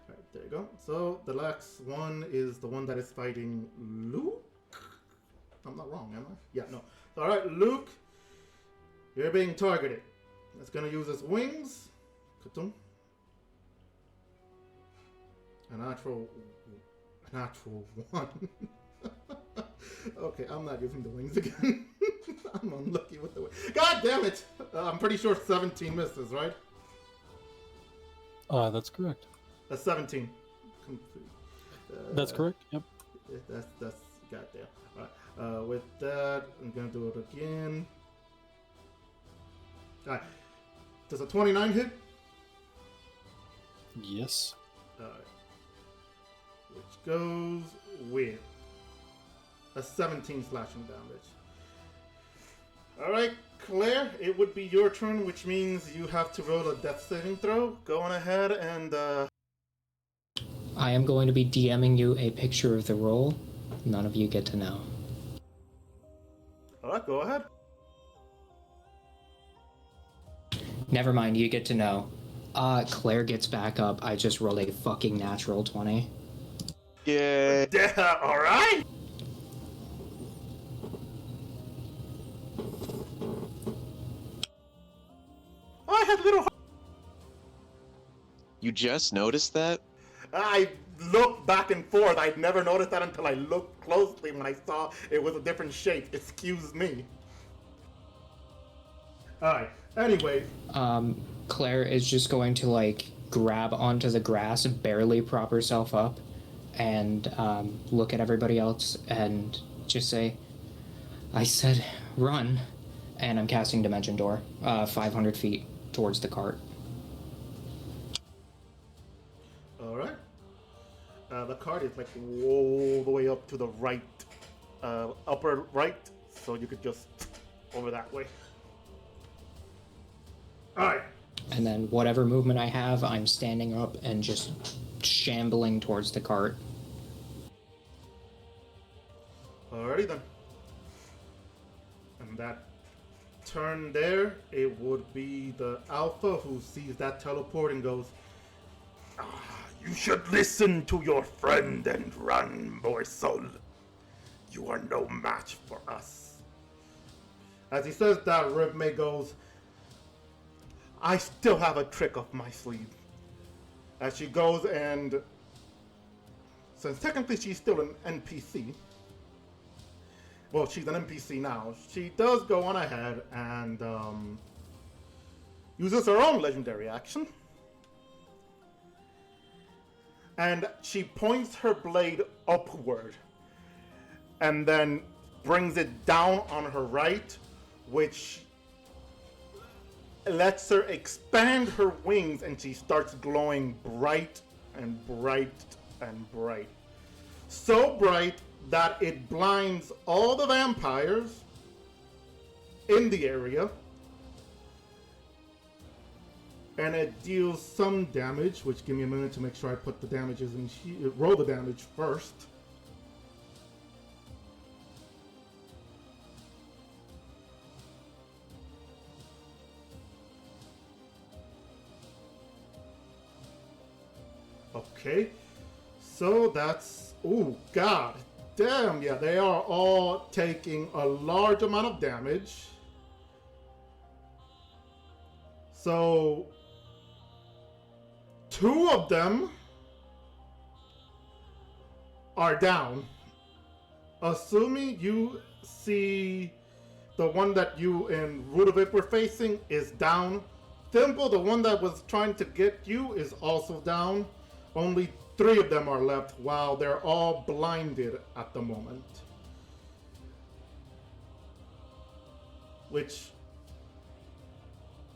Alright, there you go. So the next one is the one that is fighting Luke? I'm not wrong, am I? Yeah, no. Alright, Luke, you're being targeted. It's gonna use its wings. Ka-tum. A natural one. Okay, I'm not using the wings again. I'm unlucky with the wings. God damn it! I'm pretty sure 17 misses, right? That's correct. That's 17. That's correct. Yep. That's goddamn. Alright. With that, I'm gonna do it again. Alright. Does a 29 hit? Yes. Alright. Which goes with a 17 slashing damage. Alright, Claire, it would be your turn, which means you have to roll a death saving throw. Go on ahead and I am going to be DMing you a picture of the roll. None of you get to know. alright, go ahead. Never mind, you get to know. Claire gets back up. I just rolled a fucking natural 20. Yeah. Yeah, alright! I had little. You just noticed that? I looked back and forth. I'd never noticed that until I looked closely when I saw it was a different shape. Excuse me. Alright, anyway. Claire is just going to, like, grab onto the grass, barely prop herself up, and look at everybody else and just say, I said run, and I'm casting Dimension Door, 500 feet towards the cart. Alright. The card is like all the way up to the right, upper right, so you could just over that way. All right. And then whatever movement I have, I'm standing up and just shambling towards the cart. Alrighty then. And that turn there, it would be the Alpha who sees that teleport and goes, "You should listen to your friend and run, morsel. You are no match for us." As he says that, Rivme goes, "I still have a trick up my sleeve." As she goes and, since technically she's still an NPC, well, she's an NPC now, she does go on ahead and uses her own legendary action. And she points her blade upward and then brings it down on her right, which lets her expand her wings, and she starts glowing bright and bright and bright. So bright that it blinds all the vampires in the area, and it deals some damage, which give me a minute to make sure I put the damages in, roll the damage first. Okay, so that's, oh god damn, yeah, they are all taking a large amount of damage. So 2 of them are down. Assuming you see the one that you and Rudovic were facing is down. Thimble, the one that was trying to get you, is also down. Only 3 of them are left, while they're all blinded at the moment. Which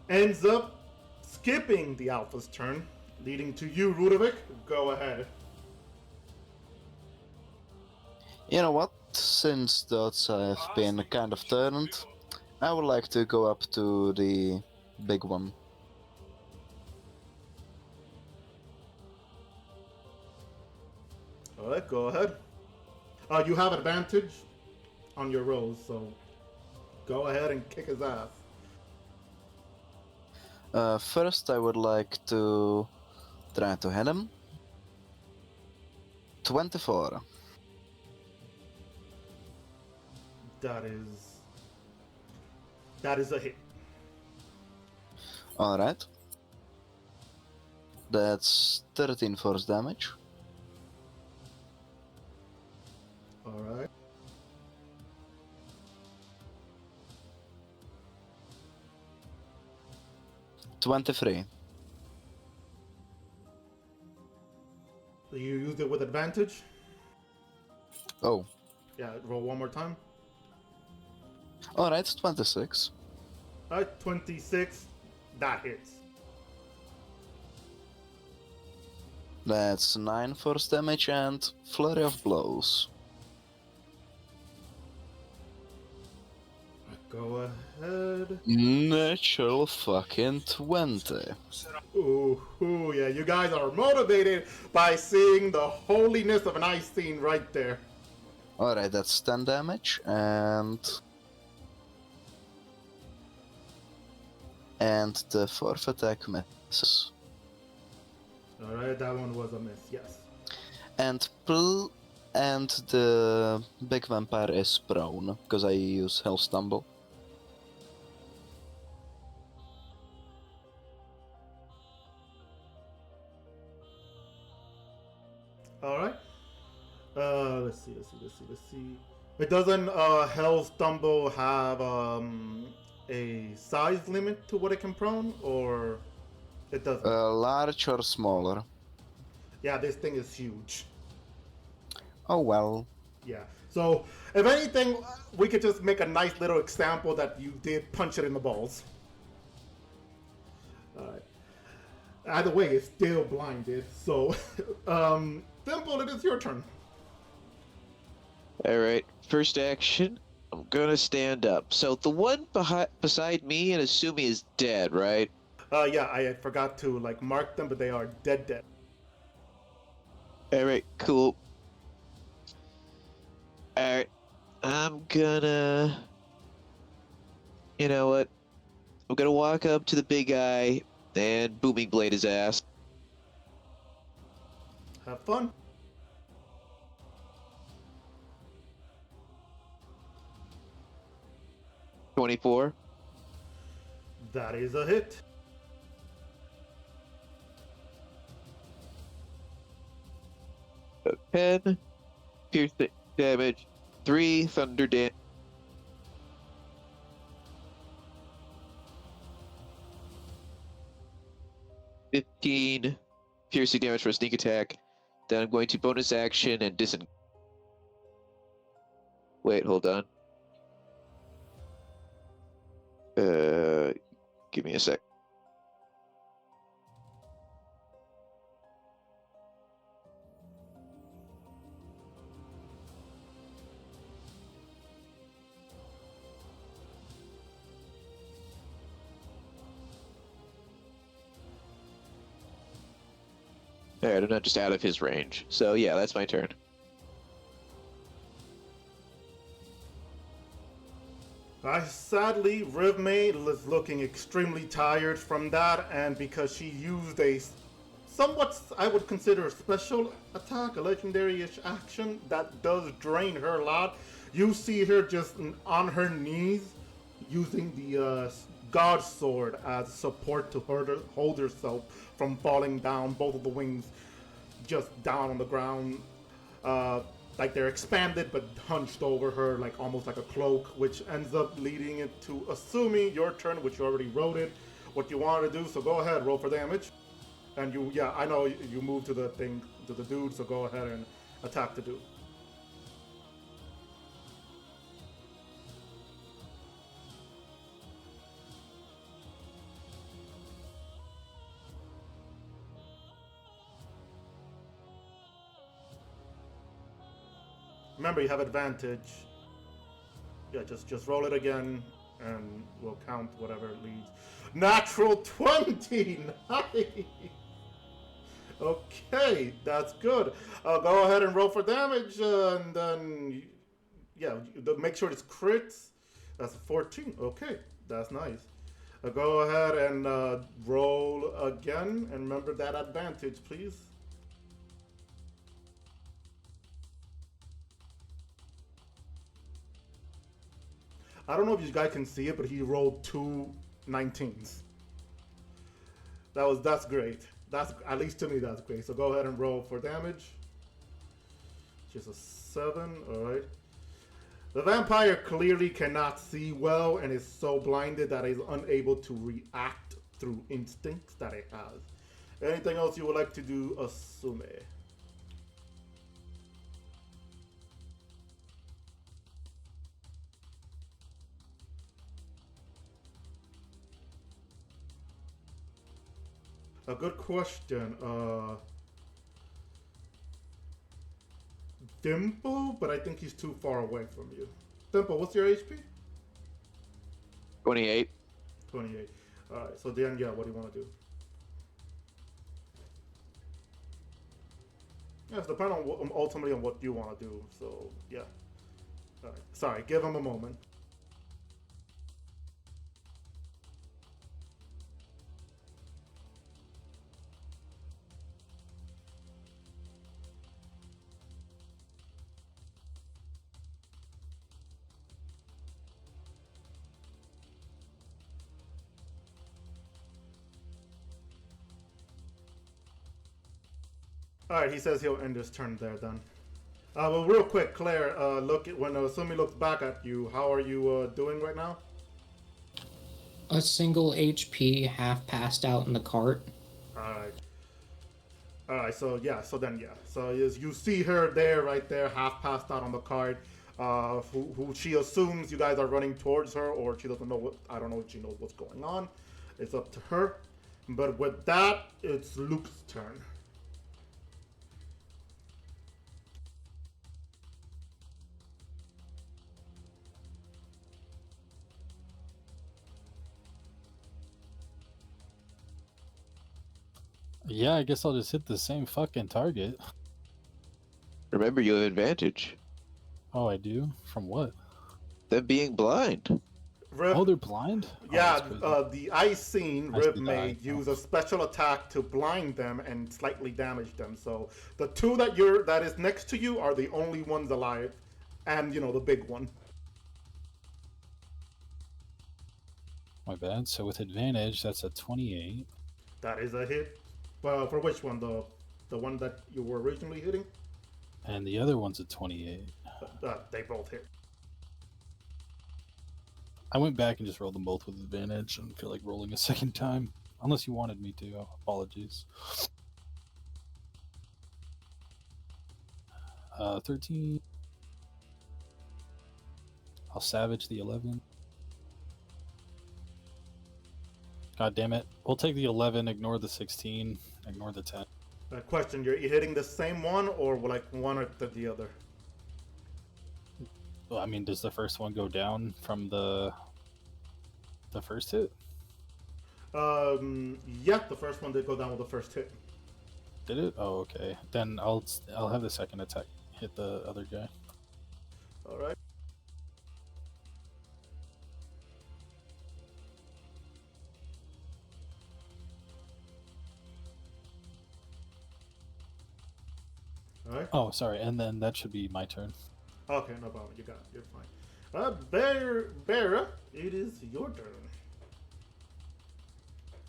ends up skipping the Alpha's turn, leading to you, Rudovic. Go ahead. You know what? Since the odds have been kind of turned, I would like to go up to the big one. Alright, go ahead. You have advantage on your rolls, so go ahead and kick his ass. First, I would like to try to hit him. 24. That is a hit. Alright. That's 13 force damage. Alright. $23. So you used it with advantage? Oh. Yeah, roll one more time. Alright, 26. Alright, 26. That hits. That's 9 force damage and flurry of blows. Go ahead. Natural fucking 20. Ooh, yeah, you guys are motivated by seeing the holiness of an ice scene right there. Alright, that's 10 damage and the 4th attack misses. Alright, that one was a miss, yes. And the big vampire is prone, because I use Hell Stumble. Alright. Let's see. It doesn't Hell Stumble have a size limit to what it can prone, or it doesn't? Large or smaller? Yeah, this thing is huge. Oh well. Yeah. So, if anything, we could just make a nice little example that you did punch it in the balls. Alright. Either way, it's still blinded. So, Dimple, it is your turn. Alright, first action. I'm gonna stand up. So the one beside me and Asumi is dead, right? Yeah, I forgot to like mark them, but they are dead. Alright, cool. Alright, I'm gonna... You know what? I'm gonna walk up to the big guy and booming blade his ass. Have fun. $24. That is a hit. So 10 piercing damage, 3 thunder damage. 15 piercing damage for a sneak attack. Then I'm going to bonus action and disengage. Wait, hold on. Give me a sec. Alright, I'm not just out of his range. So yeah, that's my turn. Sadly, Rivmay is looking extremely tired from that, and because she used a somewhat, I would consider, a special attack, a legendary-ish action that does drain her a lot, you see her just on her knees using the God Sword as support to hold herself from falling down, both of the wings just down on the ground. Like they're expanded but hunched over her, like almost like a cloak, which ends up leading it to Asumi, your turn, which you already wrote it, what you wanted to do, so go ahead, roll for damage. And you, yeah, I know you moved to the thing, to the dude, so go ahead and attack the dude. Remember, you have advantage. Yeah, just roll it again, and we'll count whatever it leads. Natural 20! Nice! Okay, that's good. Go ahead and roll for damage, and then, yeah, make sure it's crits. That's a 14. Okay, that's nice. Go ahead and roll again, and remember that advantage, please. I don't know if you guys can see it, but he rolled 2 19s. That's great. That's, at least to me, that's great. So go ahead and roll for damage. Just a 7. All right. The vampire clearly cannot see well and is so blinded that he's unable to react through instincts that it has. Anything else you would like to do, Asume? A good question. Dimple, but I think he's too far away from you. Dimple, what's your HP? 28. 28. Alright, so then, yeah, what do you want to do? Yeah, it's depending on ultimately on what you want to do, so, yeah. Alright, sorry, give him a moment. Alright, he says he'll end his turn there then. Well, real quick, Claire, look at when Sumi looks back at you, how are you doing right now? A single HP, half passed out in the cart. Alright. Alright, so yeah, so then yeah. So you see her there, right there, half passed out on the cart, who she assumes you guys are running towards her, or she doesn't know what, I don't know if she knows what's going on. It's up to her. But with that, it's Luke's turn. Yeah, I guess I'll just hit the same fucking target. Remember, you have advantage. Oh, I do? From what? Them being blind. Riv, Oh, they're blind? Oh, yeah, that's crazy. the ice scene, I Riv see may that. use a special attack to blind them and slightly damage them. So the two that is next to you are the only ones alive, and the big one. My bad. So with advantage, that's a 28. That is a hit. Well, for which one? The one that you were originally hitting? And the other one's a 28. They both hit. I went back and just rolled them both with advantage and feel like rolling a second time. Unless you wanted me to. Apologies. 13. I'll savage the 11. God damn it. We'll take the 11, ignore the 16, ignore the 10. Question: You're hitting the same one, or like one after the other? Well, I mean, does the first one go down from the first hit? Yeah, the first one did go down with the first hit. Did it? Oh, okay. Then I'll have the second attack hit the other guy. All right. All right. Oh, sorry. And then that should be my turn. Okay, no problem. You got it. You're fine. Bear, it is your turn.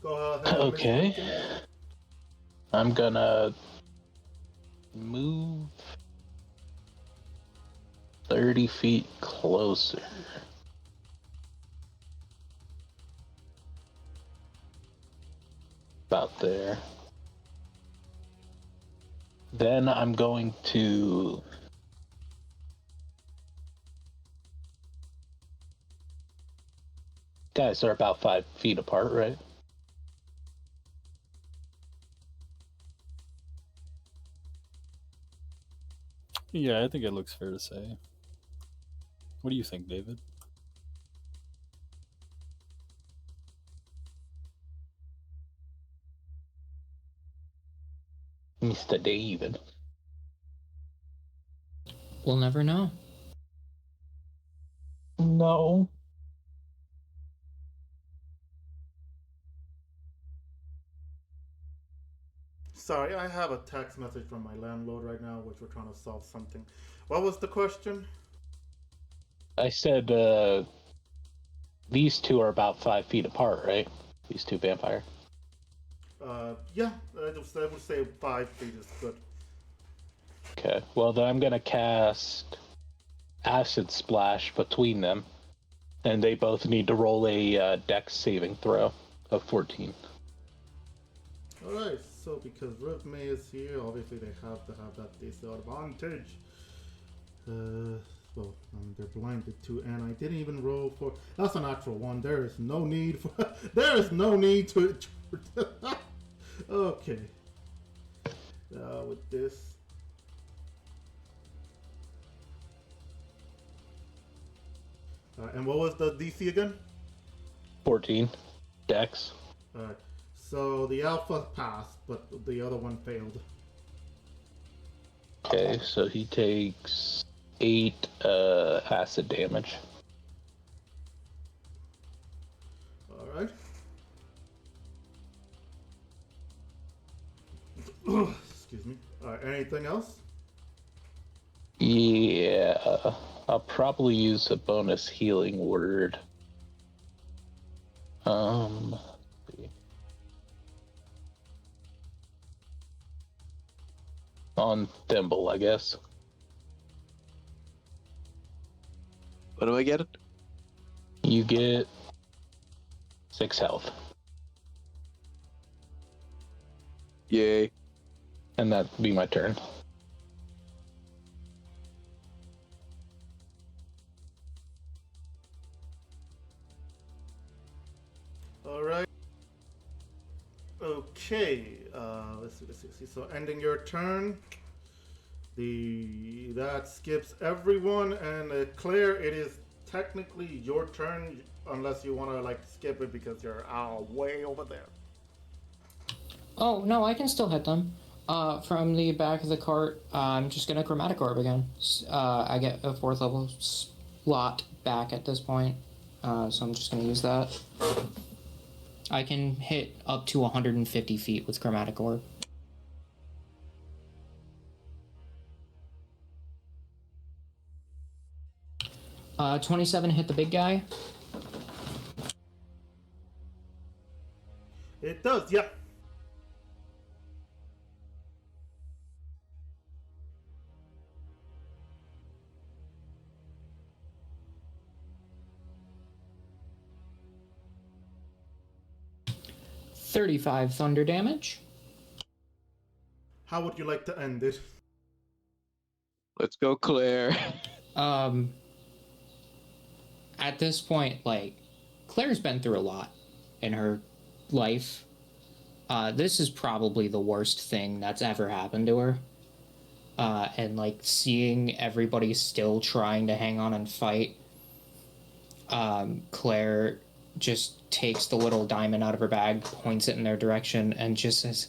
Go ahead. Okay. I'm gonna move 30 feet closer. About there. Then I'm going to guys are about 5 feet apart, right? Yeah, I think it looks fair to say. What do you think, David? Mr. David. We'll never know. No. Sorry, I have a text message from my landlord right now, which we're trying to solve something. What was the question? I said these two are about 5 feet apart, right? These two vampires. Yeah, I would say 5 feet is good. Okay. Well, then I'm gonna cast Acid Splash between them, and they both need to roll a Dex saving throw of 14. Alright, so because Riv May is here, obviously they have to have that disadvantage. Well, they're blinded too, and I didn't even roll for. That's a natural one. There is no need for. There is no need to. Okay. With this. And what was the DC again? 14. Dex. Alright. So the alpha passed, but the other one failed. Okay, so he takes 8 acid damage. Alright. Excuse me. Alright, anything else? Yeah, I'll probably use a bonus healing word. Let's see. On Thimble, I guess. What do I get? You get 6 health. Yay. And that'd be my turn. Alright. Okay. Let's see. So ending your turn. That skips everyone, and Claire, it is technically your turn unless you want to like skip it because you're way over there. Oh, no, I can still hit them. From the back of the cart, I'm just gonna Chromatic Orb again. I get a 4th level slot back at this point, so I'm just gonna use that. I can hit up to 150 feet with Chromatic Orb. 27 hit the big guy. It does, yeah. $35 thunder damage. How would you like to end it? Let's go, Claire. At this point, like, Claire's been through a lot in her life. This is probably the worst thing that's ever happened to her. And, like, seeing everybody still trying to hang on and fight, Claire just takes the little diamond out of her bag, points it in their direction, and just says,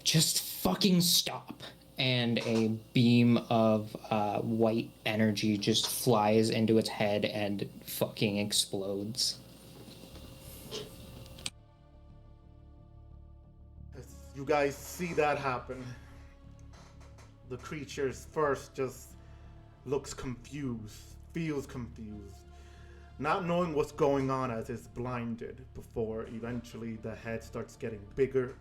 "Just fucking stop." And a beam of white energy just flies into its head and fucking explodes. As you guys see that happen, the creature's first just looks confused, feels confused, not knowing what's going on as it's blinded, before eventually the head starts getting bigger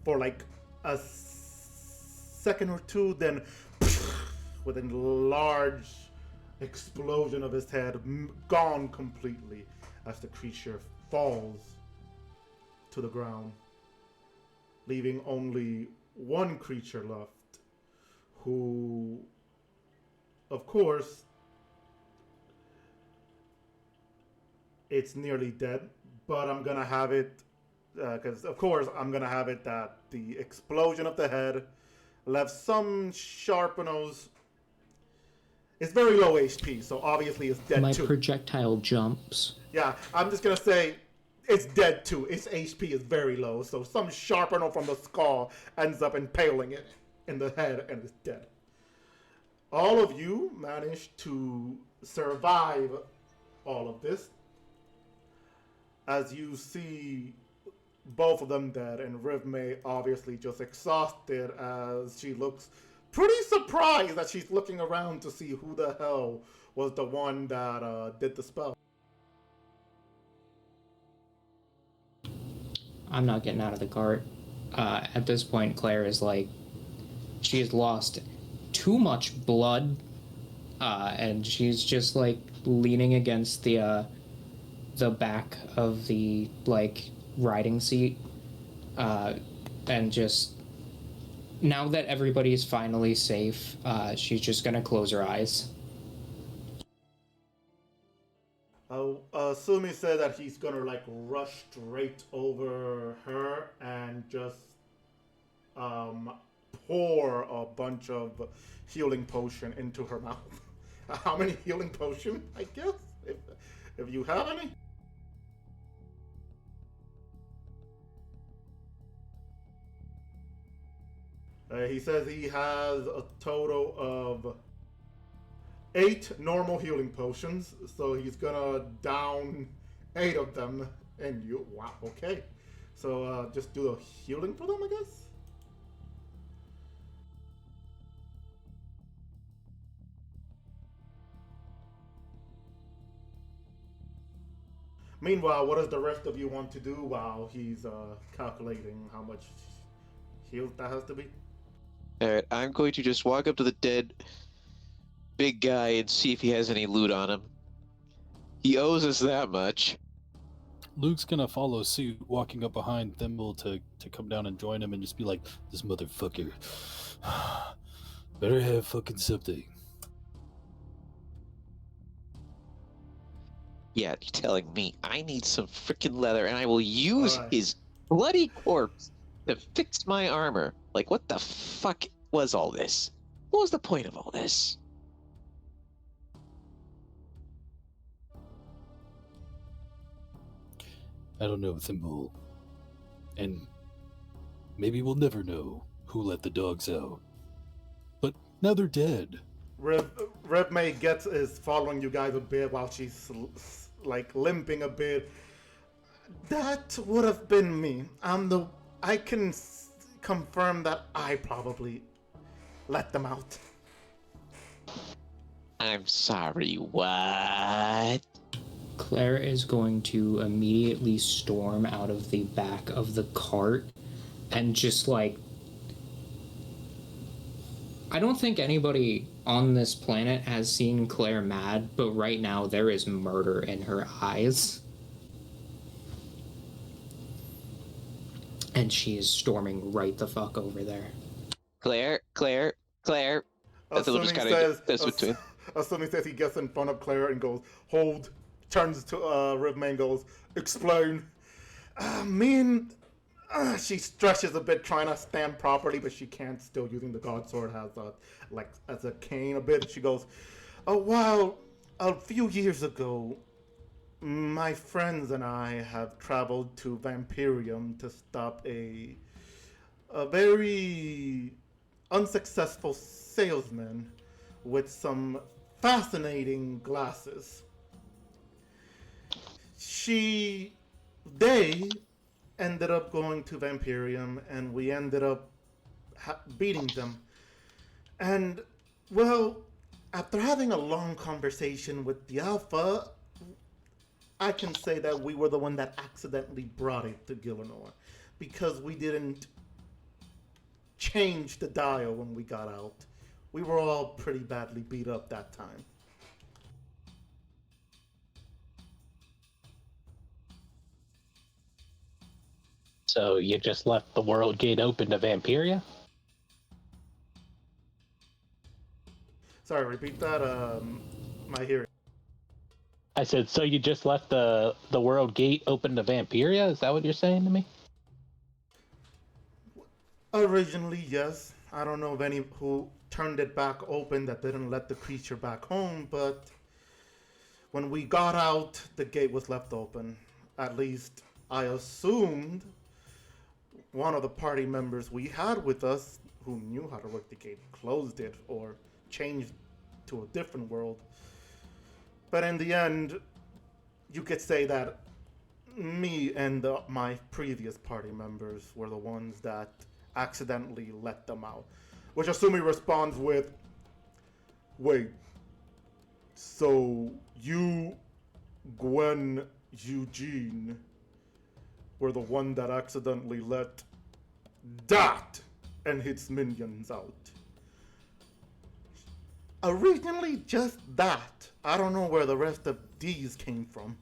for like a second or two, then with a large explosion of his head, gone completely as the creature falls to the ground, leaving only one creature left, who, of course, it's nearly dead, but I'm gonna have it, because of course I'm gonna have it that the explosion of the head left some sharpenos. It's very low HP, so obviously it's dead My too. projectile jumps. Yeah, I'm just gonna say it's dead too. Its HP is very low, so some sharpener from the skull ends up impaling it in the head and it's dead. All of you managed to survive all of this, as you see both of them dead, and Rivme obviously just exhausted, as she looks pretty surprised that she's looking around to see who the hell was the one that did the spell. I'm not getting out of the cart. At this point, Claire is like, she has lost too much blood, and she's just like leaning against the back of the like riding seat, and just, now that everybody's finally safe, she's just gonna close her eyes. Sumi said that he's gonna like rush straight over her and just pour a bunch of healing potion into her mouth. How many healing potion? I guess if you have any. He says he has a total of 8 normal healing potions, so he's gonna down 8 of them. And you, wow, okay. So just do the healing for them, I guess? Meanwhile, what does the rest of you want to do while he's calculating how much healed that has to be? Alright, I'm going to just walk up to the dead big guy and see if he has any loot on him. He owes us that much. Luke's gonna follow suit, walking up behind Thimble to come down and join him and just be like, "This motherfucker better have fucking something." Yeah, you're telling me I need some freaking leather and I will use Alright. his bloody corpse to fix my armor. Like, what the fuck was all this? What was the point of all this? I don't know, Thimble. And maybe we'll never know who let the dogs out. But now they're dead. Rev May is following you guys a bit while she's like limping a bit. That would have been me. I can confirm that I probably let them out. I'm sorry, what? Claire is going to immediately storm out of the back of the cart and just like... I don't think anybody on this planet has seen Claire mad, but right now there is murder in her eyes. And she is storming right the fuck over there. Claire. That's what just kind of goes between. Assuming says he gets in front of Claire and goes, hold, turns to Rivman and goes, explain. She stretches a bit trying to stand properly, but she can't, still using the God Sword as a cane a bit. She goes, a few years ago, my friends and I have traveled to Vampirium to stop a very unsuccessful salesman with some fascinating glasses. They ended up going to Vampirium, and we ended up beating them. And, well, after having a long conversation with the Alpha, I can say that we were the one that accidentally brought it to Gielinor, because we didn't change the dial when we got out. We were all pretty badly beat up that time. So you just left the world gate open to Vampiria? Sorry, repeat that. My hearing. I said, so you just left the world gate open to Vampiria? Is that what you're saying to me? Originally, yes. I don't know of any who turned it back open that didn't let the creature back home, but when we got out, the gate was left open. At least, I assumed one of the party members we had with us, who knew how to work the gate, closed it or changed to a different world. But in the end, you could say that me and my previous party members were the ones that accidentally let them out. Which Asumi responds with, wait, so you, Gwen, Eugene, were the one that accidentally let Dot and his minions out? Originally just that. I don't know where the rest of these came from.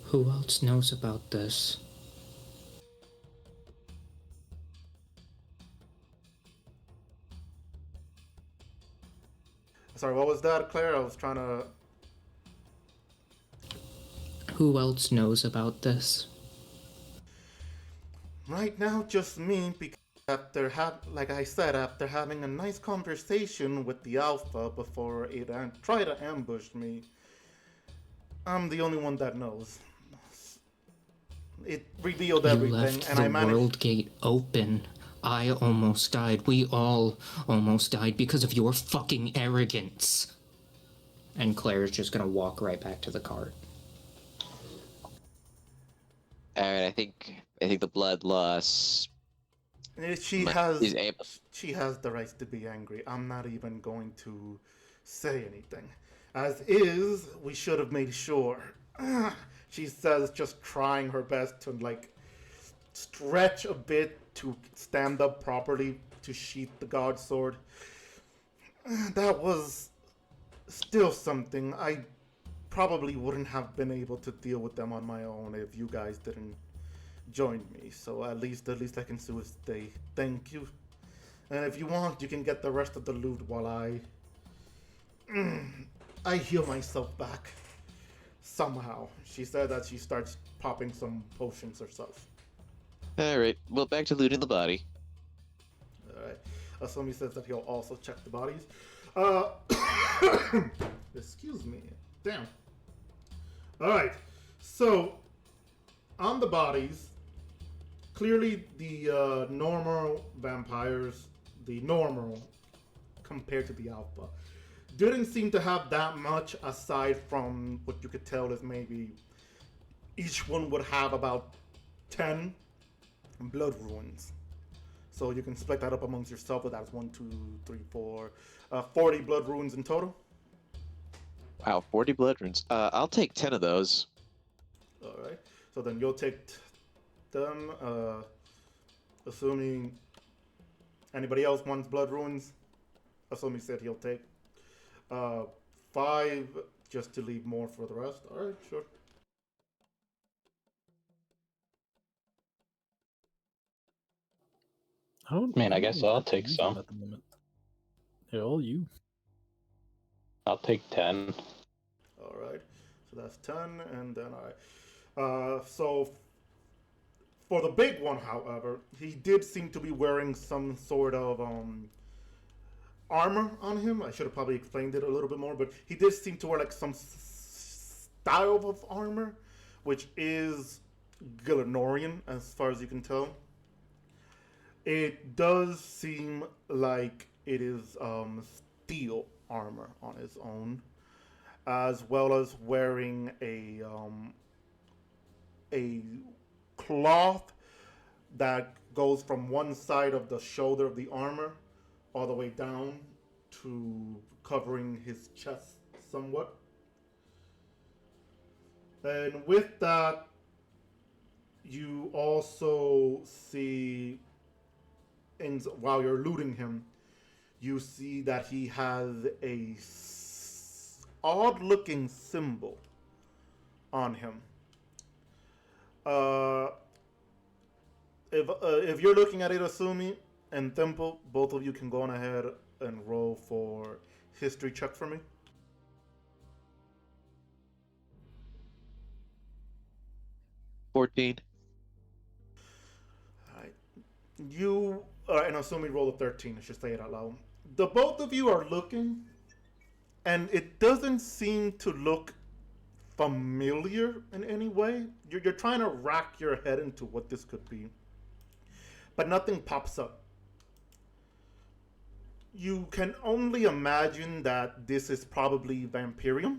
Who else knows about this? Sorry, what was that, Claire? I was trying to... Who else knows about this? Right now, just me, because after after having a nice conversation with the Alpha before it tried to ambush me, I'm the only one that knows. It revealed everything, left and the I managed... world gate open. I almost died. We all almost died because of your fucking arrogance. And Claire's just gonna walk right back to the cart. Alright, I think the blood loss. She has the right to be angry. I'm not even going to say anything. As is, we should have made sure. She says, just trying her best to stretch a bit to stand up properly to sheath the God Sword. That was still something. I probably wouldn't have been able to deal with them on my own if you guys didn't join me. So at least I can say thank you. And if you want, you can get the rest of the loot while I heal myself back somehow. She said that she starts popping some potions herself. Alright, well, back to looting the body. Alright. Asumi says that he'll also check the bodies. Excuse me. Damn. Alright. So, on the bodies, clearly the normal vampires, the normal compared to the alpha, didn't seem to have that much aside from what you could tell is maybe each one would have about 10 blood runes. So you can split that up amongst yourself, but that's 1, 2, 3, 4, 40 blood runes in total. Wow, 40 blood runes. I'll take 10 of those. All right. So then you'll take them, assuming anybody else wants blood runes. Assuming he said he'll take 5 just to leave more for the rest. All right, sure. Man, I guess I'll take use some. them at the moment. Yeah, all you. I'll take 10. All right. So that's 10, and then all right. So for the big one, however, he did seem to be wearing some sort of armor on him. I should have probably explained it a little bit more, but he did seem to wear like some style of armor, which is Gielinorian, as far as you can tell. It does seem like it is steel armor on its own, as well as wearing a cloth that goes from one side of the shoulder of the armor all the way down to covering his chest somewhat. And with that, you also see, while you're looting him, you see that he has a odd-looking symbol on him. If you're looking at it, Asumi and Temple, both of you can go on ahead and roll for history check for me. $14. Alright. You, and Asumi roll a 13, I should say it out loud. The both of you are looking, and it doesn't seem to look familiar in any way. You're trying to rack your head into what this could be, but nothing pops up. You can only imagine that this is probably Vampirium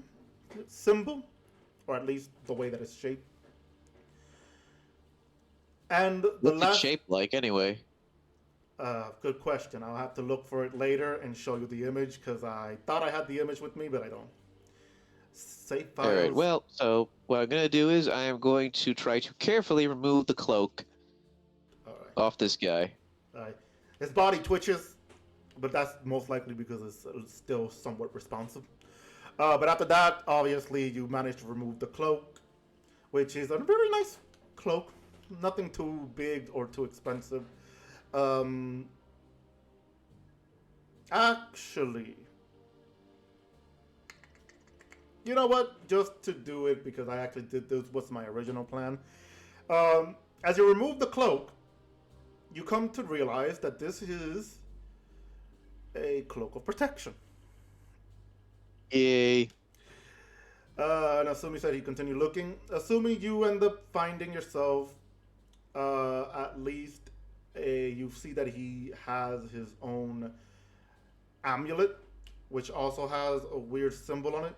symbol, or at least the way that it's shaped. And the What's it last shaped like anyway? good question. I'll have to look for it later and show you the image because I thought I had the image with me, but I don't. Save files. All right. Well, so what I'm gonna do is I am going to try to carefully remove the cloak All right. off this guy. All right. His body twitches, but that's most likely because it's still somewhat responsive. But after that, obviously, you manage to remove the cloak, which is a very nice cloak. Nothing too big or too expensive. Actually, you know what? Just to do it, because I actually did this, was my original plan. As you remove the cloak, you come to realize that this is a cloak of protection. Yay. And Asumi said he continued looking. Assuming you end up finding yourself, at least you see that he has his own amulet, which also has a weird symbol on it.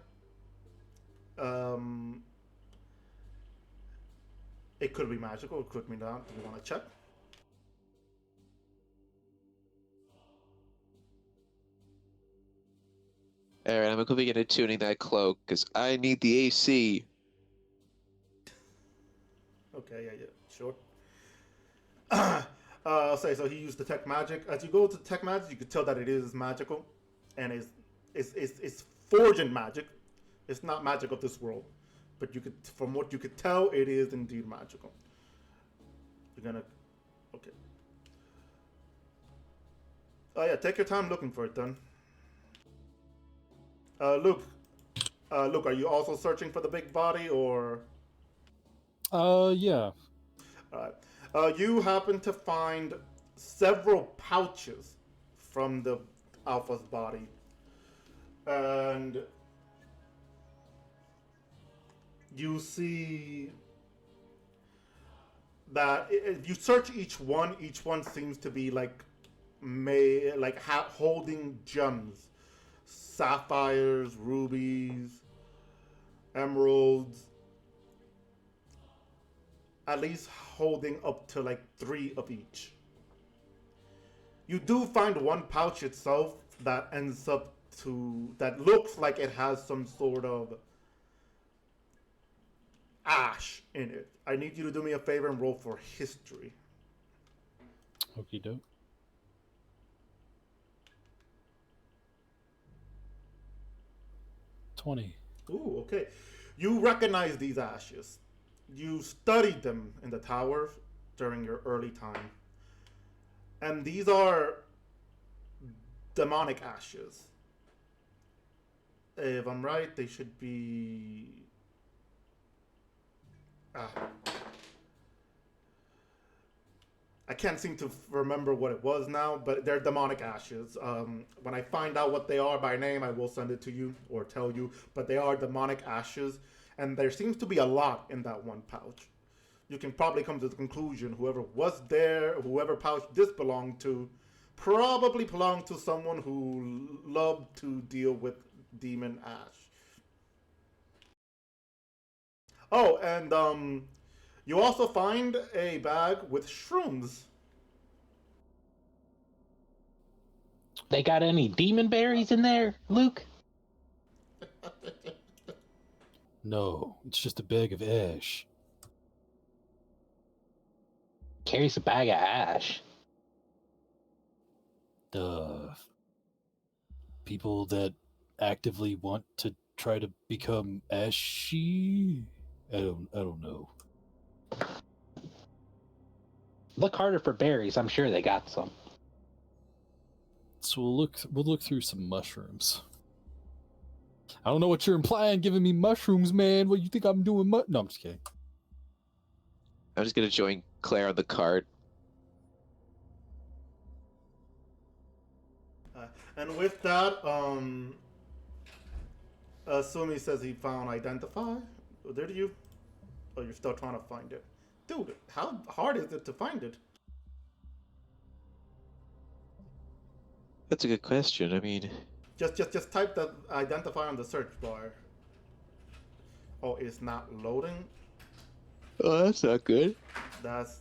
It could be magical, it could be not. Do you want to check? All right, I'm gonna begin tuning that cloak because I need the AC. Okay, yeah, sure. I'll say so. He used detect magic. As you go to detect magic, you could tell that it is magical, and it's forging magic. It's not magic of this world, but you could, from what you could tell, it is indeed magical. You're gonna, okay. Oh yeah, take your time looking for it then. Luke, are you also searching for the big body, or? Yeah. Alright. You happen to find several pouches from the Alpha's body. And you see that if you search each one seems to be like holding gems, sapphires, rubies, emeralds, at least holding up to like 3 of each. You do find one pouch itself that ends up that looks like it has some sort of ash in it. I need you to do me a favor and roll for history. Okie doke. 20. Ooh, okay. You recognize these ashes. You studied them in the tower during your early time. And these are demonic ashes. If I'm right, they should be... I can't seem to remember what it was now, but they're demonic ashes. When I find out what they are by name, I will send it to you or tell you. But they are demonic ashes, and there seems to be a lot in that one pouch. You can probably come to the conclusion whoever was there, whoever pouch this belonged to, probably belonged to someone who loved to deal with demon ash. Oh, and you also find a bag with shrooms. They got any demon berries in there, Luke? No, it's just a bag of ash. Carries a bag of ash. People that actively want to try to become ashy. I don't know. Look harder for berries. I'm sure they got some. So we'll look through some mushrooms. I don't know what you're implying, giving me mushrooms, man. What you think I'm doing? No, I'm just kidding. I'm just gonna join Claire on the cart. And with that, Sumi says he found identify. Did you? Oh, you're still trying to find it. Dude, how hard is it to find it? That's a good question. I mean, Just type the identify on the search bar. Oh, it's not loading? oh, that's not good. That's...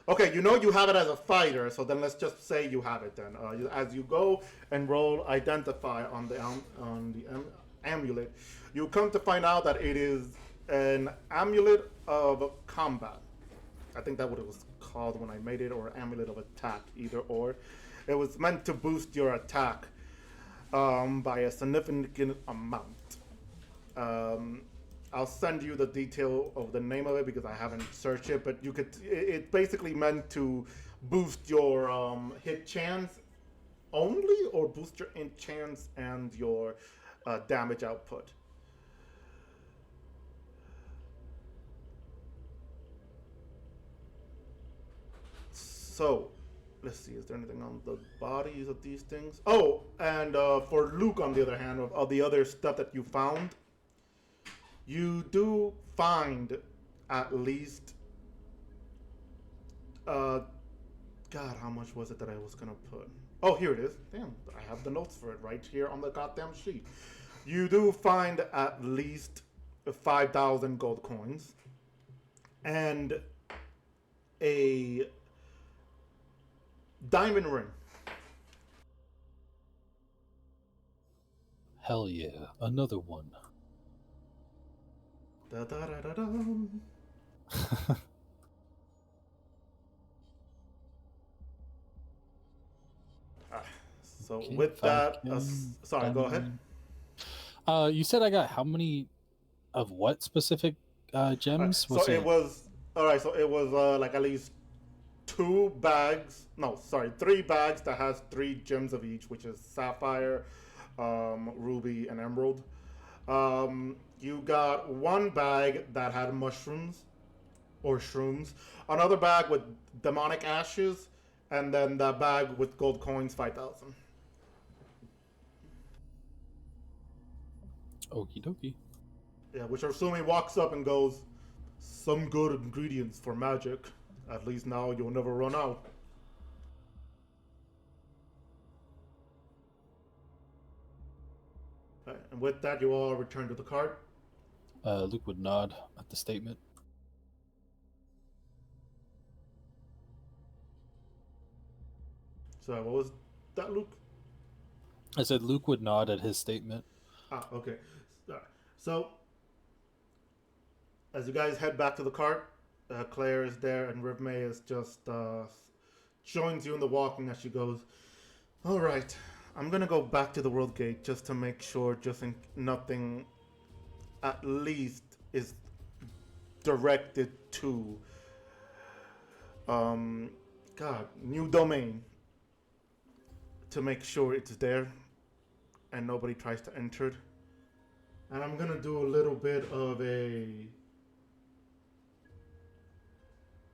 Okay, you know you have it as a fighter, so then let's just say you have it then. As you go and roll identify on the amulet, you come to find out that it is an amulet of combat. I think that's what it was called when I made it, or amulet of attack, either or. It was meant to boost your attack by a significant amount. I'll send you the detail of the name of it because I haven't searched it, but it's basically meant to boost your hit chance only, or boost your int chance and your damage output. So, let's see, is there anything on the bodies of these things? Oh, and for Luke, on the other hand, of the other stuff that you found, you do find at least, God, how much was it that I was gonna put? Oh, here it is. Damn, I have the notes for it right here on the goddamn sheet. You do find at least 5,000 gold coins and a diamond ring. Hell yeah, another one. Da, da, da, da, da. So Okay, with that, 5K, sorry, go ahead. You said I got how many of what specific gems? So it was like at least 3 bags that has 3 gems of each, which is sapphire, ruby, and emerald. You got 1 bag that had mushrooms or shrooms, another bag with demonic ashes, and then that bag with gold coins, 5,000. Okie dokie. Yeah, which Arsumi walks up and goes, some good ingredients for magic. At least now you'll never run out. And with that, you all return to the cart. Luke would nod at the statement. So what was that, Luke? I said Luke would nod at his statement. Ah, okay. So, as you guys head back to the cart, Claire is there, and Rivmay is just joins you in the walking as she goes. All right, I'm gonna go back to the World Gate just to make sure, nothing, at least, is directed to new domain, to make sure it's there and nobody tries to enter it. And I'm gonna do a little bit of a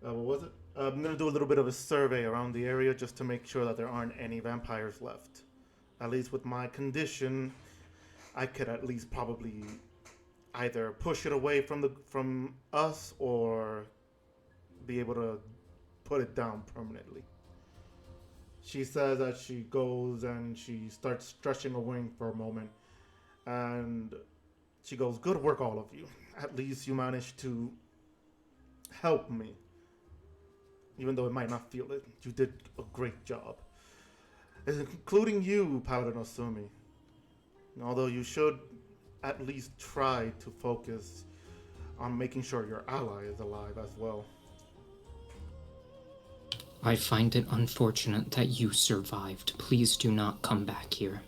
what was it? I'm gonna do a little bit of a survey around the area just to make sure that there aren't any vampires left. At least with my condition, I could at least probably either push it away from us or be able to put it down permanently. She says that she goes and she starts stretching her wing for a moment, and she goes, "Good work, all of you. At least you managed to help me. Even though it might not feel it, you did a great job. Including you, Paladin Osumi. Although you should at least try to focus on making sure your ally is alive as well." I find it unfortunate that you survived. Please do not come back here.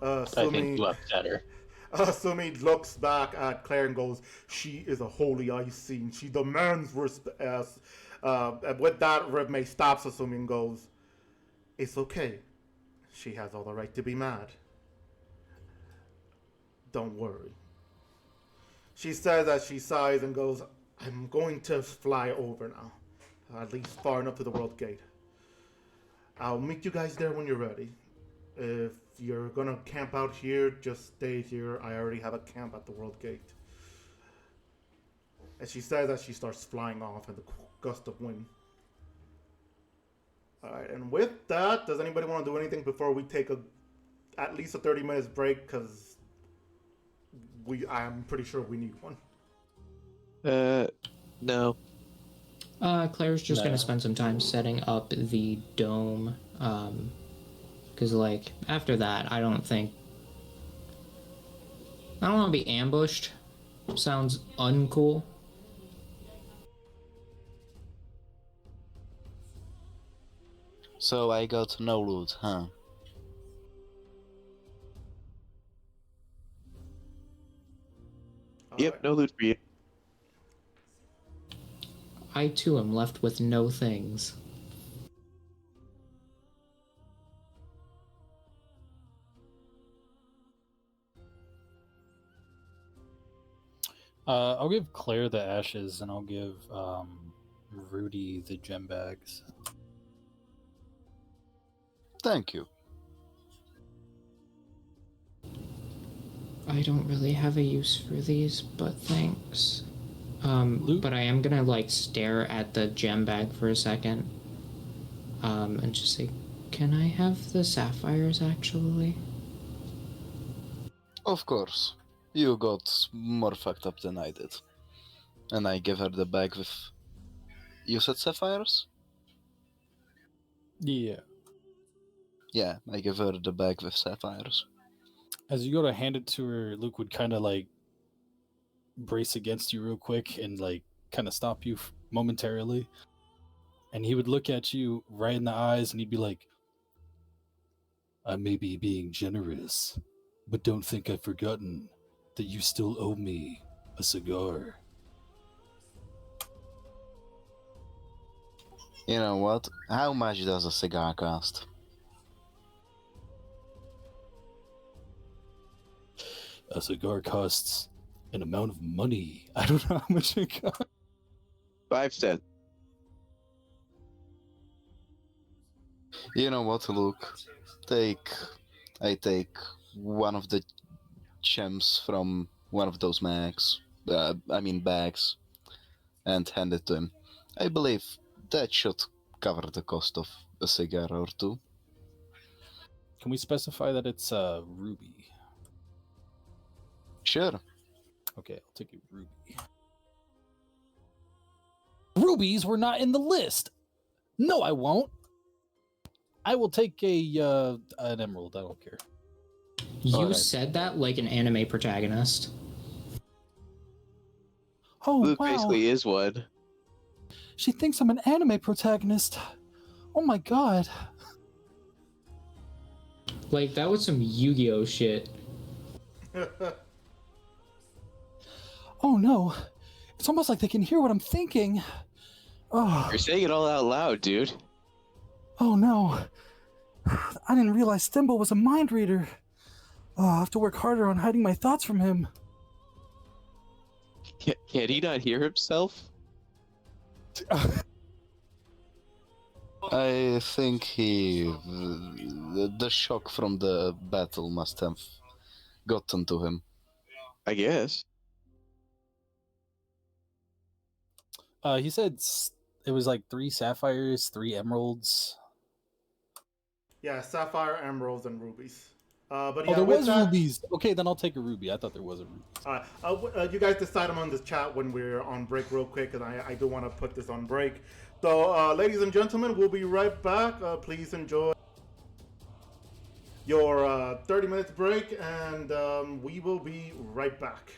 I think Sumi, left at her. Sumi looks back at Claire and goes, "She is a holy Icene. She demands respect." And with that, Rivmay stops Sumi and goes, "It's okay. She has all the right to be mad. Don't worry." She says as she sighs and goes, "I'm going to fly over now. At least far enough to the World Gate. I'll meet you guys there when you're ready. If you're gonna camp out here, just stay here. I already have a camp at the World Gate." And she says as she starts flying off in the gust of wind. Alright, and with that, does anybody want to do anything before we take at least a 30 minutes break? Because I'm pretty sure we need one. No. Claire's just No. gonna spend some time setting up the dome, because, like, after that, I don't want to be ambushed. Sounds uncool. So I got no loot, huh? Yep, no loot for you. I, too, am left with no things. I'll give Claire the ashes, and I'll give Rudy the gem bags. Thank you. I don't really have a use for these, but thanks. Luke? But I am gonna, like, stare at the gem bag for a second, and just say, "Can I have the sapphires, actually?" Of course. You got more fucked up than I did. And I give her the bag with... You said sapphires? Yeah. Yeah, I give her the bag with sapphires. As you go to hand it to her, Luke would kind of like brace against you real quick and like kind of stop you momentarily. And he would look at you right in the eyes and he'd be like, "I may be being generous, but don't think I've forgotten that you still owe me a cigar." You know what? How much does a cigar cost? A cigar costs an amount of money. I don't know how much it costs. 5 cents. You know what, Luke? I take one of the gems from one of those bags, and hand it to him. I believe that should cover the cost of a cigar or two. Can we specify that it's ruby? Sure. Okay, I'll take a ruby. Rubies were not in the list. No, I won't. I will take an emerald. I don't care. You Alright. said that like an anime protagonist. Oh, Luke wow. basically is one. She thinks I'm an anime protagonist. Oh my god. Like, that was some Yu-Gi-Oh shit. Oh no. It's almost like they can hear what I'm thinking. Oh, You're saying it all out loud, dude. oh no. I didn't realize Thimble was a mind reader. Oh, I'll have to work harder on hiding my thoughts from him. Can he not hear himself? I think the shock from the battle must have gotten to him. I guess. He said it was like 3 sapphires, 3 emeralds. Yeah, sapphire, emeralds, and rubies. But Oh, yeah, there with was that, rubies. Okay, then I'll take a ruby. I thought there was a ruby. you guys decide among this chat when we're on break real quick, and I do want to put this on break. So, ladies and gentlemen, we'll be right back. Please enjoy your 30 minutes break, and we will be right back.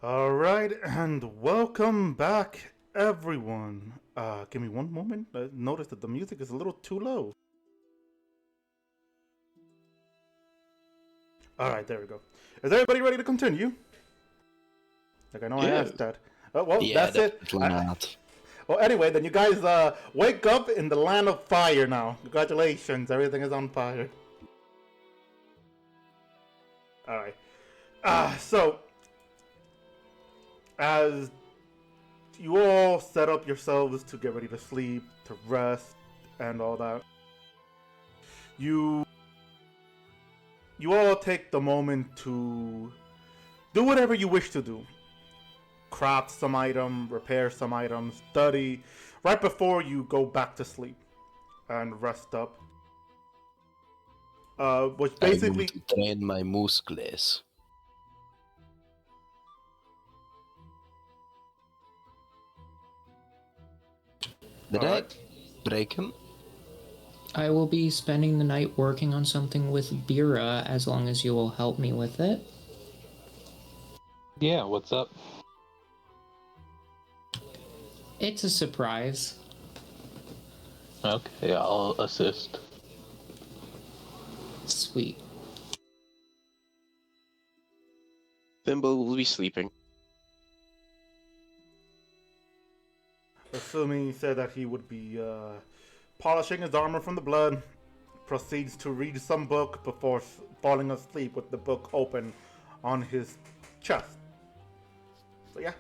All right, and welcome back, everyone. Give me one moment. I noticed that the music is a little too low. All right, there we go. Is everybody ready to continue? Like I know I Yeah. asked that. Well, Yeah, that's it. definitely not. Well, anyway, then you guys wake up in the land of fire now. Congratulations, everything is on fire. All right. So as you all set up yourselves to get ready to sleep, to rest, and all that, you all take the moment to do whatever you wish to do. Craft some item, repair some item, study, right before you go back to sleep and rest up. Which I basically, want to train my muscles. Did I Alright. break him? I will be spending the night working on something with Bira as long as you will help me with it. Yeah, what's up? It's a surprise. Okay, I'll assist. Sweet. Thimble will be sleeping. assuming he said that he would be polishing his armor from the blood, proceeds to read some book before falling asleep with the book open on his chest. So yeah.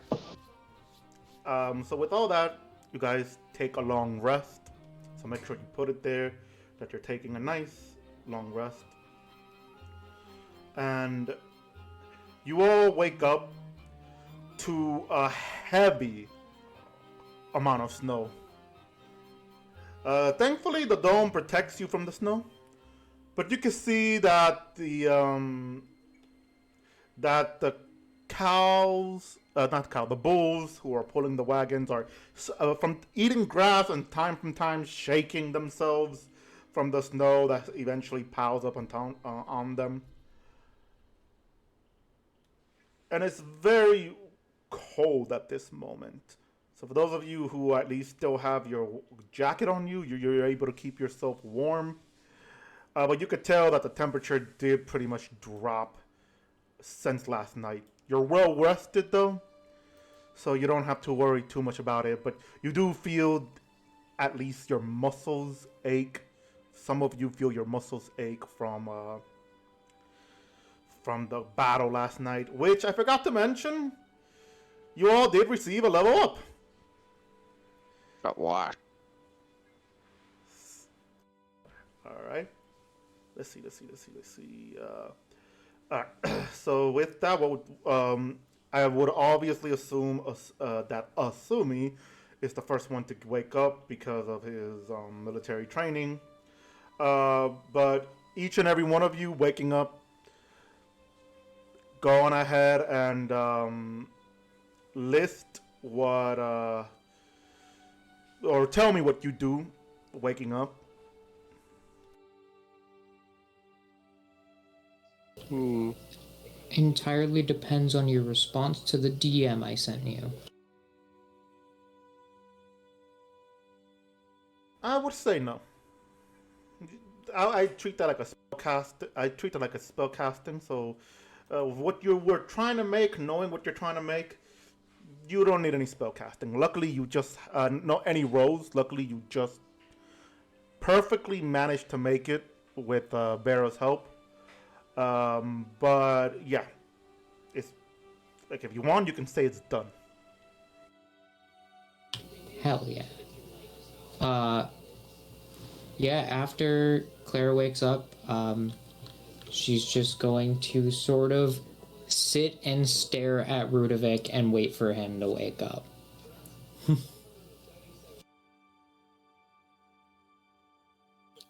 So with all that, you guys take a long rest. So make sure you put it there that you're taking a nice long rest. And you all wake up to a heavy amount of snow. Thankfully, the dome protects you from the snow, but you can see that the cows, the bulls who are pulling the wagons are from eating grass and time from time shaking themselves from the snow that eventually piles up on them. And it's very cold at this moment. So for those of you who at least still have your jacket on you, you're able to keep yourself warm. But you could tell that the temperature did pretty much drop since last night. You're well rested though, so you don't have to worry too much about it. But you do feel at least your muscles ache. Some of you feel your muscles ache from the battle last night, which I forgot to mention. You all did receive a level up. But what? All right. Let's see. So with that, I would obviously assume that Asumi is the first one to wake up because of his military training. But each and every one of you waking up, go on ahead and list what or tell me what you do waking up. Entirely depends on your response to the DM I sent you. I would say no. I treat that like a spellcast. I treat it like a spellcasting. So, what you were trying to make, knowing what you're trying to make, you don't need any spellcasting. Luckily, you just not any rolls. Luckily, you just perfectly managed to make it with Barrow's help. But yeah, it's like if you want, you can say it's done. Hell yeah. Yeah, after Claire wakes up, she's just going to sort of sit and stare at Rudovic and wait for him to wake up.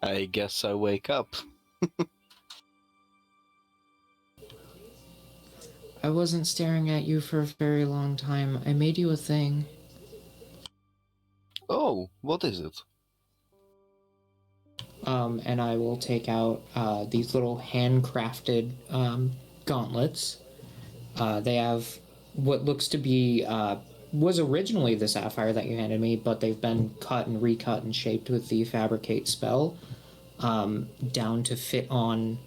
I guess I wake up. I wasn't staring at you for a very long time. I made you a thing. Oh, what is it? And I will take out these little handcrafted gauntlets. They have what looks to be was originally the sapphire that you handed me, but they've been cut and recut and shaped with the fabricate spell down to fit on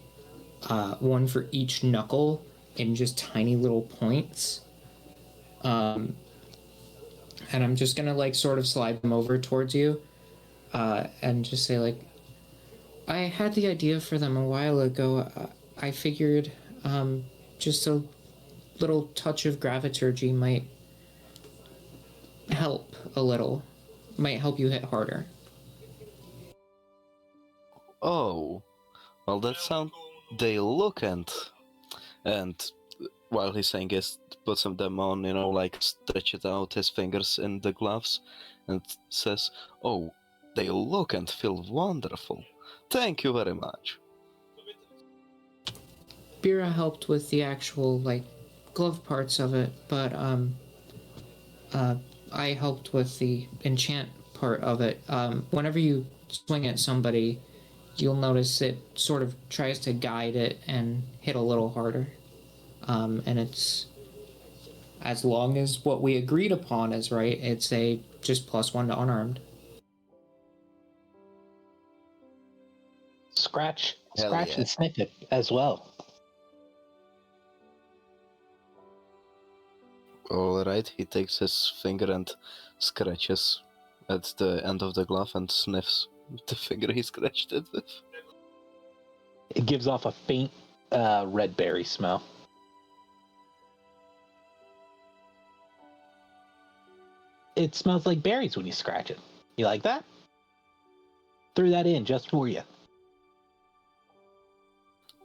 one for each knuckle in just tiny little points. And I'm just gonna like sort of slide them over towards you and just say like, I had the idea for them a while ago. I figured just a little touch of graviturgy might help a little. Might help you hit harder. Oh, well, that sound. They look and while he's saying this, puts them on, like stretches out his fingers in the gloves, and says, "Oh, they look and feel wonderful. Thank you very much." Bira helped with the actual like glove parts of it, but I helped with the enchant part of it. Whenever you swing at somebody, you'll notice it sort of tries to guide it and hit a little harder. And it's, as long as what we agreed upon is right, it's a just +1 to unarmed. Scratch yeah. and sniff it as well. Alright, he takes his finger and scratches at the end of the glove and sniffs the finger he scratched it with. It gives off a faint red berry smell. It smells like berries when you scratch it. You like that? Threw that in just for you.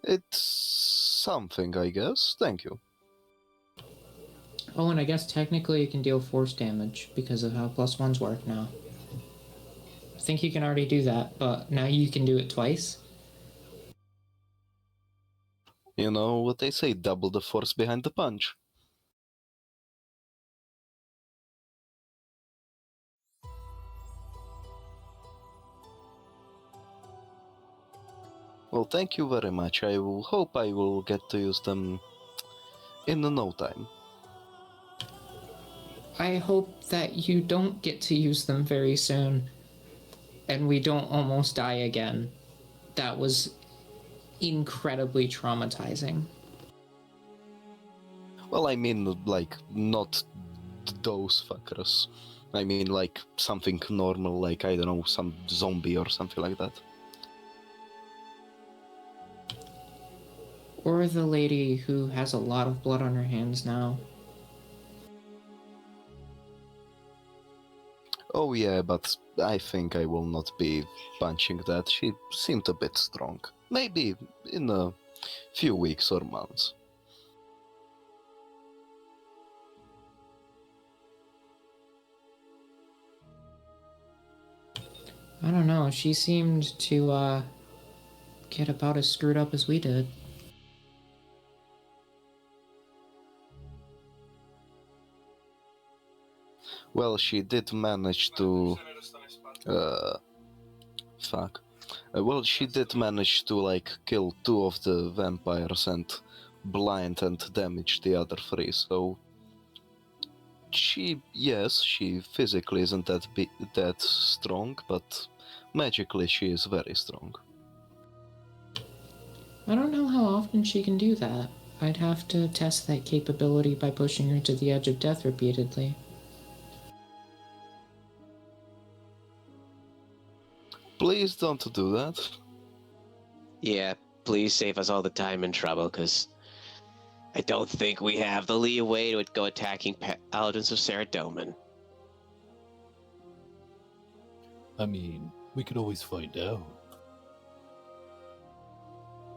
It's something, I guess. Thank you. Oh, and I guess technically you can deal force damage because of how +1s work now. I think you can already do that, but now you can do it twice. You know what they say, double the force behind the punch. Well, thank you very much. I will hope I will get to use them in no time. I hope that you don't get to use them very soon and we don't almost die again. That was incredibly traumatizing. Well, I mean, like, not those fuckers. I mean, like, something normal, like, I don't know, some zombie or something like that. Or the lady who has a lot of blood on her hands now. Oh yeah, but I think I will not be punching that. She seemed a bit strong. Maybe in a few weeks or months. I don't know, she seemed to get about as screwed up as we did. Well, she did manage to... well, she did manage to, like, kill 2 of the vampires and blind and damage the other 3, so... Yes, she physically isn't that strong, but magically she is very strong. I don't know how often she can do that. I'd have to test that capability by pushing her to the edge of death repeatedly. Please don't do that. Yeah, please save us all the time and trouble, because I don't think we have the leeway to go attacking Paladins of Saradomin. I mean, we could always find out.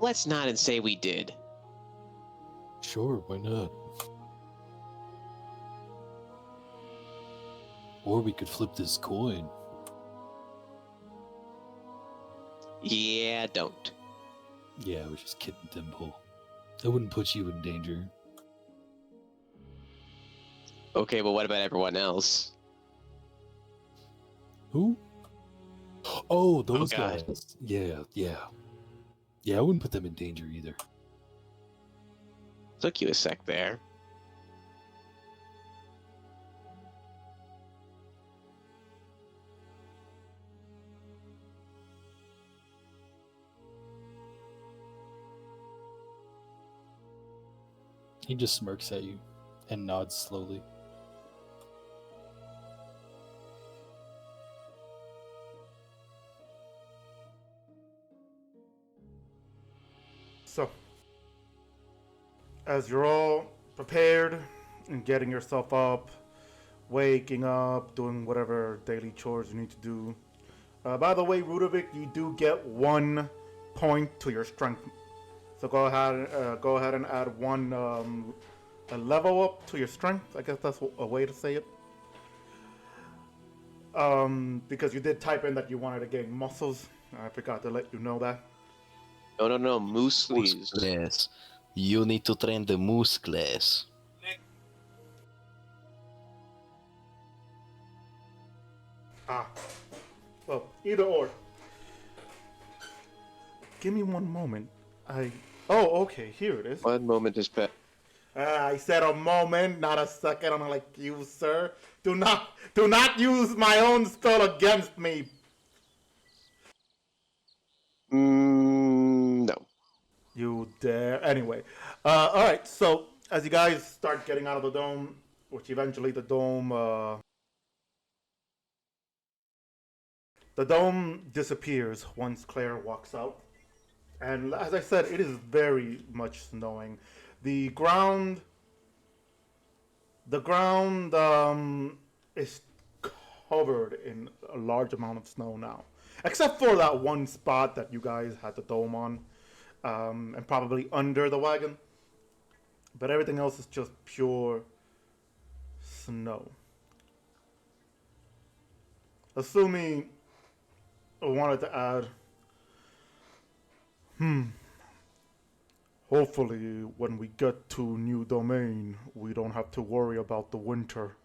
Let's not and say we did. Sure, why not? Or we could flip this coin. Yeah, don't. Yeah, I was just kidding, Dimple. I wouldn't put you in danger. Okay, but what about everyone else? Who? Oh, those God. guys. Yeah. Yeah, I wouldn't put them in danger either. Took you a sec there. He just smirks at you and nods slowly. So, as you're all prepared and getting yourself up, waking up, doing whatever daily chores you need to do. By the way, Rudovic, you do get 1 point to your strength. So go ahead and add one a level up to your strength. I guess that's a way to say it. Because you did type in that you wanted to gain muscles. I forgot to let you know that. No, muscles. Yes. You need to train the muscles. Well, either or. Give me one moment. Oh, okay, here it is. 1 moment is back. I said a moment, not a second. I'm like you, sir. Do not use my own spell against me. No. You dare. Anyway. Alright, so as you guys start getting out of the dome, which eventually the dome disappears once Claire walks out. And as I said, it is very much snowing. The ground is covered in a large amount of snow now. Except for that one spot that you guys had the dome on. And probably under the wagon. But everything else is just pure snow. Assuming I wanted to add, hopefully when we get to New Domain, we don't have to worry about the winter.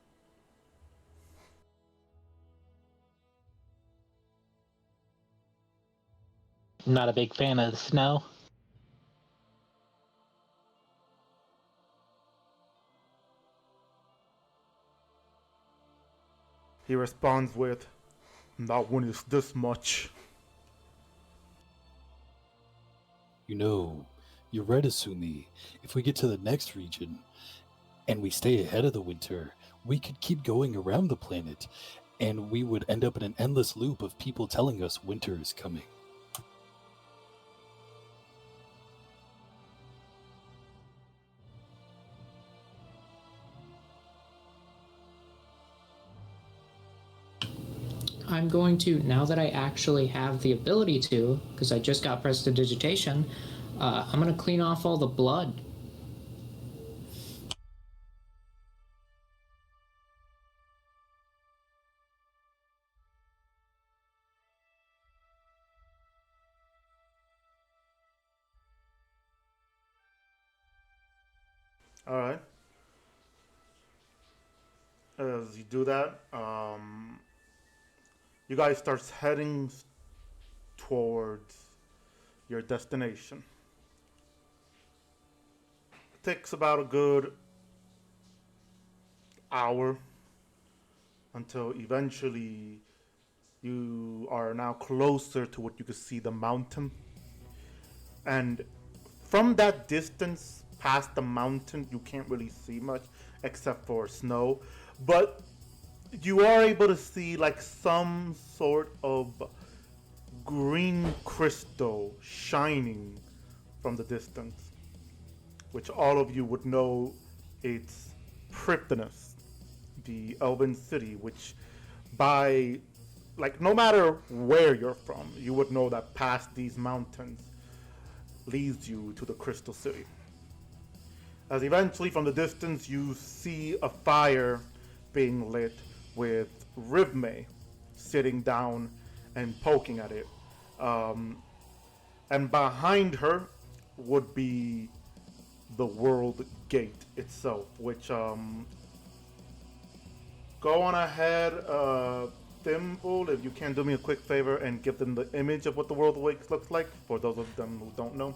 Not a big fan of the snow. He responds with, not when it's this much. You know, you're right, Asumi. If we get to the next region and we stay ahead of the winter, we could keep going around the planet and we would end up in an endless loop of people telling us winter is coming. I'm going to, now that I actually have the ability to, because I just got prestidigitation, I'm going to clean off all the blood. Alright. As you do that, you guys start heading towards your destination. It takes about a good hour until eventually you are now closer to what you can see the mountain. And from that distance past the mountain, you can't really see much except for snow. But you are able to see like some sort of green crystal shining from the distance, which all of you would know it's Priptonus, the elven city, which by like no matter where you're from, you would know that past these mountains leads you to the crystal city. As eventually from the distance you see a fire being lit with Rivme sitting down and poking at it. And behind her would be the world gate itself, which go on ahead, Thimble, if you can do me a quick favor and give them the image of what the world gate looks like, for those of them who don't know.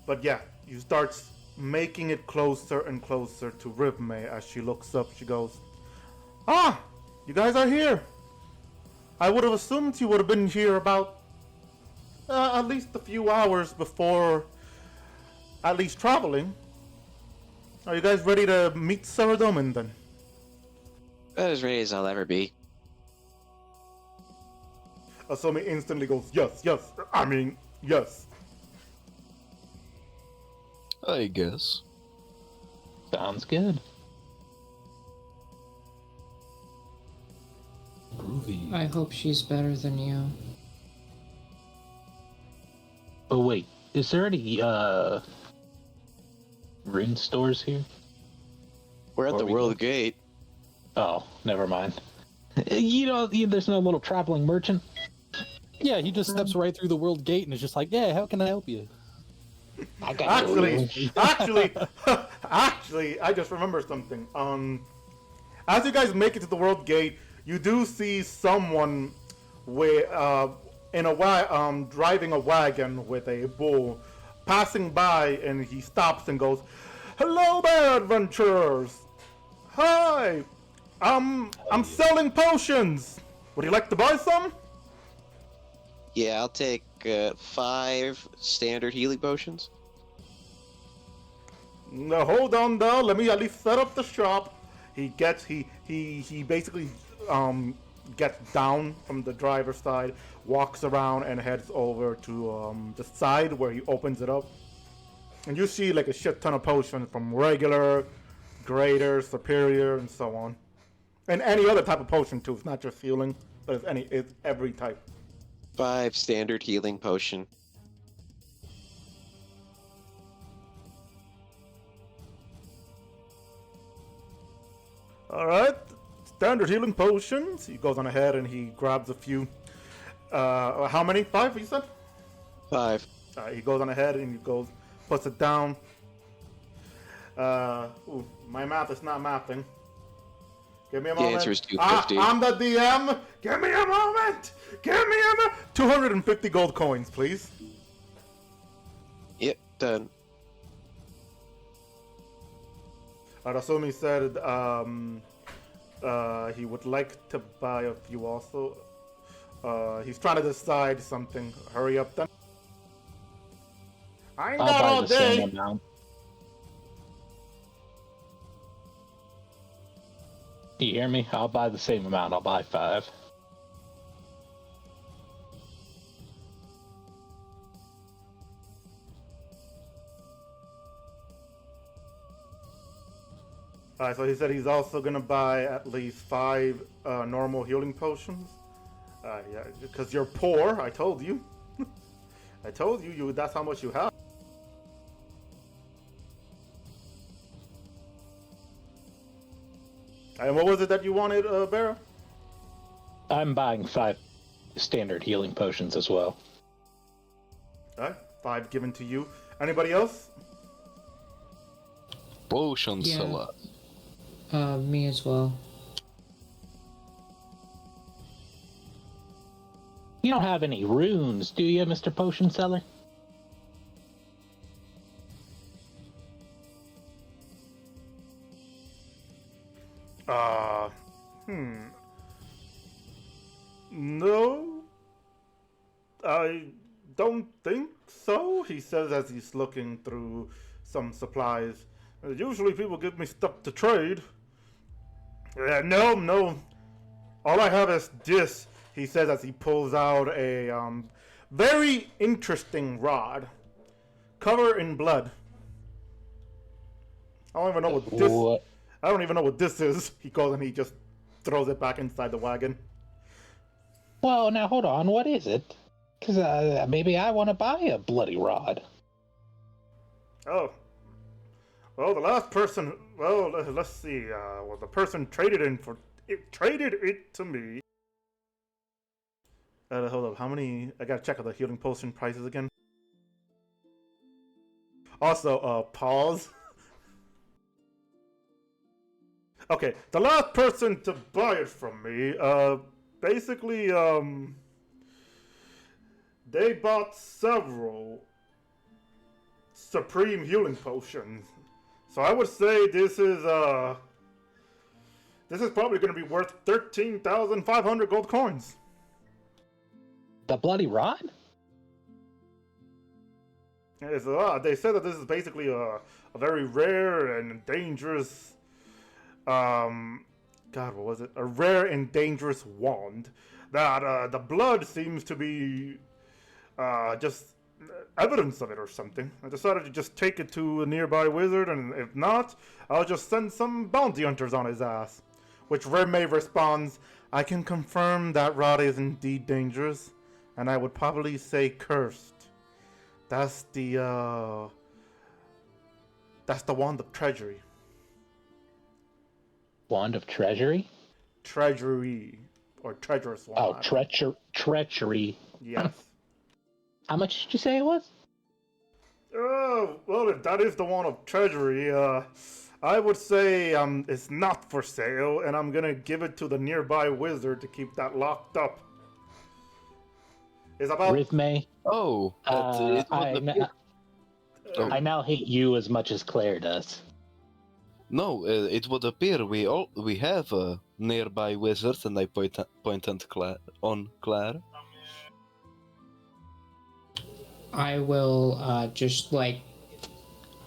But yeah, you start making it closer and closer to Rivme. As she looks up, she goes, "Ah, you guys are here. I would have assumed you would have been here about at least a few hours before at least traveling. Are you guys ready to meet Saradomin then? About as ready as I'll ever be. Asumi instantly goes, yes, yes, I mean, yes. I guess. Sounds good. Groovy. I hope she's better than you. Oh wait, is there any rune stores here? We're at Or the we World go- Gate. Oh, never mind. There's no little traveling merchant. Yeah, he just steps right through the world gate and is just like, yeah, how can I help you? I got Actually, I just remembered something. As you guys make it to the World Gate, you do see someone driving a wagon with a bull, passing by, and he stops and goes, "Hello there, adventurers! Hi, I'm selling potions. Would you like to buy some?" Yeah, I'll take 5 standard healing potions. No, hold on though. Let me at least set up the shop. He basically gets down from the driver's side, walks around, and heads over to the side where he opens it up. And you see like a shit ton of potions from regular, greater, superior, and so on. And any other type of potion too. It's not just healing, but it's every type. 5 standard healing potion. Alright, standard healing potions. He goes on ahead and he grabs a few. How many? 5, you said? 5. He goes on ahead and he puts it down. My math is not mathing. Give me a moment. The answer is 250. I'm the DM. Give me a moment. 250 gold coins, please. Yep, done. Arasumi said he would like to buy a few also. He's trying to decide something. Hurry up then. I ain't got I'll all buy the same day. amount. You hear me? I'll buy the same amount. I'll buy 5. Alright, so he said he's also gonna buy at least 5 normal healing potions. Yeah, because you're poor. I told you. I told you. That's how much you have. And what was it that you wanted, Barra? I'm buying 5 standard healing potions as well. Alright, 5 given to you. Anybody else? Potion Yeah. seller. Me as well. You don't have any runes, do you, Mr. Potion Seller? No, I don't think so, he says as he's looking through some supplies. Usually people give me stuff to trade. No. All I have is this, he says as he pulls out a very interesting rod. Covered in blood. I don't even know what this... What? I don't even know what this is. He goes and he just throws it back inside the wagon. Well, now hold on. What is it? Because maybe I want to buy a bloody rod. Oh. Well, the last person... Well, let's see. Well, the person traded it to me. Hold up. How many... I gotta check out the healing potion prices again. Also, pause. Okay, the last person to buy it from me, basically, they bought several supreme healing potions. So I would say this is probably going to be worth 13,500 gold coins. The bloody rod? They said that this is basically a very rare and dangerous, God, what was it? A rare and dangerous wand. That the blood seems to be just evidence of it or something. I decided to just take it to a nearby wizard, and if not, I'll just send some bounty hunters on his ass. Which Redmay responds, I can confirm that rod is indeed dangerous, and I would probably say cursed. That's the wand of treasury. Wand of treasury? Treasury. Or treacherous wand. Oh, treachery. Yes. How much did you say it was? Well, if that is the wand of treasury, I would say it's not for sale, and I'm gonna give it to the nearby wizard to keep that locked up. It's about... Rithmay, Oh, it would appear. I now hate you as much as Claire does. No, it would appear we have a nearby wizard, and I point on Claire. I will just like.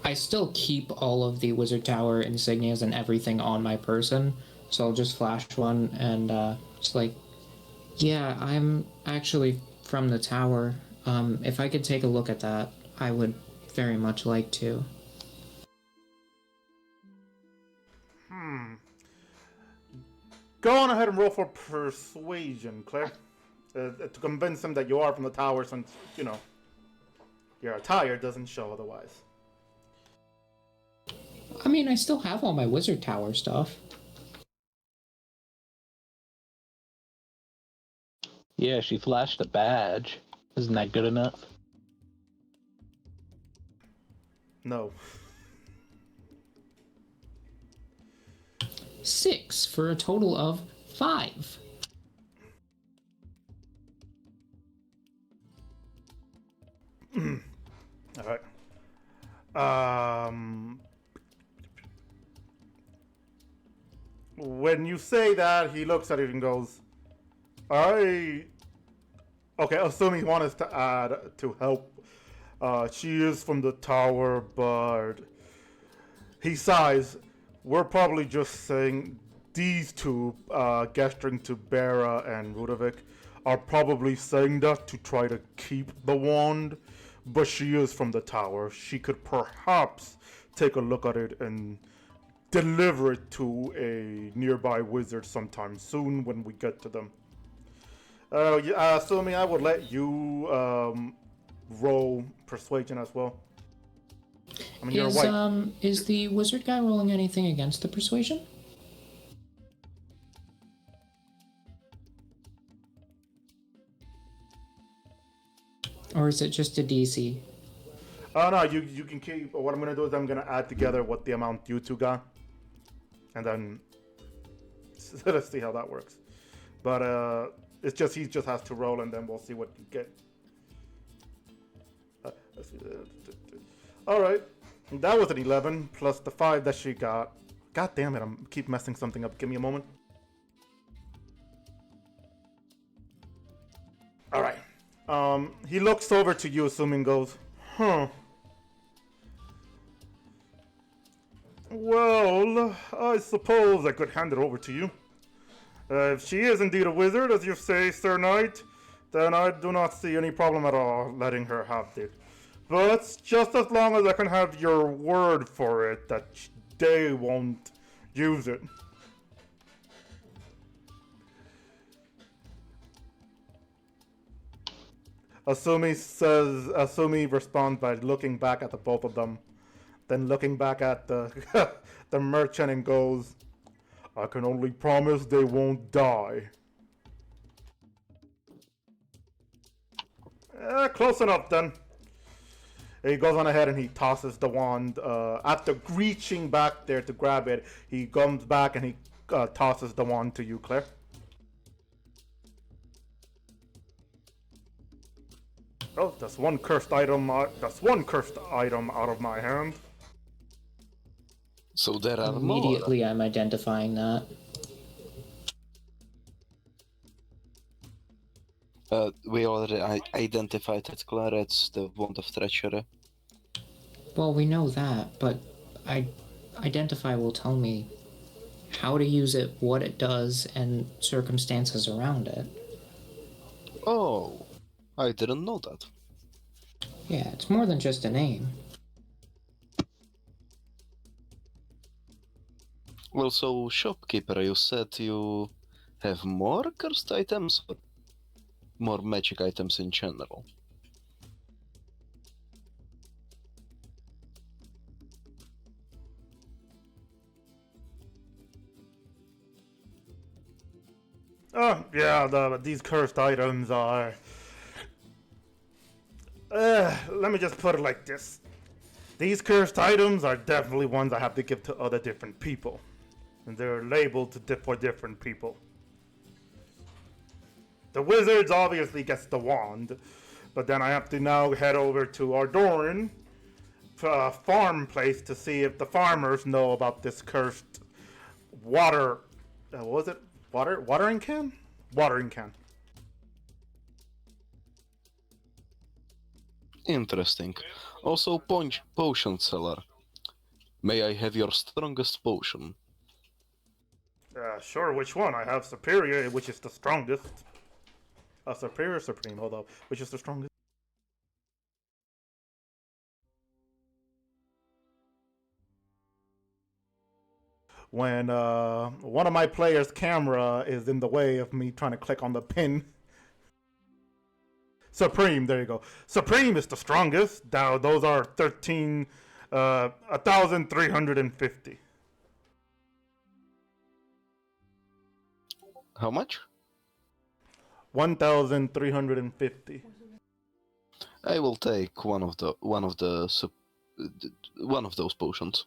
I still keep all of the Wizard Tower insignias and everything on my person, so I'll just flash one and just like, yeah, I'm actually from the tower. If I could take a look at that, I would very much like to. Go on ahead and roll for persuasion, Claire. To convince him that you are from the tower, since, you know, your attire doesn't show otherwise. I mean, I still have all my Wizard Tower stuff. Yeah, she flashed a badge. Isn't that good enough? No. 6 for a total of 5. Alright. When you say that, he looks at it and goes, okay, assuming he wants to add to help. She is from the tower, but he sighs. We're probably just saying these two, gesturing to Bera and Rudovic, are probably saying that to try to keep the wand, but she is from the tower. She could perhaps take a look at it and deliver it to a nearby wizard sometime soon when we get to them. Assuming I would let you roll persuasion as well. I mean, you're white. Is the wizard guy rolling anything against the persuasion? Or is it just a DC? Oh no, you can keep. What I'm gonna do is I'm gonna add together what the amount you two got, and then let's see how that works. But it's just he just has to roll, and then we'll see what you get. Let's see. All right, that was an 11 plus the 5 that she got. God damn it! I'm keep messing something up. Give me a moment. All right. He looks over to you, assuming goes, huh. Well, I suppose I could hand it over to you. If she is indeed a wizard, as you say, Sir Knight, then I do not see any problem at all letting her have it. But just as long as I can have your word for it that they won't use it. Asumi responds by looking back at the both of them, then looking back at the the merchant and goes, I can only promise they won't die. Close enough then. He goes on ahead and he tosses the wand. After reaching back there to grab it, he comes back and he tosses the wand to you, Claire. Oh, that's one cursed item. That's one cursed item out of my hand. So there are Immediately, more. I'm identifying that. We already identified it, Claire. It's the wand of treachery. Well, we know that, but identify will tell me how to use it, what it does, and circumstances around it. Oh, I didn't know that. Yeah, it's more than just a name. Well, so shopkeeper, you said you have more cursed items or more magic items in general? Oh, yeah, these cursed items are... let me just put it like this. These cursed items are definitely ones I have to give to other different people. And they're labeled for different people. The wizards obviously gets the wand, but then I have to now head over to Ardoran farm place to see if the farmers know about this cursed water... what was it? Watering can? Watering can. Interesting. Also, potion seller. May I have your strongest potion? Sure, which one? I have Superior, which is the strongest. Superior Supreme, hold up. Which is the strongest? When one of my players' camera is in the way of me trying to click on the pin. Supreme, there you go. Supreme is the strongest. Now those are 1,350. How much? 1,350. I will take one of those potions.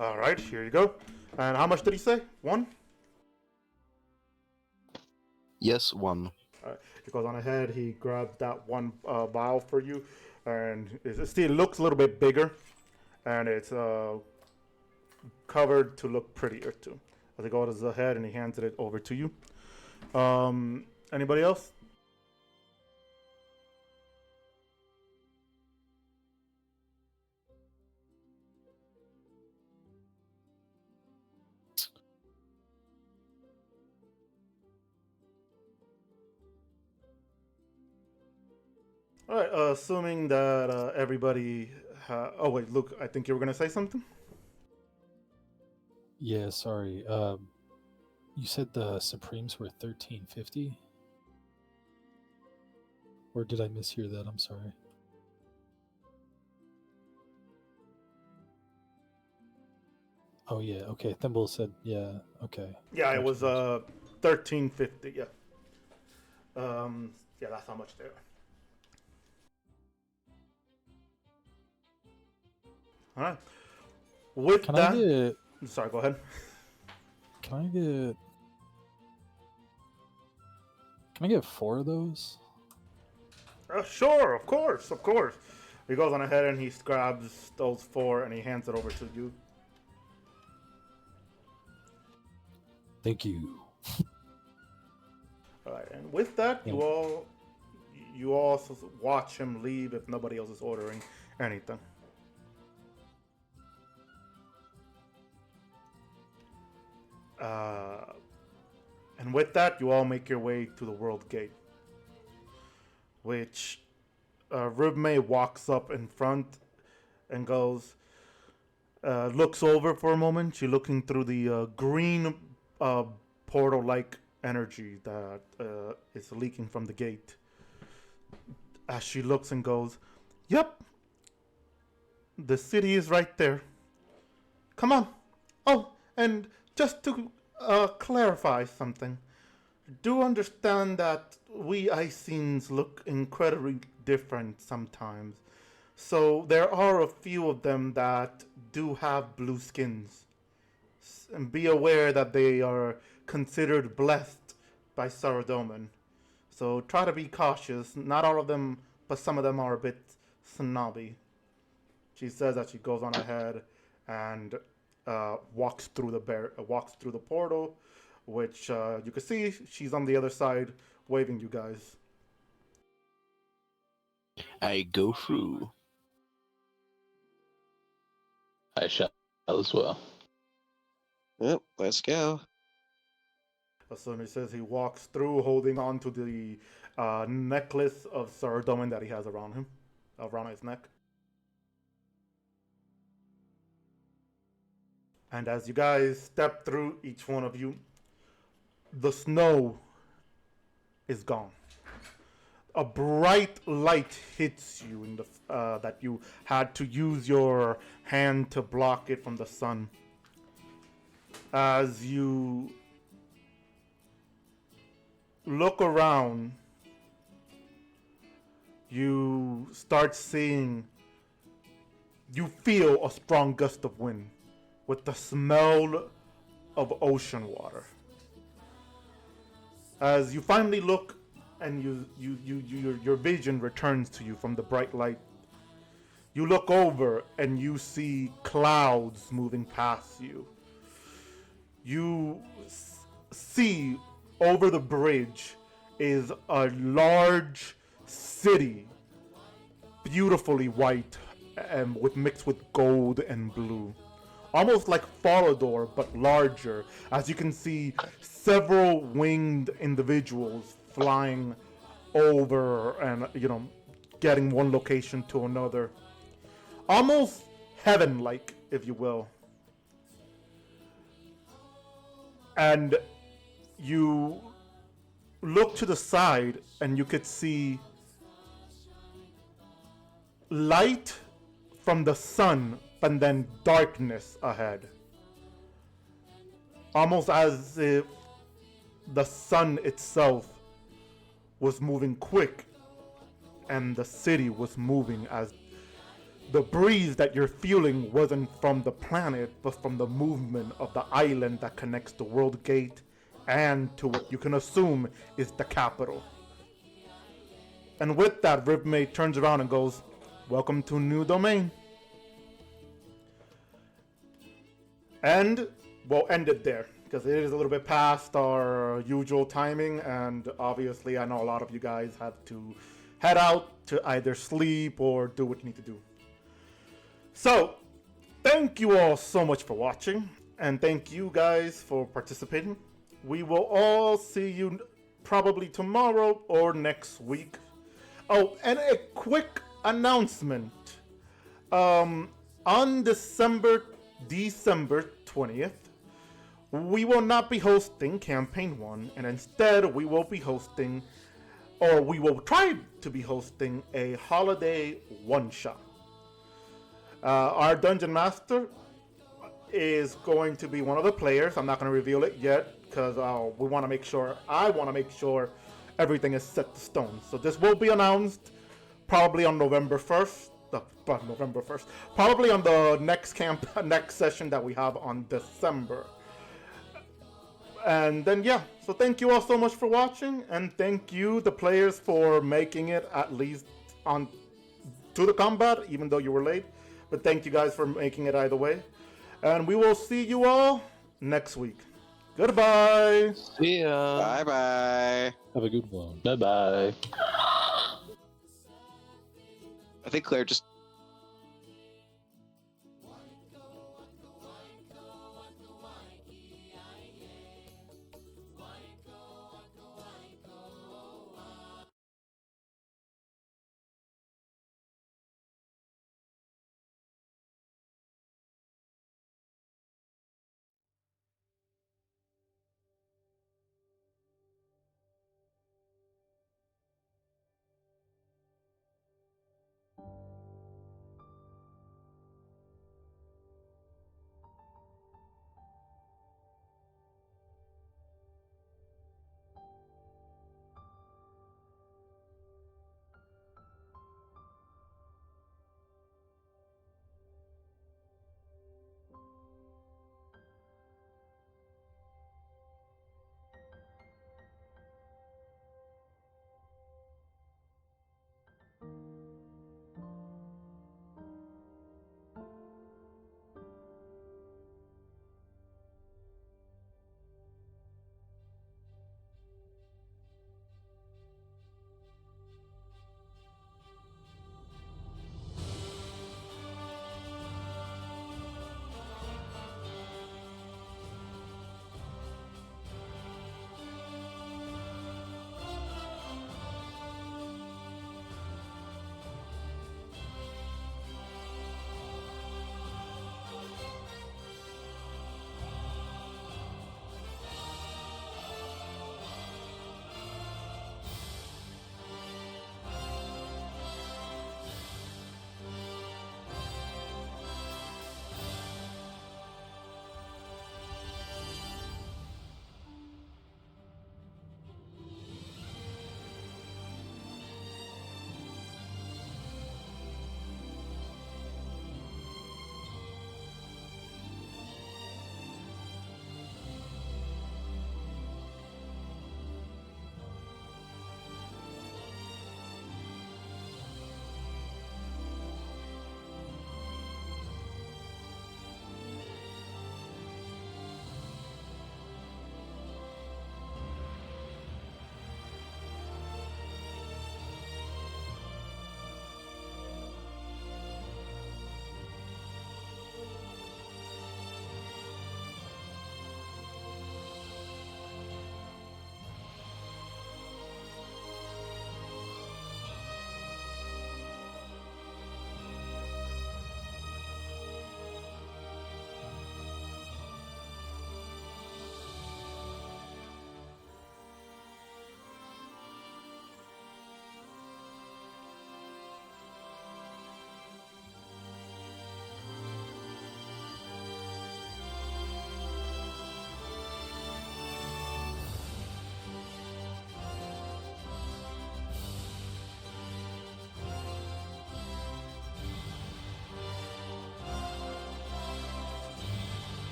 All right, here you go. And how much did he say? One? Yes, one. He goes on ahead. He grabs that one vial for you, and it still looks a little bit bigger, and it's covered to look prettier too. As he goes ahead and he hands it over to you. Anybody else? All right. Assuming that everybody. Oh wait, Luke. I think you were gonna say something. Yeah, sorry. You said the Supremes were 1350? Or did I mishear that? I'm sorry. Oh yeah, okay. Thimble said yeah, okay. Yeah, it Gotcha, was gotcha. 1350. Yeah. Yeah, that's how much they are. All right. With Can that, I get sorry. Go ahead. can I get 4 of those? Sure, of course, of course. He goes on ahead and he grabs those 4 and he hands it over to you. Thank you. All right, and with that, Yeah. you all watch him leave if nobody else is ordering anything. And with that, you all make your way to the World Gate, which Rubme walks up in front and goes, looks over for a moment. She's looking through the green portal-like energy that is leaking from the gate. As she looks and goes, "Yep, the city is right there. Come on. Oh, and just to clarify something, do understand that we Icens look incredibly different sometimes. So there are a few of them that do have blue skins. And be aware that they are considered blessed by Saradomin. So try to be cautious. Not all of them, but some of them are a bit snobby." She says that she goes on ahead and walks through the portal, which you can see she's on the other side waving you guys. I go through. I shall as well. Yep, let's go. As soon as he says, he walks through holding on to the necklace of Saradomin that he has around him, around his neck. And as you guys step through, each one of you, the snow is gone. A bright light hits you in the that you had to use your hand to block it from the sun. As you look around, you start seeing, you feel a strong gust of wind with the smell of ocean water. As you finally look and your vision returns to you from the bright light, you look over and you see clouds moving past you. You see over the bridge is a large city, beautifully white and mixed with gold and blue. Almost like Falador, but larger, as you can see several winged individuals flying over and, getting one location to another. Almost heaven-like, if you will. And you look to the side and you could see light from the sun and then darkness ahead. Almost as if the sun itself was moving quick and the city was moving, as the breeze that you're feeling wasn't from the planet but from the movement of the island that connects the World Gate and to what you can assume is the capital. And with that, Ripmate turns around and goes, "Welcome to New Domain." And we'll end it there, because it is a little bit past our usual timing, and obviously I know a lot of you guys have to head out to either sleep or do what you need to do. So, thank you all so much for watching, and thank you guys for participating. We will all see you probably tomorrow or next week. Oh, and a quick announcement. On December 20th, we will not be hosting Campaign 1, and instead we will be hosting, or we will try to be hosting, a holiday one-shot. Our Dungeon Master is going to be one of the players. I'm not going to reveal it yet, because I want to make sure everything is set to stone. So this will be announced probably on November 1st. Probably on the next session that we have on December. And then so thank you all so much for watching, and thank you the players for making it at least on to the combat, even though you were late. But thank you guys for making it either way. And we will see you all next week. Goodbye. See ya. Bye bye. Have a good one. Bye bye. I think Claire just